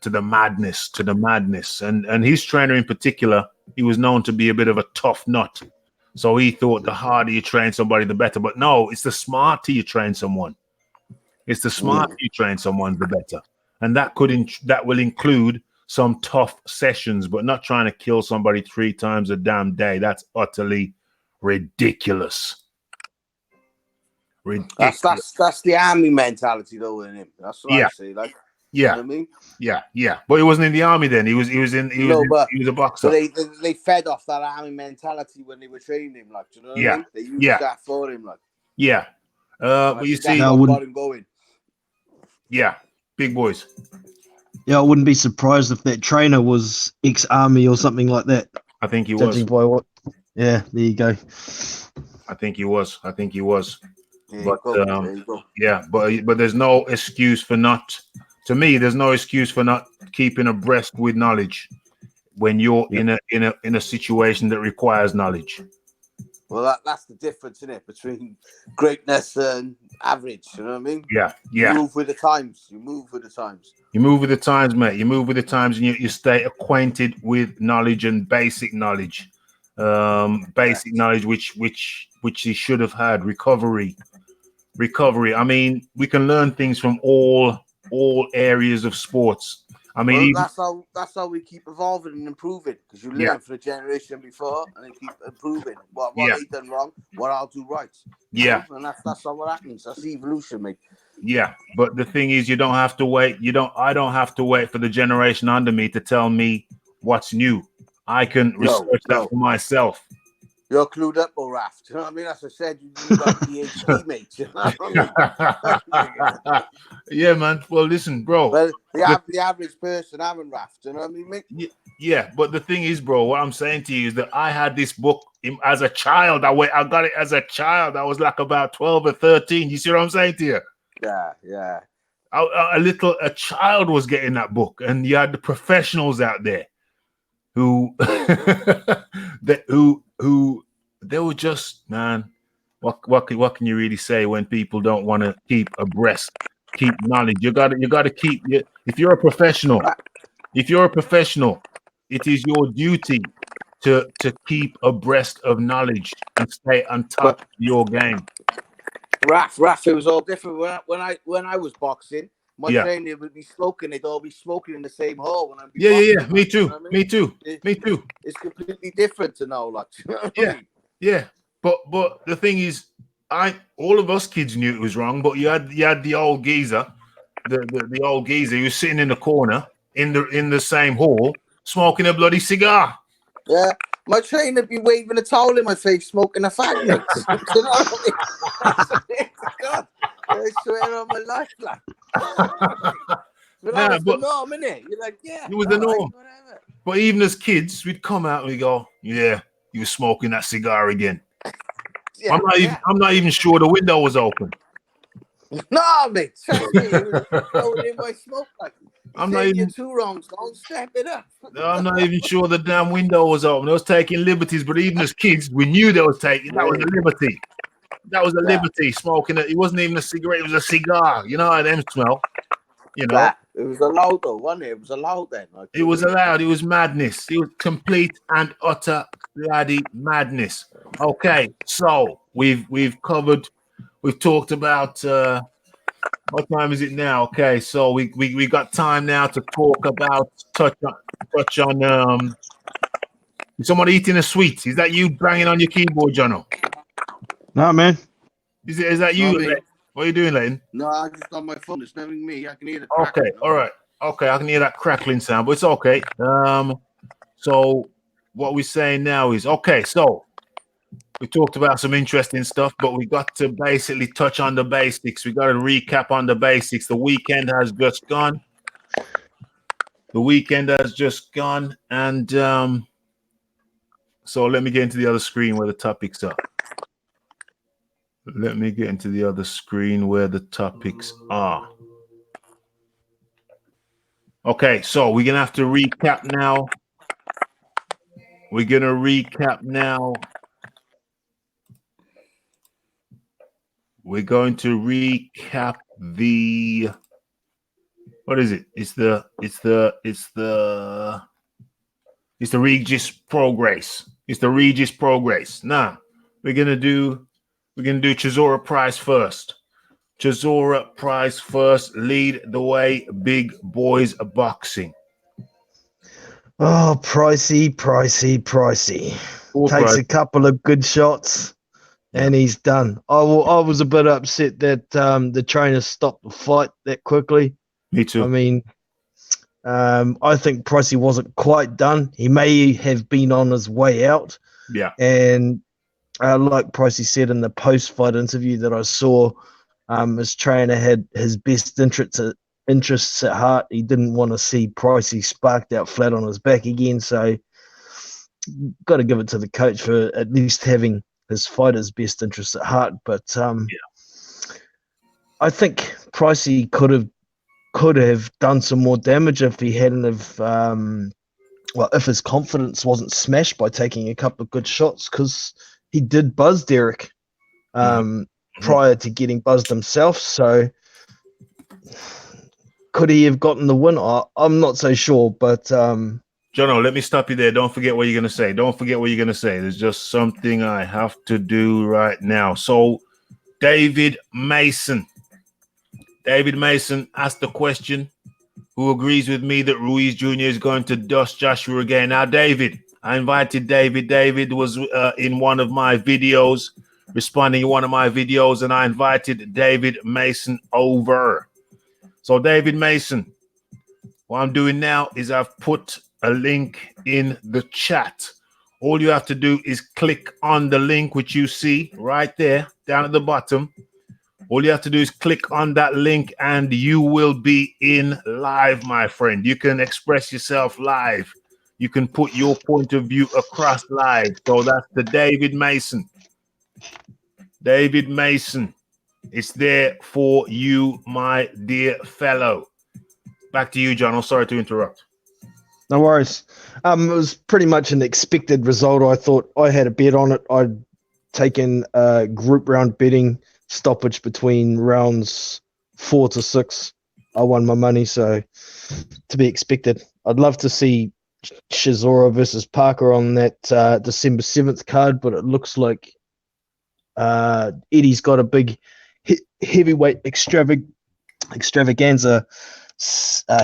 to the madness, and his trainer in particular, he was known to be a bit of a tough nut. So he thought the harder you train somebody, the better. But no, it's the smarter you train someone. It's the smarter you train someone, the better. And that will include some tough sessions, but not trying to kill somebody 3 times a damn day. That's utterly ridiculous. That's the army mentality, though, in him. That's what I say. Like, yeah, you know what I mean? Yeah. But he wasn't in the army then. He was a boxer. But they fed off that army mentality when they were training him. Like, do you know what I mean? They used that for him. Like, yeah. But you see, got him going. Yeah, big boys. Yeah, I wouldn't be surprised if that trainer was ex-army or something like that. I think he Judging was. by what? Yeah, there you go. I think he was. There but you go. Yeah, but there's no excuse for not. To me, there's no excuse for not keeping abreast with knowledge when you're in a situation that requires knowledge. Well, that's the difference, isn't it, between greatness and average? You know what I mean? Yeah. You move with the times. You move with the times. You move with the times, mate. You move with the times, and you stay acquainted with knowledge and basic knowledge. Knowledge which he should have had. Recovery. I mean, we can learn things from all areas of sports. I mean, that's how we keep evolving and improving, because you learn from the generation before and they keep improving what they done wrong, what I'll do right. Yeah, and that's how what happens. That's evolution, mate. Yeah, but the thing is, you don't have to wait. I don't have to wait for the generation under me to tell me what's new. I can research that for myself. You're clued up, Raph. You know what I mean? As I said, you got PhD, mate. You know what I mean? Yeah, man. Well, listen, bro. Well, the average person haven't, Raph. You know what I mean, mate? Yeah, but the thing is, bro, what I'm saying to you is that I had this book as a child. I got it as a child. I was like about 12 or 13. You see what I'm saying to you? Yeah. A child was getting that book, and you had the professionals out there who they were just, man, what can you really say when people don't want to keep abreast, keep knowledge? You gotta keep it. If you're a professional, it is your duty to keep abreast of knowledge and stay on top of your game. Raph, it was all different when I was boxing. My trainer would be smoking. They'd all be smoking in the same hall when I'd be boxing. Me too. You know what I mean? Me too. It's completely different to now, like. Yeah. But the thing is, all of us kids knew it was wrong. But you had the old geezer, the old geezer who was sitting in the corner in the same hall smoking a bloody cigar. Yeah. My trainer be waving a towel in my face, smoking a fag. You know what I mean? God, I swear on my life, like. But that was the norm, innit? You're like, yeah. It was the norm. Whatever. But even as kids, we'd come out and we go, yeah, you were smoking that cigar again. Yeah, I'm not even sure the window was open. No, mate. Trust me, it was in my smoke. Like, I'm not even too wrong. Don't step it up. I'm not even sure the damn window was open. I was taking liberties, but even as kids, we knew they was taking. That was a liberty. That was a liberty. Smoking it. It wasn't even a cigarette. It was a cigar. You know how them smell. You know. Yeah, it was allowed though, wasn't it? It was allowed then. Like, it was allowed. It was madness. It was complete and utter bloody madness. Okay, so we've covered We've talked about what time is it now? Okay, so we got time now to talk about touch on is someone eating a sweet? Is that you banging on your keyboard, Jono? No, man. Is that you? What are you doing, Leighton? No, I just on my phone. It's never me. I can hear the Okay, all right. Okay, I can hear that crackling sound, but it's okay. So what we're saying now is okay, so we talked about some interesting stuff, but we got to basically touch on the basics. We got to recap on the basics. The weekend has just gone. And so let me get into the other screen where the topics are. Okay, so we're gonna have to recap now. We're going to recap now. We're going to recap the, what is it? It's the Regis Prograis. It's the Regis Prograis. Now, we're going to do Chisora Prize first. Chisora Prize first. Lead the way, big boys boxing. Oh, pricey. Takes a couple of good shots and he's done. I was a bit upset that the trainer stopped the fight that quickly. Me too. I mean, I think Pricey wasn't quite done. He may have been on his way out. Yeah. And like Pricey said in the post-fight interview that I saw, his trainer had his best interests at heart. He didn't want to see Pricey sparked out flat on his back again. So got to give it to the coach for at least having his fighter's best interests at heart. But I think Pricey could have done some more damage if he hadn't have if his confidence wasn't smashed by taking a couple of good shots, because he did buzz Derek prior to getting buzzed himself. So could he have gotten the win? I'm not so sure, but Jono, let me stop you there. Don't forget what you're going to say. There's just something I have to do right now. So David Mason asked the question, who agrees with me that Ruiz Jr. is going to dust Joshua again. Now, David, I invited David. David was in one of my videos, responding to one of my videos, and I invited David Mason over. So, David Mason, what I'm doing now is I've put a link in the chat. All you have to do is click on the link, which you see right there down at the bottom. All you have to do is click on that link and you will be in live, my friend. You can express yourself live. You can put your point of view across live. So that's the David Mason. David Mason, it's there for you, my dear fellow. Back to you, John. I'm sorry to interrupt. No worries. It was pretty much an expected result. I thought I had a bet on it. I'd taken a group round betting stoppage between rounds 4 to 6. I won my money, so to be expected. I'd love to see Chisora versus Parker on that December 7th card, but it looks like Eddie's got a big heavyweight extravaganza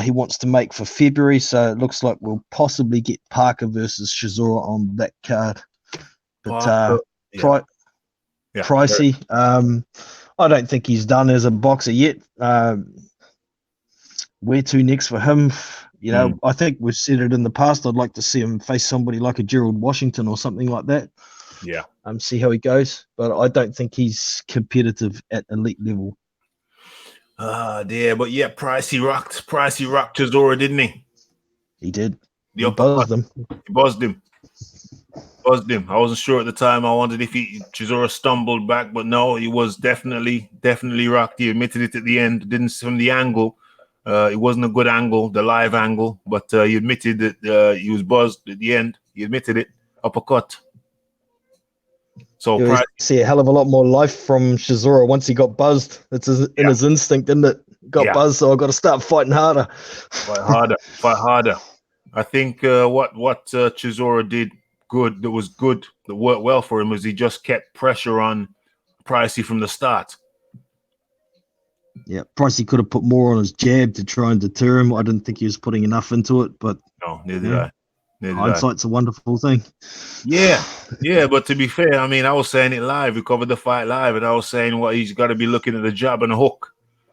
he wants to make for February, so it looks like we'll possibly get Parker versus Chisora on that card. But Pricey, I don't think he's done as a boxer yet. Where to next for him? You know, I think we've said it in the past. I'd like to see him face somebody like a Gerald Washington or something like that. Yeah. See how he goes, but I don't think he's competitive at elite level. Dear, but yeah, Pricey rocked Chisora, didn't he? He did. He buzzed him. I wasn't sure at the time. I wondered if Chisora stumbled back, but no, he was definitely rocked. He admitted it at the end. Didn't from the angle. It wasn't a good angle, the live angle, but he admitted that he was buzzed at the end. He admitted it. Uppercut. So you see a hell of a lot more life from Chisora once he got buzzed. It's in his instinct, isn't it? Got buzzed, so I've got to start fighting harder. Fight harder. I think what Chisora did that worked well for him was he just kept pressure on Pricey from the start. Yeah, Pricey could have put more on his jab to try and deter him. I didn't think he was putting enough into it, but No, neither did I. Neither did I. hindsight's a wonderful thing. Yeah, yeah, but to be fair, I mean, I was saying it live. We covered the fight live, and I was saying what he's got to be looking at the jab and the hook,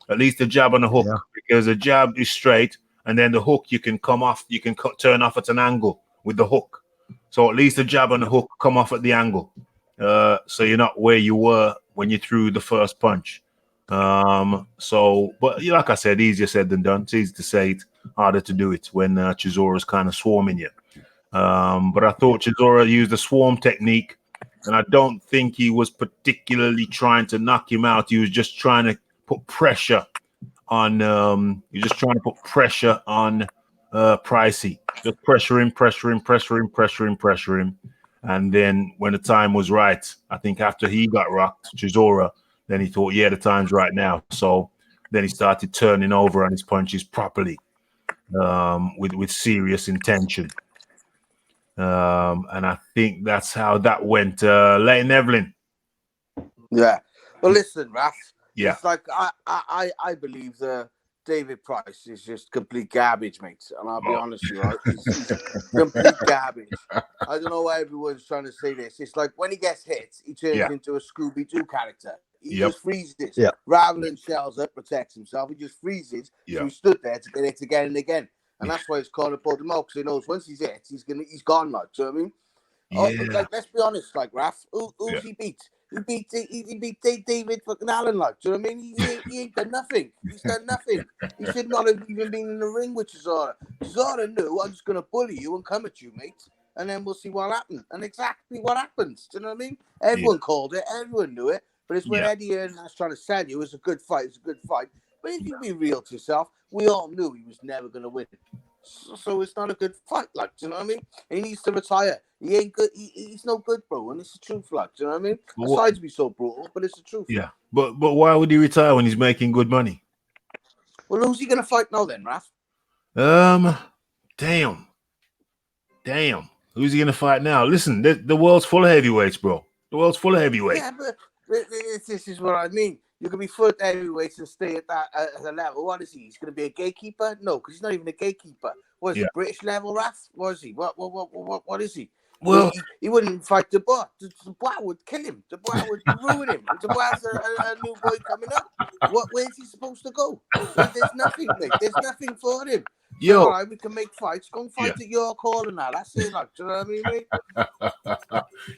at least the jab and the hook, because the jab is straight, and then the hook you can come off, you can turn off at an angle with the hook. So at least the jab and the hook come off at the angle, so you're not where you were when you threw the first punch. So, but like I said, easier said than done. It's easy to say it, harder to do it when Chisora's kind of swarming you. But I thought Chisora used the swarm technique, and I don't think he was particularly trying to knock him out. He was just trying to put pressure on. Pricey. Just pressure him. And then when the time was right, I think after he got rocked, Chisora, then he thought, yeah, the time's right now. So then he started turning over on his punches properly, with serious intention. And I think that's how that went. Leighton Evelyn. Yeah. Well, listen, Raph. Yeah. It's like I believe the David Price is just complete garbage, mate. And I'll be honest with you, right? He's complete garbage. I don't know why everyone's trying to say this. It's like when he gets hit, he turns into a Scooby-Doo character. He just freezes. Yeah. Rather than shells up, protects himself, he just freezes. Yeah. So he stood there to get hit again and again. And that's why it's called a pulled him out, because he knows once he's hit, he's gone, like, do you know what I mean? Yeah. Like, let's be honest, like, Raph, who's he beat? He beat David fucking Allen, like, do you know what I mean? He ain't done nothing. He's done nothing. He should not have even been in the ring with Chisora. Chisora knew, I'm just going to bully you and come at you, mate. And then we'll see what happens. And exactly what happens, do you know what I mean? Everyone called it. Everyone knew it. But it's when Eddie Hearn's trying to sell you, it's a good fight. It's a good fight. But if you be real to yourself, we all knew he was never going to win. So it's not a good fight, like, do you know what I mean? He needs to retire. He ain't good. He's no good, bro. And it's the truth, like, do you know what I mean? Aside to be so brutal, but it's the truth. Yeah, but why would he retire when he's making good money? Well, who's he gonna fight now then, Raph? Damn. Who's he gonna fight now? Listen, the world's full of heavyweights, bro. The world's full of heavyweights. Yeah, but this is what I mean. You can be full of heavyweights and stay at that at a level. What is he? He's gonna be a gatekeeper? No, because he's not even a gatekeeper. What is he? British level, Raph? What is he? What is he? Well, he wouldn't fight the boy. The boy would kill him. The boy would ruin him. The boy has a new boy coming up. Where's he supposed to go? There's nothing, mate. There's nothing for him. So, all right, we can make fights. Go and fight at your call and that. That's it, like, do you know what I mean, mate?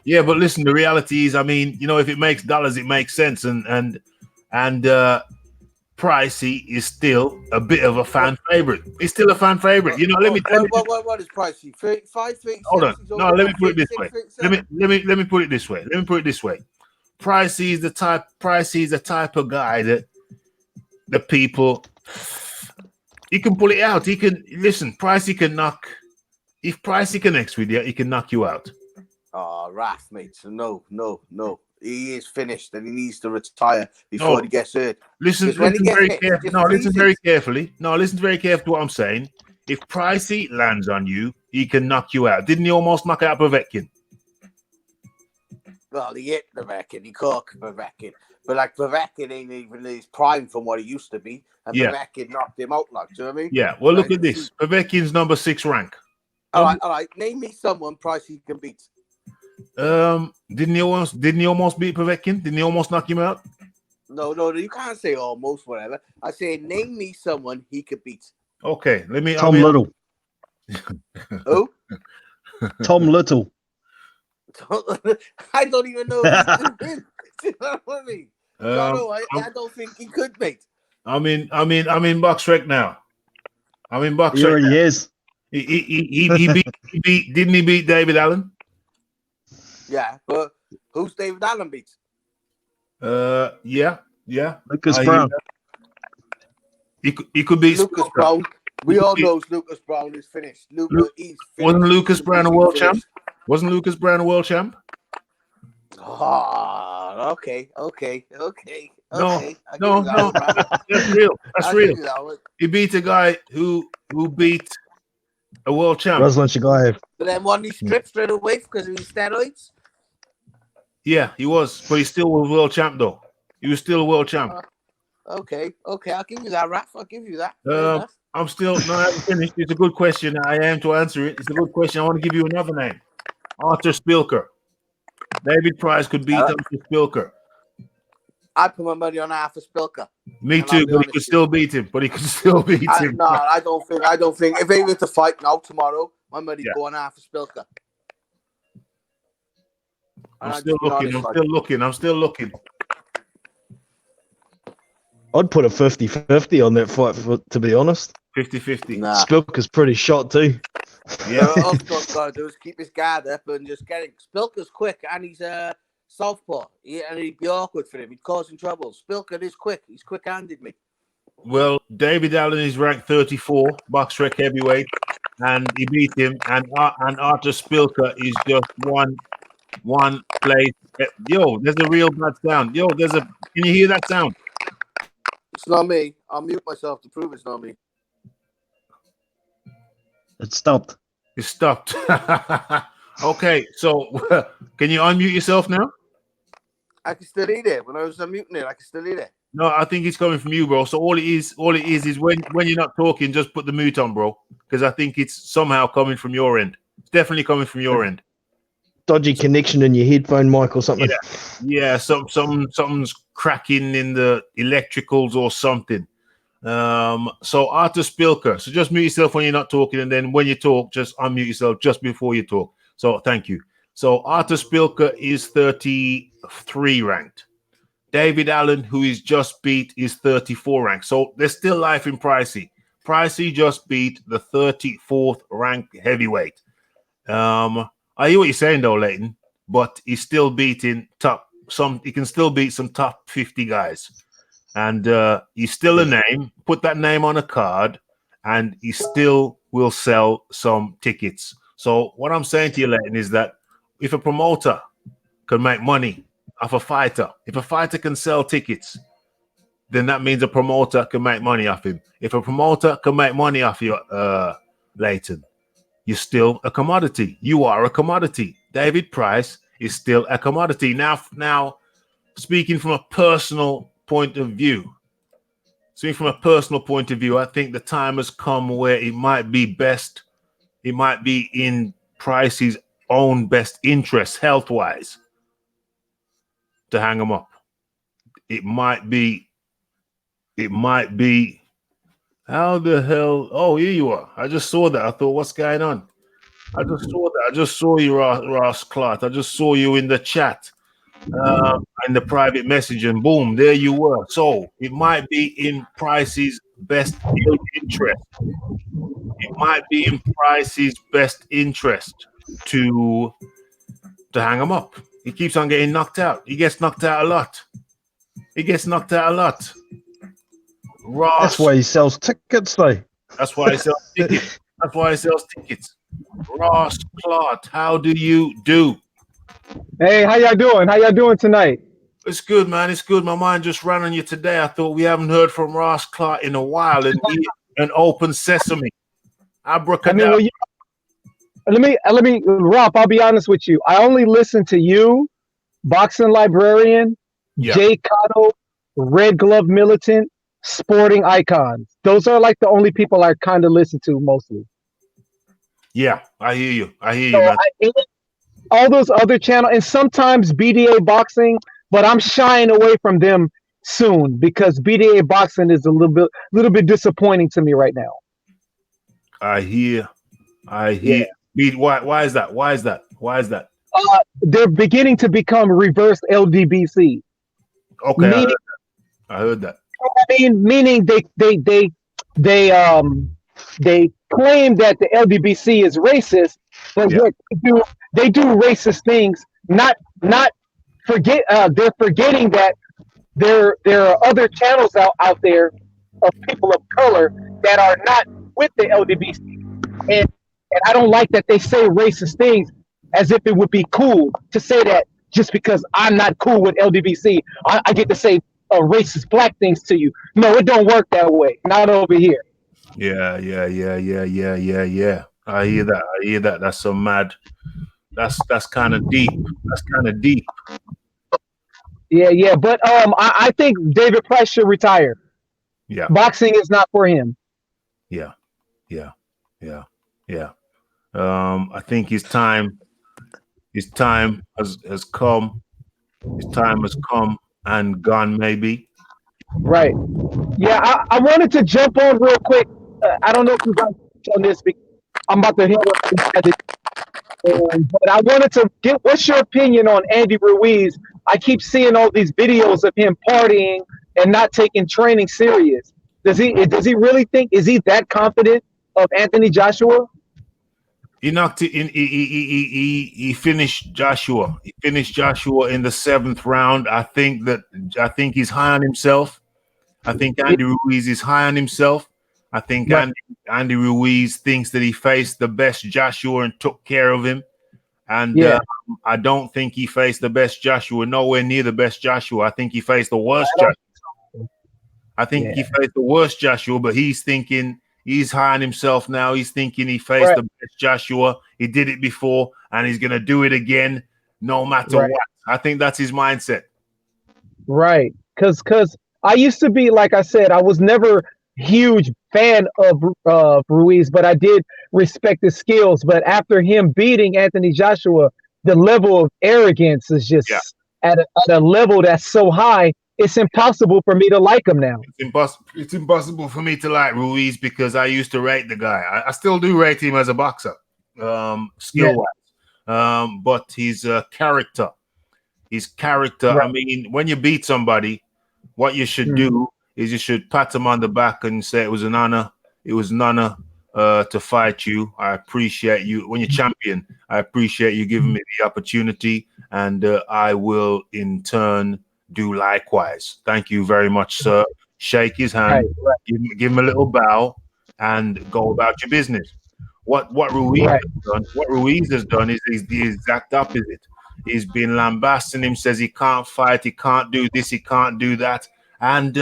Yeah, but listen, the reality is, I mean, you know, if it makes dollars, it makes sense. And Pricey is still a bit of a fan favorite. He's still a fan favorite. You know, let me tell you. What is Pricey? 35, 36? Hold on. No, let me put it this way. Let me put it this way. Pricey is the type of guy that the people, he can pull it out. He can listen. Pricey can knock. If Pricey connects with you, he can knock you out. Oh, Raph, mate. So no. He is finished and he needs to retire before he gets hurt. Listen very carefully. Listen very carefully to what I'm saying. If Pricey lands on you, he can knock you out. Didn't he almost knock out Povetkin? Well, he hit Povetkin. He caught Povetkin. But like Povetkin ain't even in his prime from what he used to be. And Povetkin knocked him out, like, do you know what I mean? Yeah. Well, look at this. Povetkin's number 6 rank. All right. Name me someone Pricey can beat. Didn't he almost beat Povetkin? Didn't he almost knock him out? No, you can't say almost, whatever. I say name me someone he could beat. Okay, Tom Little. Who? Tom Little. I don't even know if he could win. You know what I mean? I don't think he could, mate. I'm in box rec now. I'm in box rec. He is. He beat. Didn't he beat David Allen? Yeah, but who's David Allen beat? Yeah. Lucas Brown. He could beat Lucas Brown. We all know Lucas Brown is finished. He's finished. Wasn't Lucas Brown a world champ? Wasn't Lucas Brown a world champ? Oh, okay. No. That's real. That's real. He beat a guy who beat a world champ. Ruslan Shagayev. But then wasn't he stripped straight away because of his steroids? Yeah, he was. But he's still a world champ, though. He was still a world champ. Okay. I'll give you that, Raph. I'll give you that. Fair enough. I'm still no, I haven't finished. It's a good question. I am to answer it. It's a good question. I want to give you another name. Arthur Spilker. David Price could beat Arthur Spilker. I put my money on Arthur Spilker. Me too, but he could still beat him. No, I don't think. If he was to fight now tomorrow, my money go on Arthur Spilker. I'm still looking. I'd put a 50-50 on that fight, to be honest. 50-50. Nah. Spilker's pretty shot too. Yeah, all Spilker's got to do is keep his guard up and just get it. Spilker's quick and he's southpaw. And it'd be awkward for him. He'd cause him trouble. Spilker is quick. He's quick-handed, me. Well, David Allen is ranked 34, box-rec heavyweight, and he beat him. And Arthur Spilker is just one place. Yo, there's a real bad sound. Yo, can you hear that sound? It's not me. I'll mute myself to prove it's not me. It stopped. It stopped. Okay, so can you unmute yourself now? I can still hear it. When I was unmuting it, I can still hear it. No, I think it's coming from you, bro. So all it is when you're not talking, just put the mute on, bro. Because I think it's somehow coming from your end. It's definitely coming from your end. Dodgy connection in your headphone mic or something. Yeah, something's cracking in the electricals or something. So Arthur Spilker. So just mute yourself when you're not talking, and then when you talk, just unmute yourself just before you talk. So thank you. So Arthur Spilker is 33 ranked. David Allen, who is just beat, is 34 ranked. So there's still life in Pricey. Pricey just beat the 34th ranked heavyweight. I hear what you're saying though, Leighton, but he's still beating he can still beat some top 50 guys. And he's still a name. Put that name on a card, and he still will sell some tickets. So what I'm saying to you, Leighton, is that if a promoter can make money off a fighter, if a fighter can sell tickets, then that means a promoter can make money off him. If a promoter can make money off you, Leighton, you're still a commodity. You are a commodity. David Price is still a commodity. Now, speaking from a personal point of view, I think the time has come where it might be best. It might be in Price's own best interest, health-wise, to hang him up. It might be. How the hell? Oh, here you are. I just saw that. I thought, what's going on? I just saw you, Ross Clark. I just saw you in the chat, in the private message, and boom, there you were. So it might be in Price's best interest. It might be in Price's best interest to hang him up. He keeps on getting knocked out. He gets knocked out a lot. Ross, that's why he sells tickets, though. That's why he sells tickets. Ross Clark, how do you do? Hey, how y'all doing tonight? It's good, man. It's good. My mind just ran on you today. I thought we haven't heard from Ross Clark in a while, and an open sesame. Abracadabra. Let me, Rob, I'll be honest with you. I only listen to you, Boxing Librarian, Jay Cotto, Red Glove Militant, Sporting Icons. Those are like the only people I kind of listen to mostly. Yeah, I hear you, man. All those other channels, and sometimes BDA Boxing, but I'm shying away from them soon because BDA Boxing is a little bit disappointing to me right now. I hear. Yeah. Why is that? They're beginning to become reverse LDBC. Okay, I heard that. Meaning they claim that the LDBC is racist, but what they do racist things. They're forgetting that there are other channels out there of people of color that are not with the LDBC, and I don't like that they say racist things as if it would be cool to say that just because I'm not cool with LDBC, I get to say racist black things to you. No, it don't work that way. Not over here. Yeah. I hear that. That's so mad. That's kind of deep. Yeah. But I think David Price should retire. Yeah, Boxing is not for him. yeah, yeah, yeah, yeah. I think his time has come. His time has come and gone, maybe. Right. Yeah, I wanted to jump on real quick. I don't know if you guys on this because I'm about to hit it. But I wanted to get what's your opinion on Andy Ruiz? I keep seeing all these videos of him partying and not taking training serious. Does he really think is he that confident of Anthony Joshua? He knocked it in. He finished Joshua. He finished Joshua in the 7th round. I think he's high on himself. I think Andy Ruiz is high on himself. I think Right. Andy Ruiz thinks that he faced the best Joshua and took care of him. And Yeah. I don't think he faced the best Joshua, nowhere near the best Joshua. I think he faced the worst Joshua. I think he faced the worst Joshua, but he's thinking he's high on himself now. He's thinking he faced the best Joshua. He did it before, and he's going to do it again no matter what. I think that's his mindset. Right. Because I used to be, like I said, I was never huge fan of Ruiz, but I did respect his skills. But after him beating Anthony Joshua, the level of arrogance is just at a level that's so high, it's impossible for me to like him now. It's impossible for me to like Ruiz because I used to rate the guy. I still do rate him as a boxer, skill-wise. But his character, I mean, when you beat somebody, what you should do is you should pat them on the back and say it was an honor. It was an honor to fight you. I appreciate you. When you're champion, I appreciate you giving me the opportunity, and I will in turn do likewise. Thank you very much, sir. Shake his hand, give him a little bow, and go about your business. What Ruiz has done is the exact opposite. He's been lambasting him, says he can't fight, he can't do this, he can't do that. And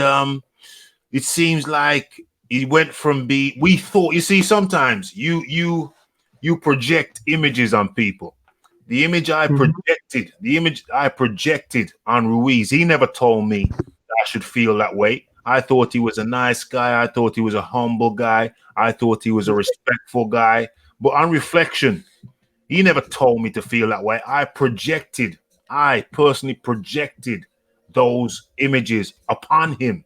it seems like he went from we thought, you see, sometimes you project images on people. The image I projected on Ruiz, he never told me that I should feel that way. I thought he was a nice guy. I thought he was a humble guy. I thought he was a respectful guy. But on reflection, he never told me to feel that way. I personally projected those images upon him.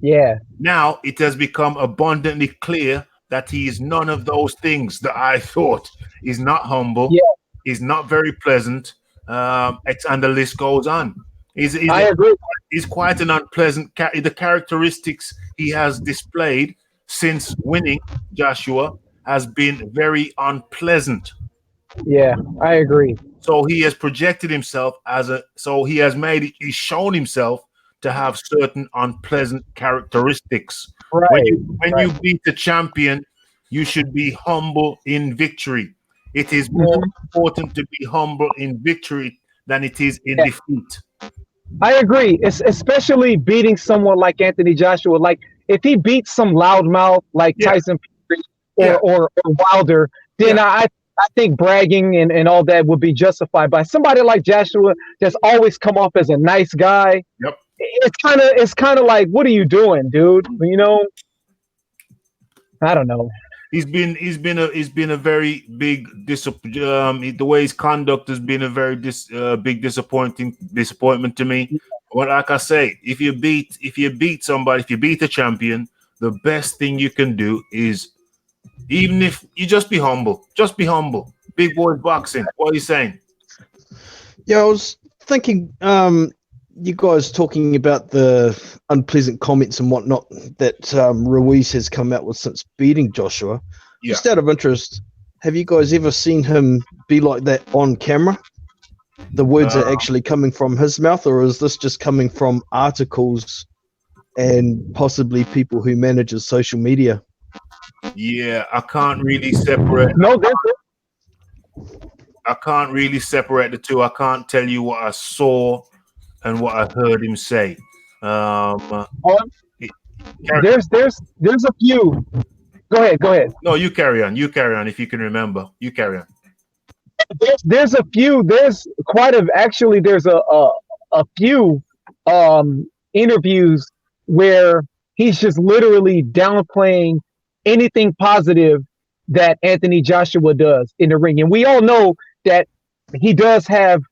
Yeah. Now it has become abundantly clear that he is none of those things that I thought. He's not humble. Yeah. He's not very pleasant. And the list goes on. I agree. He's quite an unpleasant the characteristics he has displayed since winning Joshua has been very unpleasant. Yeah, I agree. So he has projected himself he's shown himself to have certain unpleasant characteristics. Right. When you beat the champion, you should be humble in victory. It is more important to be humble in victory than it is in defeat. I agree. It's especially beating someone like Anthony Joshua. Like if he beats some loudmouth like Tyson Fury or Wilder, then I think bragging and all that would be justified. By somebody like Joshua that's always come off as a nice guy. Yep. It's kind of like, what are you doing, dude? You know, I don't know. He's been a very big the way his conduct has been a very big disappointment to me. Well, like I say, if you beat somebody, if you beat a champion, the best thing you can do is, even if you just be humble. Big boys boxing. What are you saying? Yeah, I was thinking, you guys talking about the unpleasant comments and whatnot that Ruiz has come out with since beating Joshua. Yeah. Just out of interest, have you guys ever seen him be like that on camera? The words are actually coming from his mouth, or is this just coming from articles and possibly people who manage his social media? Yeah, I can't really separate. I can't really separate the two. I can't tell you what I saw and what I heard him say. There's a few. Go ahead. No, you carry on. If you can remember, you carry on. There's a few. There's quite a. Actually, there's a a few interviews where he's just literally downplaying anything positive that Anthony Joshua does in the ring. And we all know that he does have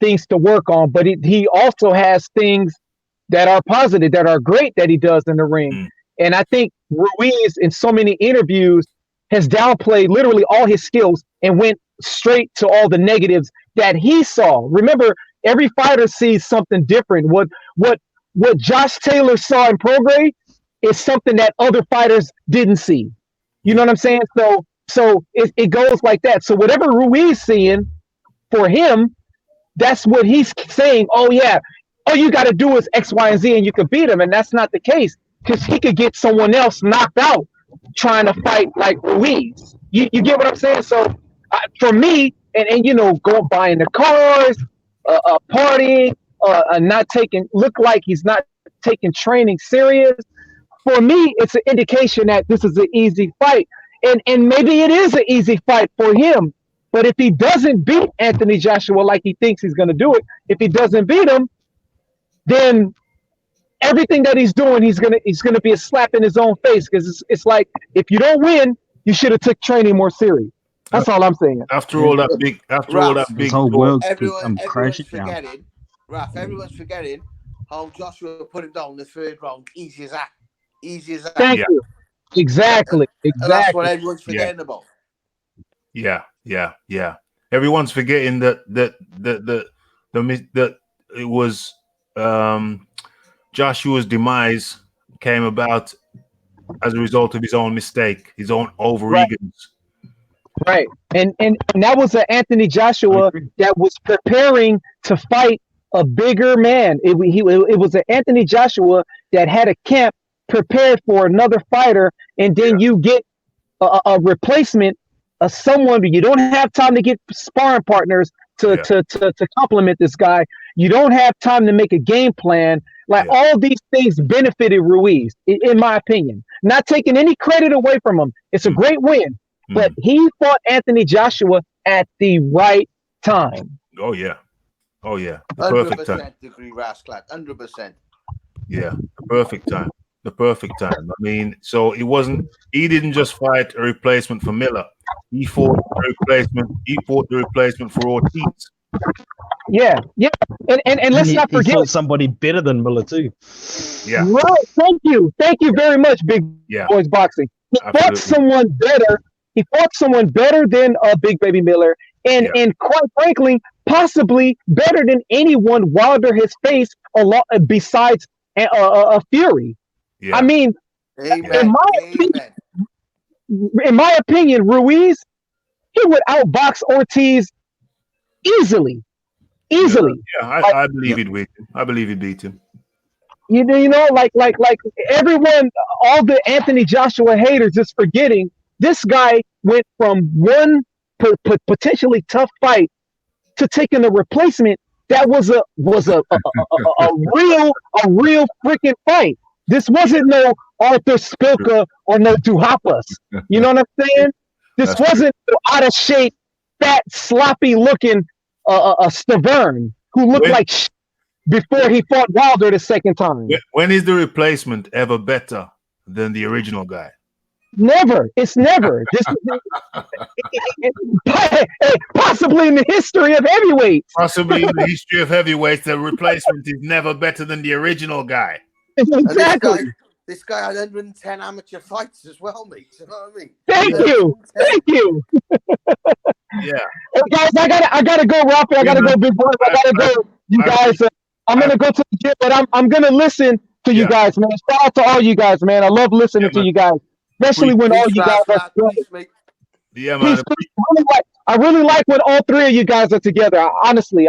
things to work on, but he also has things that are positive, that are great that he does in the ring. And I think Ruiz in so many interviews has downplayed literally all his skills and went straight to all the negatives that he saw. Remember, every fighter sees something different. What Josh Taylor saw in Prograis is something that other fighters didn't see. You know what I'm saying? So it goes like that. So whatever Ruiz seeing for him, that's what he's saying. Oh yeah, all you got to do is X, Y, and Z, and you can beat him. And that's not the case, because he could get someone else knocked out trying to fight like Ruiz. You get what I'm saying? So for me, and you know, going buying the cars, partying, not taking, look like he's not taking training serious. For me, it's an indication that this is an easy fight, and maybe it is an easy fight for him. But if he doesn't beat Anthony Joshua like he thinks he's going to do it, if he doesn't beat him, then everything that he's doing, he's gonna be a slap in his own face, because it's like, if you don't win, you should have took training more serious. That's all I'm saying. After all that big, This whole world's everyone's crashing down. forgetting, Raph, everyone's forgetting how Joshua put him down in the third round. Easy as that. Easy as that. Thank you. Exactly. And that's what Exactly. everyone's forgetting about. Yeah. Everyone's forgetting that it was Joshua's demise came about as a result of his own mistake, his own overeagerness. Right. And that was an Anthony Joshua that was preparing to fight a bigger man. It was an Anthony Joshua that had a camp prepared for another fighter, and then you get a replacement of someone, but you don't have time to get sparring partners to complement this guy. You don't have time to make a game plan. Like, all these things benefited Ruiz, in my opinion. Not taking any credit away from him. It's a great win. But he fought Anthony Joshua at the right time. Oh yeah. The 100% perfect time. agree, Rasclat. 100%. Yeah, the perfect time. The perfect time. I mean, so he didn't just fight a replacement for Miller. He fought the replacement for Ortiz. Yeah. And let's not forget, he fought somebody better than Miller too. Yeah. Right. Thank you very much, Big Boys Boxing. He fought someone better. He fought someone better than Big Baby Miller, and quite frankly, possibly better than anyone Wilder has faced besides Fury. Yeah. I mean, in my opinion, Ruiz, he would outbox Ortiz easily. Yeah, I believe he'd win. I believe he'd beat him. You know, like everyone, all the Anthony Joshua haters is forgetting, this guy went from one potentially tough fight to taking a replacement that was a real freaking fight. This wasn't no Arthur Spilka or no Duhapas. You know what I'm saying? This wasn't no out of shape, fat, sloppy looking Stavern who looked like before he fought Wilder the second time. When is the replacement ever better than the original guy? Never. It's never. Possibly in the history of heavyweights. Possibly in the history of heavyweights, the replacement is never better than the original guy. Exactly. This guy had 110 amateur fights as well, mate. You know what I mean? Thank you. Yeah. Hey guys, I gotta go, Raphie. I gotta go, Big Boy. I gotta go. You guys, I'm gonna go to the gym, but I'm gonna listen to you guys, man. Shout out to all you guys, man. I love listening to you guys, especially when all you guys are together. Yeah, man. I really like when all three of you guys are together. Honestly,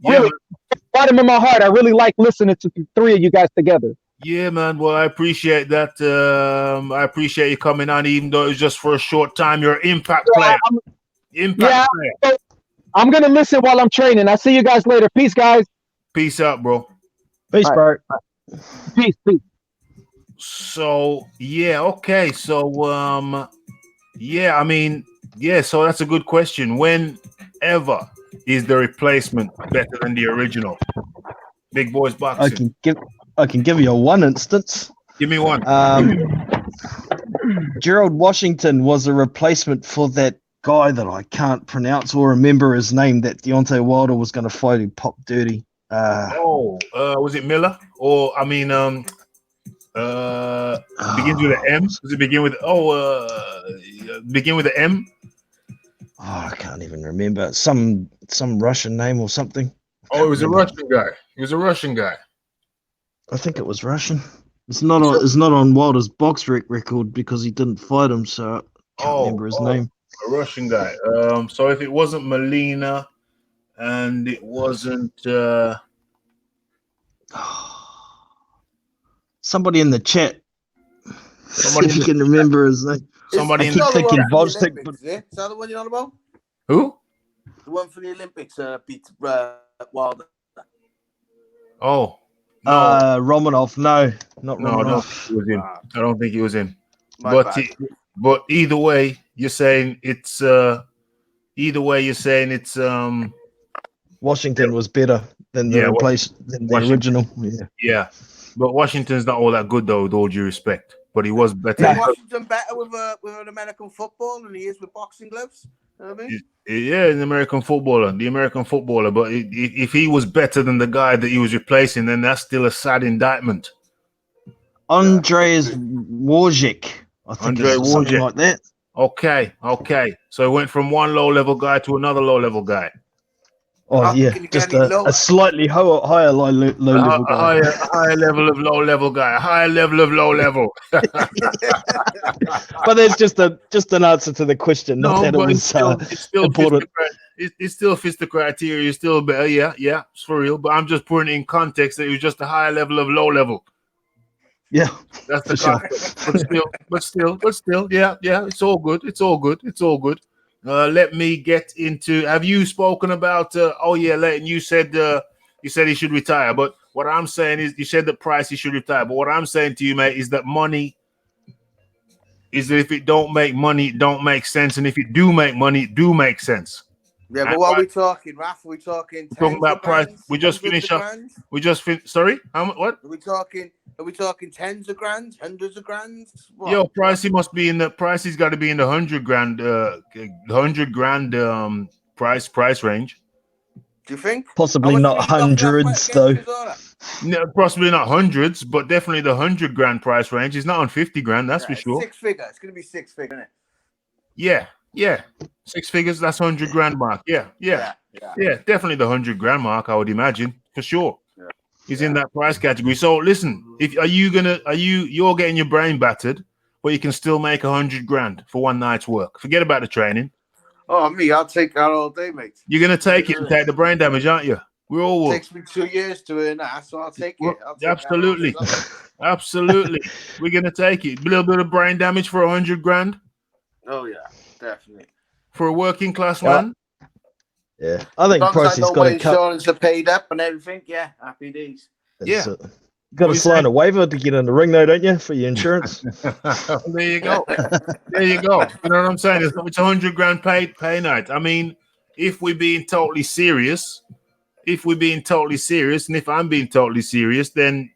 really, bottom of my heart, I really like listening to the three of you guys together. Yeah, man. Well, I appreciate that. I appreciate you coming on, even though it was just for a short time. You're an impact player. Player. I'm gonna listen while I'm training. I'll see you guys later. Peace, guys. Peace out, bro. Peace, Bart. Peace. So okay. So I mean, so that's a good question. Whenever is the replacement better than the original? Big Boys Boxing. I can give you one instance. Give me one. Gerald Washington was a replacement for that guy that I can't pronounce or remember his name that Deontay Wilder was going to fight who popped dirty. Was it Miller? Or begins with an M? Does it begin with begin with an M? I can't even remember. Some Russian name or something. Oh, it was a Russian guy. He was a Russian guy. I think it was Russian. It's not on Wilder's box record because he didn't fight him, so I can't remember his name. A Russian guy. So if it wasn't Molina and it wasn't somebody in the chat. Somebody if you can remember his name. Somebody Is in the thinking Volchek, but is that the one you're on about? Who? The one for the Olympics beat Wilder. Oh. No. Romanov. No, not Romanov. I don't think he was in. My But bad. but either way, you're saying it's Washington was better than the original. Yeah. Yeah. But Washington's not all that good though, with all due respect. But he was better. Is Washington better with an American football than he is with boxing gloves? You know what I mean? Yeah, the American footballer. But if he was better than the guy that he was replacing, then that's still a sad indictment. Andrzej Wojcik, I think it's something like that. Okay. So it went from one low-level guy to another low-level guy. Oh, yeah, just a slightly higher low-level guy. A higher level of low-level guy. A higher level of low-level. But there's just an answer to the question. Not that it was it still important. It still fits the criteria. You're still better. Yeah, it's for real. But I'm just putting it in context that it was just a higher level of low-level. Yeah, that's the context. But still, yeah. It's all good. Let me get into. Have you spoken about? Leighton, you said he should retire. But what I'm saying is, you said that Price he should retire. But what I'm saying to you, mate, is that money is that if it don't make money, it don't make sense, and if it do make money, it do make sense. Yeah, but what are we talking, Raph? Are we talking? We're talking about Price. We just finished up. Sorry, how much? What? Are we talking tens of grand, hundreds of grand? What? Yo, Price, he must be in the price. He's got to be in the $100 grand price range. Do you think? Possibly not hundreds though. No, possibly not hundreds, but definitely the $100 grand price range. He's not on 50 grand, that's for sure. 6 figure. It's going to be 6 figure, isn't it? Yeah. 6 figures. That's $100 grand mark. Yeah. Definitely the $100 grand mark. I would imagine for sure. He's in that price category. So listen, you're getting your brain battered, but you can still make $100 grand for one night's work. Forget about the training. Oh, me, I'll take that all day, mate. You're gonna take it and take the brain damage, aren't you? We all will. It takes me 2 years to earn that, so I'll take it. Absolutely. We're gonna take it. A little bit of brain damage for $100 grand. Oh yeah, definitely. For a working class man. Yeah, I think Price has got to cut. Insurance are paid up and everything. Yeah, happy days. Got to sign a waiver to get in the ring, though, don't you, for your insurance? There you go. You know what I'm saying? It's $100 grand pay night. I mean, if we're being totally serious, and if I'm being totally serious, then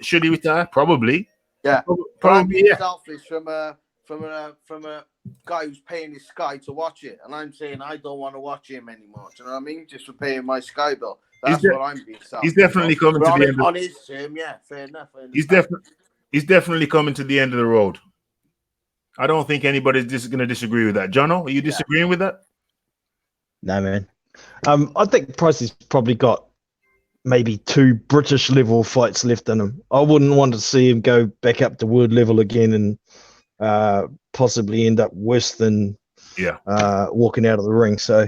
should he retire? Probably. Yeah, probably. Yeah. Selfish from a guy who's paying his Sky to watch it, and I'm saying I don't want to watch him anymore. Do you know what I mean? Just for paying my Sky bill. That's what I'm being selfish. He's definitely coming to the end on his term. Yeah, fair enough. He's definitely coming to the end of the road. I don't think anybody's just going to disagree with that. Jono, are you disagreeing with that? No, man. I think Price has probably got maybe 2 British level fights left in him. I wouldn't want to see him go back up to world level again and possibly end up worse than walking out of the ring. So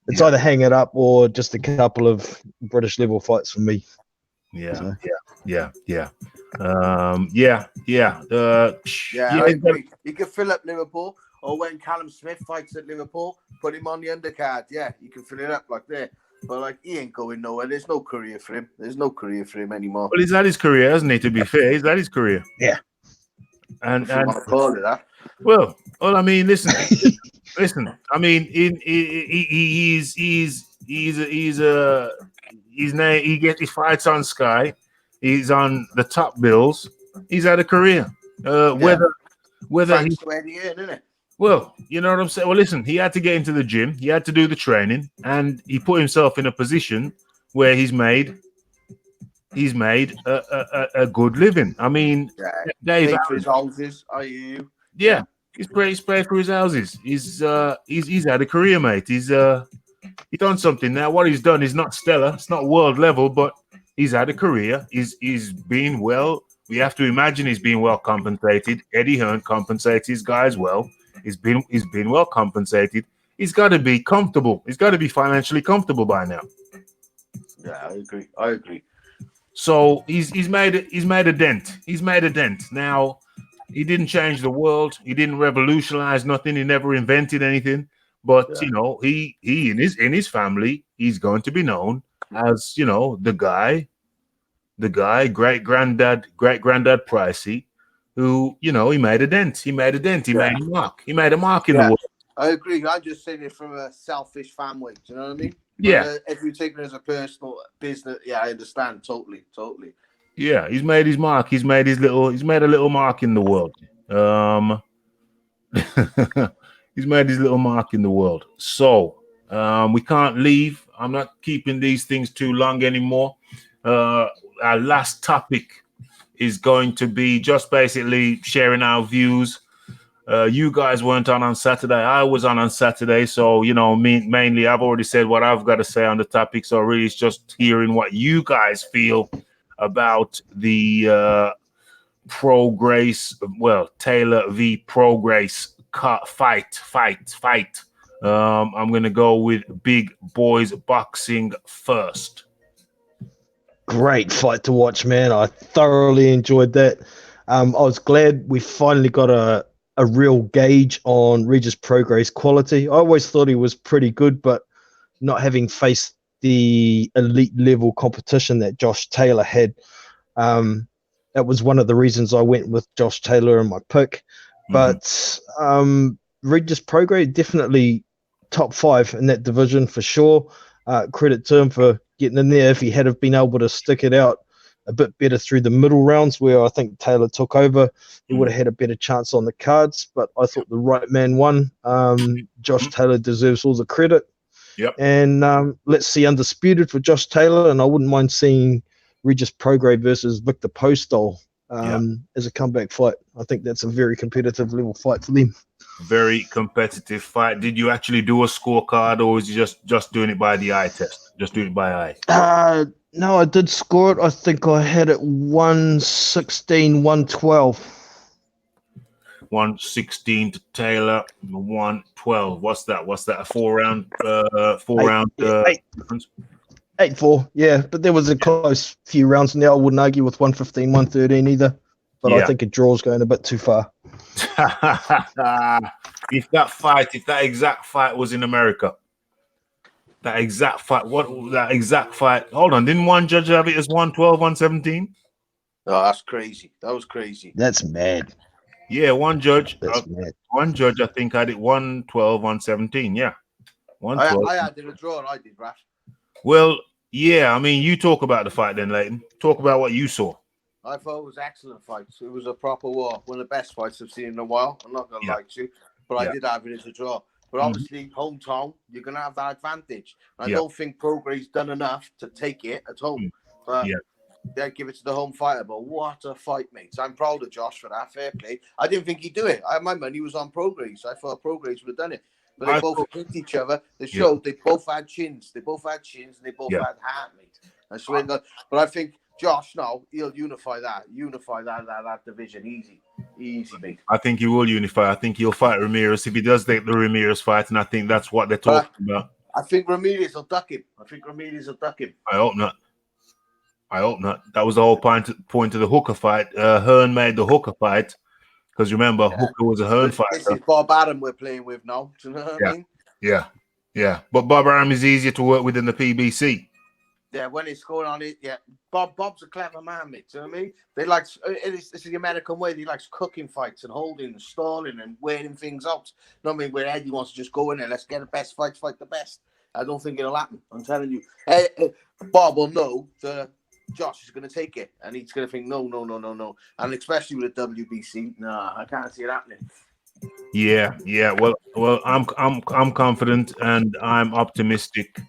it's either hang it up or just a couple of British level fights for me. I agree. You could fill up Liverpool, or when Callum Smith fights at Liverpool, put him on the undercard. Yeah, you can fill it up like that. But he ain't going nowhere. There's no career for him. There's no career for him anymore. Well, he's had his career, hasn't he? To be fair, he's had his career. Yeah. And call it that. Well, I mean, listen. I mean, he's he fights on Sky. He's on the top bills. He's had a career. Whether he, isn't it? well, you know what I'm saying. Well, listen, he had to get into the gym. He had to do the training, and he put himself in a position where he's made a good living. I mean, Dave, for his houses. Are you? Yeah, he's paid for his houses. He's had a career, mate. He's done something now. What he's done is not stellar. It's not world level, but he's had a career. He's been well. We have to imagine he's been well compensated. Eddie Hearn compensates his guys well. He's been well compensated. He's got to be comfortable. He's got to be financially comfortable by now. Yeah, I agree. So he's made a dent. He's made a dent. Now, he didn't change the world. He didn't revolutionize nothing. He never invented anything. But you know, he in his family, he's going to be known as, you know, the guy, great granddad Pricey, who, you know, he made a dent. He made a mark. He made a mark in the world. I agree. I'm just saying it from a selfish family. Do you know what I mean? Yeah. If you take it as a personal business, I understand totally. Yeah, he's made his mark. He's made a little mark in the world. He's made his little mark in the world. So we can't leave. I'm not keeping these things too long anymore. Our last topic is going to be just basically sharing our views. You guys weren't on Saturday. I was on Saturday. So, you know, mainly I've already said what I've got to say on the topic. So really it's just hearing what you guys feel about the Prograis, Taylor v. Prograis fight. I'm going to go with Big Boys Boxing first. Great fight to watch, man. I thoroughly enjoyed that. I was glad we finally got a real gauge on Regis Prograis' quality. I always thought he was pretty good, but not having faced the elite level competition that Josh Taylor had, that was one of the reasons I went with Josh Taylor in my pick. But Regis Prograis definitely top 5 in that division for sure. Credit to him for getting in there. If he had have been able to stick it out a bit better through the middle rounds where I think Taylor took over, he would have had a better chance on the cards. But I thought the right man won. Josh Taylor deserves all the credit. Yep. And let's see Undisputed for Josh Taylor, and I wouldn't mind seeing Regis Prograis versus Victor Postol as a comeback fight. I think that's a very competitive level fight for them. Very competitive fight. Did you actually do a scorecard, or was you just doing it by the eye test? Just doing it by eye? No, I did score it. I think I had it 116, 112. 116 to Taylor, 112. What's that? A 4-round? 8-4, yeah. But there was a close few rounds in there. I wouldn't argue with 115, 113 either. But I think a draw's going a bit too far. If that exact fight was in America, that exact fight, hold on, didn't one judge have it as 112, 117? Oh, that's crazy. That was crazy. That's mad. Yeah, one judge. That's mad. One judge, I think, had it 112, 117. Yeah. 112. I had a draw, and I did, Raph. Well, yeah, I mean, you talk about the fight then, Leighton. Talk about what you saw. I thought it was an excellent fight. It was a proper war. One of the best fights I've seen in a while. I'm not going to lie to you, but I did have it as a draw. But obviously, hometown, you're going to have that advantage. I don't think Prograis done enough to take it at home. But they give it to the home fighter. But what a fight, mates. I'm proud of Josh for that. Fair play. I didn't think he'd do it. My money was on Prograis. I thought Prograis would have done it. But they both hit each other. They showed they both had chins. And they both had heart, mate. I swear to God. But I think Josh now, he'll unify that division easy, mate. I think he will unify. I think he'll fight Ramirez if he does take the Ramirez fight, and I think that's what they're talking about. I think Ramirez will duck him. I hope not. That was the whole point of the Hooker fight. Hearn made the Hooker fight because remember Hooker was a Hearn fighter. This is Bob Arum we're playing with now. Do you know what I mean? Yeah. But Bob Arum is easier to work with than the PBC. Yeah, when it's going on it, Bob's a clever man, mate. Do you know what I mean? They like this is the American way. He likes cooking fights and holding and stalling and wearing things out. You know what I mean? Where Eddie wants to just go in there, let's get the best fight the best. I don't think it'll happen. I'm telling you. Bob will know that Josh is going to take it, and he's going to think, no. And especially with the WBC, nah, I can't see it happening. Yeah. Well, I'm confident and I'm optimistic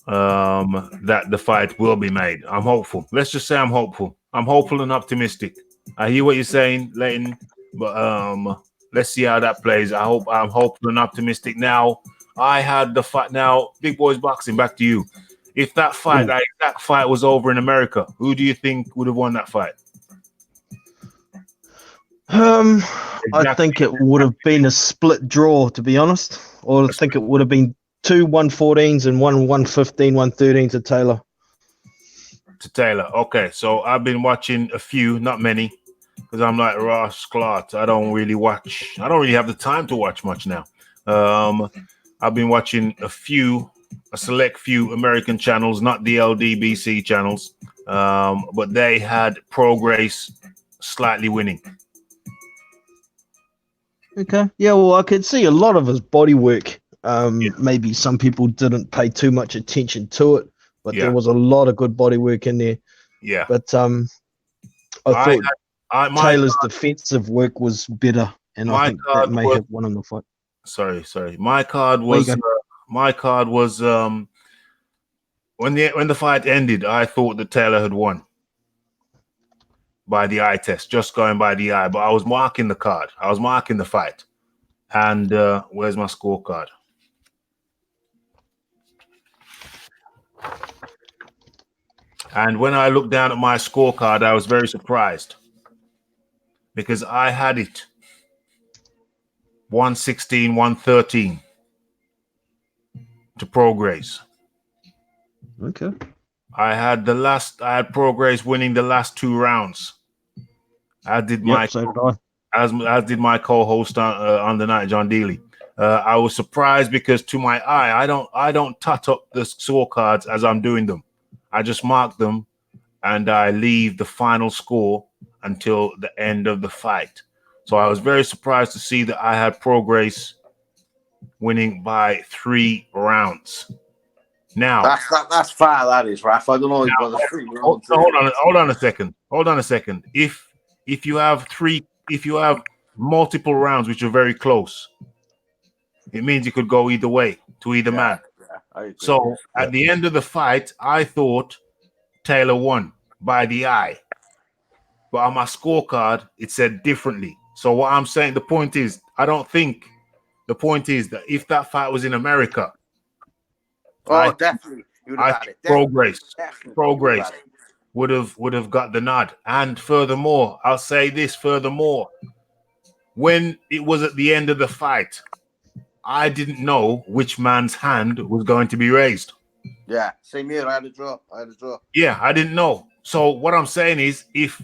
that the fight will be made. I'm hopeful. Let's just say I'm hopeful. I'm hopeful and optimistic. I hear what you're saying, Leighton, but let's see how that plays. I'm hopeful and optimistic. Now, I had the fight. Now, Big Boys Boxing, back to you. If that fight, that exact fight was over in America, who do you think would have won that fight? I think it would have been a split draw, to be honest. Or I think it would have been 2 114s and 1 115, 113 to Taylor. Okay, so I've been watching a few, not many, because I'm like Ross Clark. I don't really have the time to watch much now. I've been watching a select few American channels, not the LDBC channels, but they had Prograis slightly winning. Okay. Yeah, well, I could see a lot of his body work. Maybe some people didn't pay too much attention to it, but there was a lot of good body work in there. Yeah. But I thought Taylor's defensive work was better, and I think that may have won him the fight. Sorry. My card was when the fight ended, I thought that Taylor had won by the eye test, just going by the eye. But I was marking the card. I was marking the fight. And where's my scorecard? And when I looked down at my scorecard, I was very surprised because I had it 116, 113 to Prograis. Okay. I had Prograis winning the last 2 rounds. As did my co-host on the night, John Dealey. I was surprised because to my eye, I don't tot up the scorecards as I'm doing them. I just mark them and I leave the final score until the end of the fight. So I was very surprised to see that I had Prograis winning by 3 rounds. Now that's far, that is, Raph. I don't know if it was 3 rounds. Hold on a second. If you have multiple rounds which are very close, it means you could go either way to either man. Yeah, so at the end of the fight, I thought Taylor won by the eye, but on my scorecard it said differently. So what I'm saying, the point is that if that fight was in America, definitely, Prograis would have got the nod. And furthermore, I'll say this when it was at the end of the fight, I didn't know which man's hand was going to be raised. Yeah, same here. I had a draw. Yeah, I didn't know. So what I'm saying is, if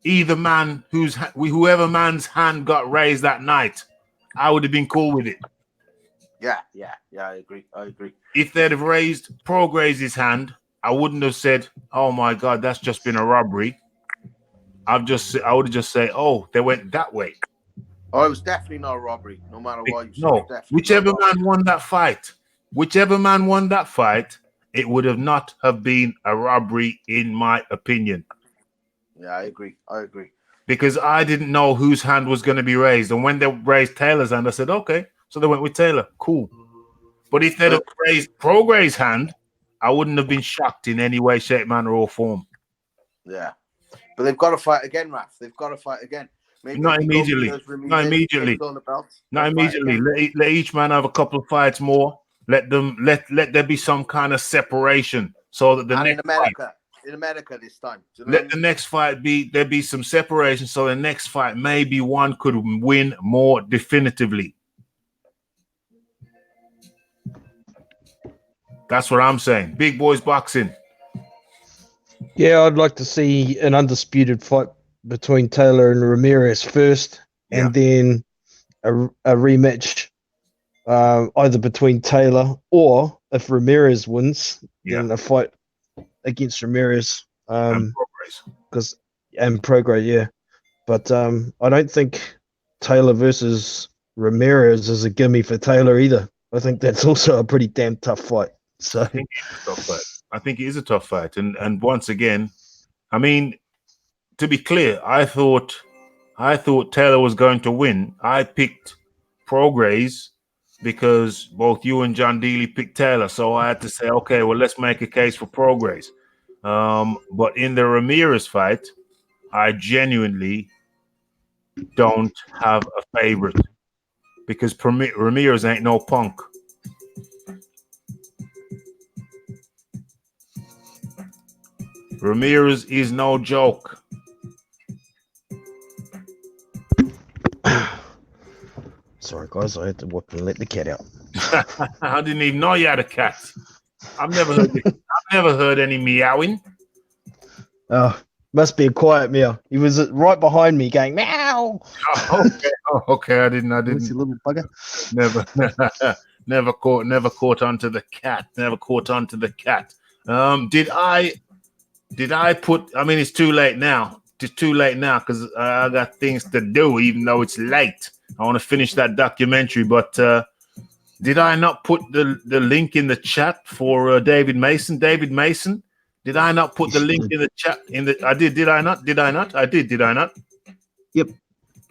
either man whoever man's hand got raised that night, I would have been cool with it. Yeah, I agree. If they'd have raised Prograis' hand, I wouldn't have said, "Oh my God, that's just been a robbery." I would have just said, "Oh, they went that way." Oh, it was definitely not a robbery, no matter what you said. No, whichever man won that fight, it would have not have been a robbery, in my opinion. Yeah, I agree. Because I didn't know whose hand was going to be raised, and when they raised Taylor's hand, I said, "Okay," so they went with Taylor. Cool. But if they'd have raised Prograis' hand, I wouldn't have been shocked in any way, shape, manner, or form. Yeah, but they've got to fight again, Raph. They've got to fight again. Maybe not immediately. Not immediately. Let each man have a couple of fights more. Let there be some kind of separation, so that in America this time. Let the next fight there be some separation, so the next fight maybe one could win more definitively. That's what I'm saying. Big Boys Boxing. Yeah, I'd like to see an undisputed fight between Taylor and Ramirez first, and then a rematch either between Taylor or, if Ramirez wins, then a fight against Ramirez. And Prograis, yeah. But I don't think Taylor versus Ramirez is a gimme for Taylor either. I think that's also a pretty damn tough fight. So I think it's a tough fight. I think it is a tough fight. And once again, I mean, to be clear, I thought Taylor was going to win. I picked Prograis because both you and John Deely picked Taylor. So I had to say, okay, well, let's make a case for Prograis. But in the Ramirez fight, I genuinely don't have a favorite because Ramirez ain't no punk. Ramirez is no joke. sorry, guys, I had to whip and let the cat out. I didn't even know you had a cat. I've never heard any meowing. Oh, must be a quiet meow. He was right behind me going meow. Okay. I didn't. What's your little bugger? Never caught onto the cat. Never caught onto the cat. Did I put? I mean, it's too late now. It's too late now because I got things to do. Even though it's late, I want to finish that documentary. But did I not put the link in the chat for David Mason? David Mason. Did I not put the link in the chat? I did. Did I not? Did I not? I did. Did I not? Yep.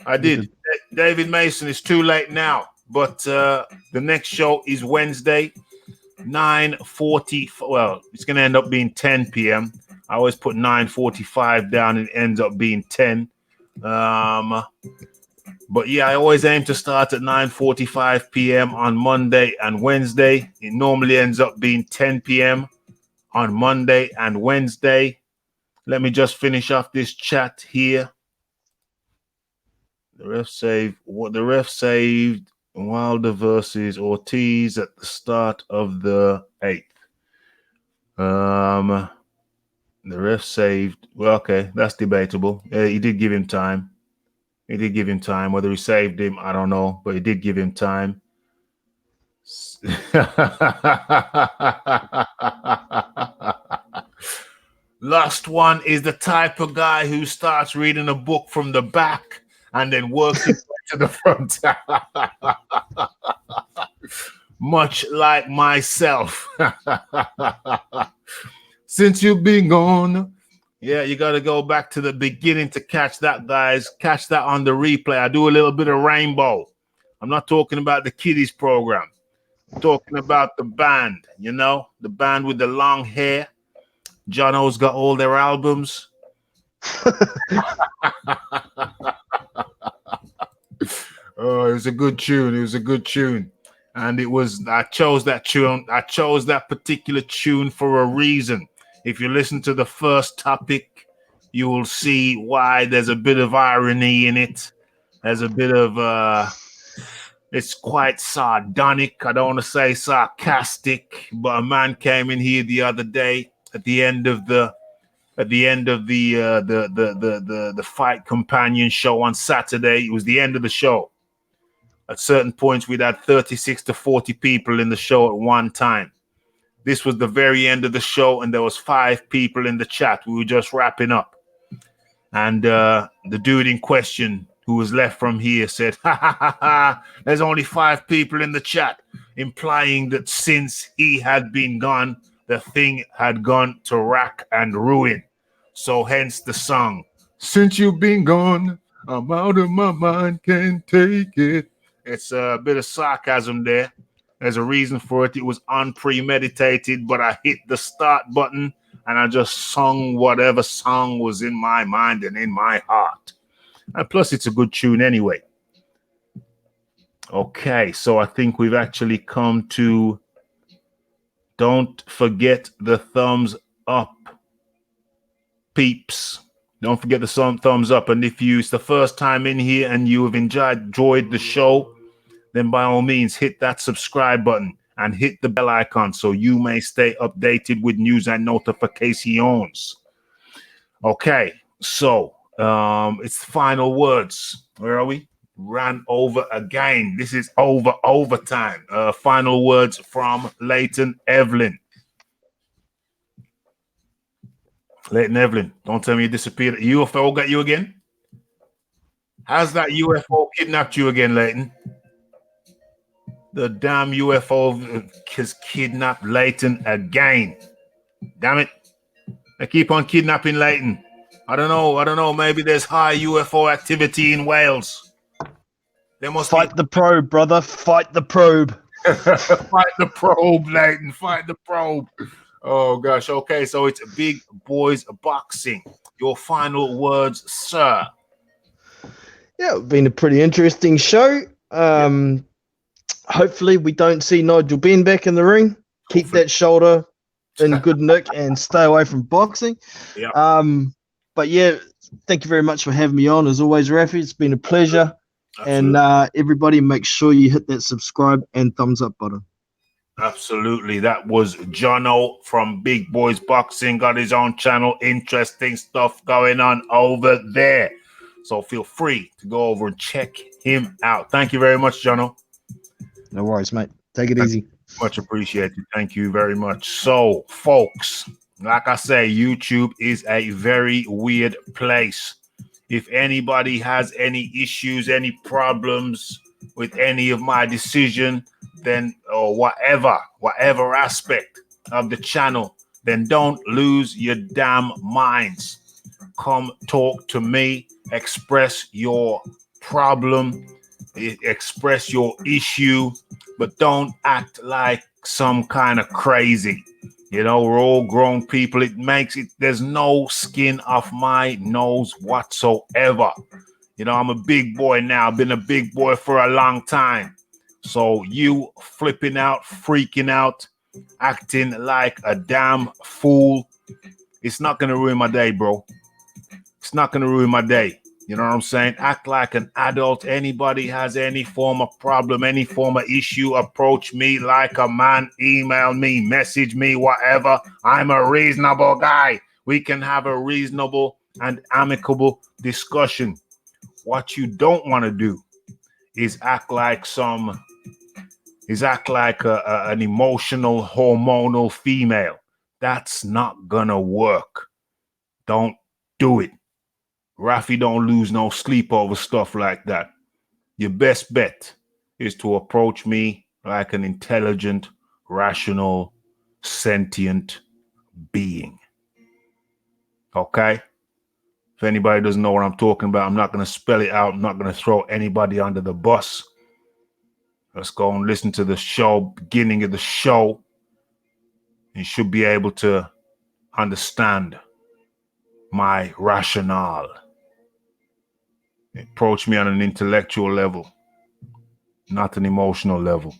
I did. David Mason. It's too late now. But the next show is Wednesday, 9:40. Well, it's going to end up being 10 p.m. I always put 9:45 down and it ends up being 10. But yeah, I always aim to start at 9:45 p.m. on Monday and Wednesday. It normally ends up being 10 p.m. on Monday and Wednesday. Let me just finish off this chat here. The ref saved Wilder versus Ortiz at the start of the 8th. The ref saved. Well, okay, that's debatable. He did give him time. Whether he saved him, I don't know, but he did give him time. Last one is the type of guy who starts reading a book from the back and then works his way to the front. Much like myself. Since you've been gone. Yeah, you got to go back to the beginning to catch that, guys. Catch that on the replay. I do a little bit of Rainbow. I'm not talking about the kiddies program. I'm talking about the band, the band with the long hair. Jono's got all their albums. Oh, it was a good tune. And I chose that tune. I chose that particular tune for a reason. If you listen to the first topic, you will see why there's a bit of irony in it. There's a bit of it's quite sardonic. I don't want to say sarcastic, but a man came in here the other day at the end of the Fight Companion show on Saturday. It was the end of the show. At certain points, we'd had 36 to 40 people in the show at one time. This was the very end of the show, and there was 5 people in the chat. We were just wrapping up. And the dude in question, who was left from here, said, there's only 5 people in the chat, implying that since he had been gone, the thing had gone to rack and ruin. So hence the song, since you've been gone, I'm out of my mind, can't take it. It's a bit of sarcasm there. There's a reason for it. It was unpremeditated, but I hit the start button and I just sung whatever song was in my mind and in my heart. And plus, it's a good tune anyway. Okay, so I think we've actually come to don't forget the thumbs up, peeps. Don't forget the thumbs up. And if it's the first time in here and you have enjoyed the show, then by all means, hit that subscribe button and hit the bell icon so you may stay updated with news and notifications. Okay, so it's final words. Where are we? Ran over again. This is overtime. Final words from Leighton Evelyn. Leighton Evelyn, don't tell me you disappeared. UFO got you again? How's that UFO kidnapped you again, Leighton? The damn UFO has kidnapped Leighton again. Damn it. They keep on kidnapping Leighton. I don't know. Maybe there's high UFO activity in Wales. There must Fight the probe, brother. Fight the probe. Fight the probe, Leighton. Fight the probe. Oh, gosh. Okay, so it's Big Boys Boxing. Your final words, sir. Yeah, it's been a pretty interesting show. Hopefully we don't see Nigel Benn back in the ring. Keep that shoulder in good nick and stay away from boxing. Yeah. But yeah, thank you very much for having me on. As always, Raphie, it's been a pleasure. Absolutely. And everybody make sure you hit that subscribe and thumbs up button. Absolutely. That was Jono from Big Boys Boxing. Got his own channel. Interesting stuff going on over there. So feel free to go over and check him out. Thank you very much, Jono. No worries, mate. Take it easy. Much appreciated. Thank you very much. So, folks, like I say, YouTube is a very weird place. If anybody has any issues, any problems with any of my decision, then or whatever aspect of the channel, then don't lose your damn minds. Come talk to me, express your problem, express your issue, but don't act like some kind of crazy. You know, we're all grown people. There's no skin off my nose whatsoever. You know, I'm a big boy now. I've been a big boy for a long time. So you flipping out, freaking out, acting like a damn fool, it's not going to ruin my day, bro. It's not going to ruin my day. You know what I'm saying? Act like an adult. Anybody has any form of problem, any form of issue, approach me like a man, email me, message me, whatever. I'm a reasonable guy. We can have a reasonable and amicable discussion. What you don't want to do is act like an emotional, hormonal female. That's not gonna work. Don't do it. Raphie don't lose no sleep over stuff like that. Your best bet is to approach me like an intelligent, rational, sentient being. Okay? If anybody doesn't know what I'm talking about, I'm not going to spell it out. I'm not going to throw anybody under the bus. Let's go and listen to the show, beginning of the show. You should be able to understand my rationale. Approach me on an intellectual level, not an emotional level.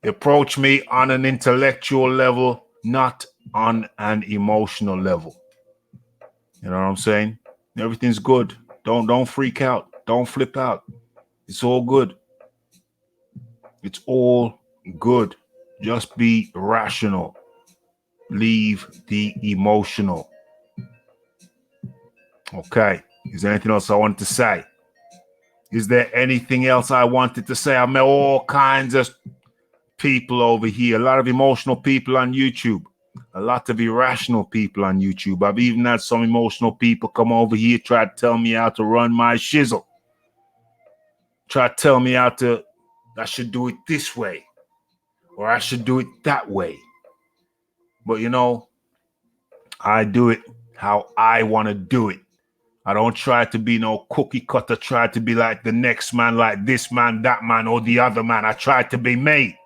Approach me on an intellectual level, not on an emotional level. You know what I'm saying? Everything's good. Don't freak out. Don't flip out. It's all good. It's all good. Just be rational. Leave the emotional. Okay. Is there anything else I wanted to say? Is there anything else I wanted to say? I met all kinds of people over here. A lot of emotional people on YouTube. A lot of irrational people on YouTube. I've even had some emotional people come over here, try to tell me how to run my shizzle. Try to tell me I should do it this way. Or I should do it that way. But you know, I do it how I want to do it. I don't try to be no cookie cutter, try to be like the next man, like this man, that man, or the other man. I try to be me.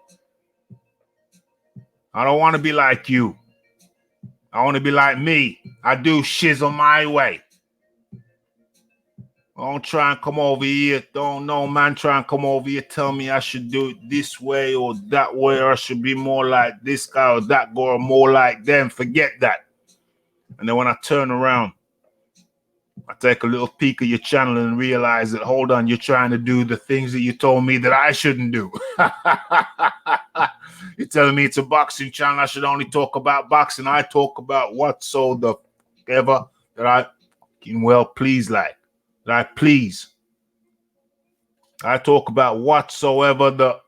I don't want to be like you. I want to be like me. I do shizzle my way. Don't try and come over here. Don't know, man. Try and come over here. Tell me I should do it this way or that way, or I should be more like this guy or that guy, or more like them. Forget that. And then when I turn around, I take a little peek of your channel and realize that, hold on, you're trying to do the things that you told me that I shouldn't do. You're telling me it's a boxing channel. I should only talk about boxing. I talk about whatsoever that I can well please like. That I please. I talk about whatsoever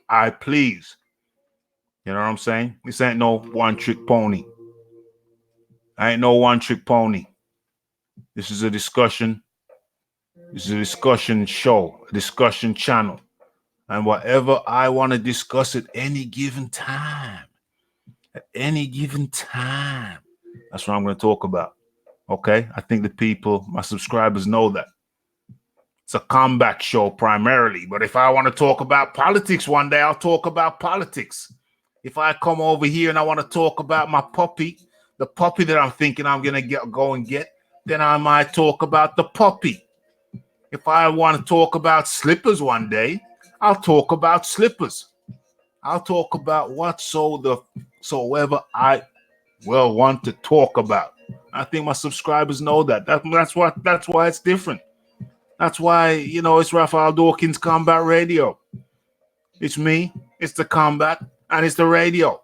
I please. You know what I'm saying? This ain't no one-trick pony. I ain't no one-trick pony. This is a discussion. This is a discussion show, a discussion channel. And whatever I want to discuss at any given time, that's what I'm going to talk about. Okay? I think the people, my subscribers, know that. It's a combat show primarily. But if I want to talk about politics one day, I'll talk about politics. If I come over here and I want to talk about my puppy, the puppy that I'm thinking I'm going to go and get, then I might talk about the puppy. If I want to talk about slippers one day, I'll talk about slippers. I'll talk about whatsoever I will want to talk about. I think my subscribers know that. That's why it's different. That's why, it's Raphael Dawkins Combat Radio. It's me, it's the combat, and it's the radio.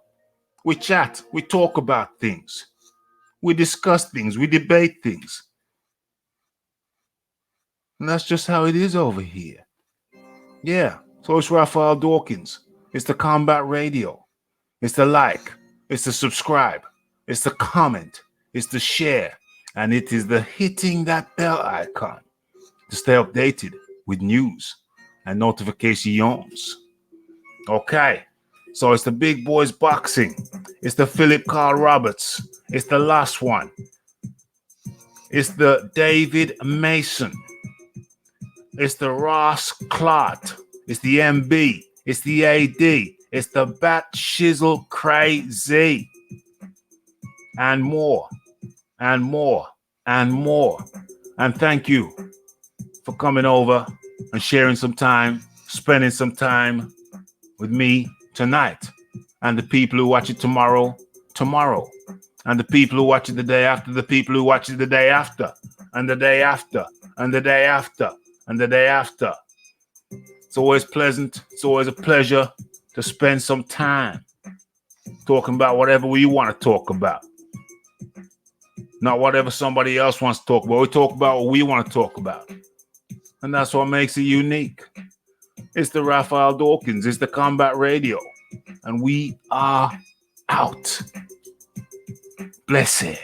We chat, we talk about things. We discuss things, we debate things. And that's just how it is over here. Yeah, so it's Raphael Dawkins. It's the combat radio. It's the like. It's the subscribe. It's the comment. It's the share. And it is the hitting that bell icon to stay updated with news and notifications. Okay, so it's the big boys boxing. It's the Philip Carl Roberts. It's the last one. It's the David Mason. It's the Ross Clot. It's the MB. It's the AD. It's the Bat Shizzle Crazy. And more. And more. And more. And thank you for coming over and sharing some time, spending some time with me tonight. And the people who watch it tomorrow. And the people who watch it the day after, the people who watch it the day after, and the day after, and the day after, and the day after. It's always pleasant. It's always a pleasure to spend some time talking about whatever we want to talk about. Not whatever somebody else wants to talk about. We talk about what we want to talk about. And that's what makes it unique. It's the Raphael Dawkins. It's the Combat Radio. And we are out. Blessed.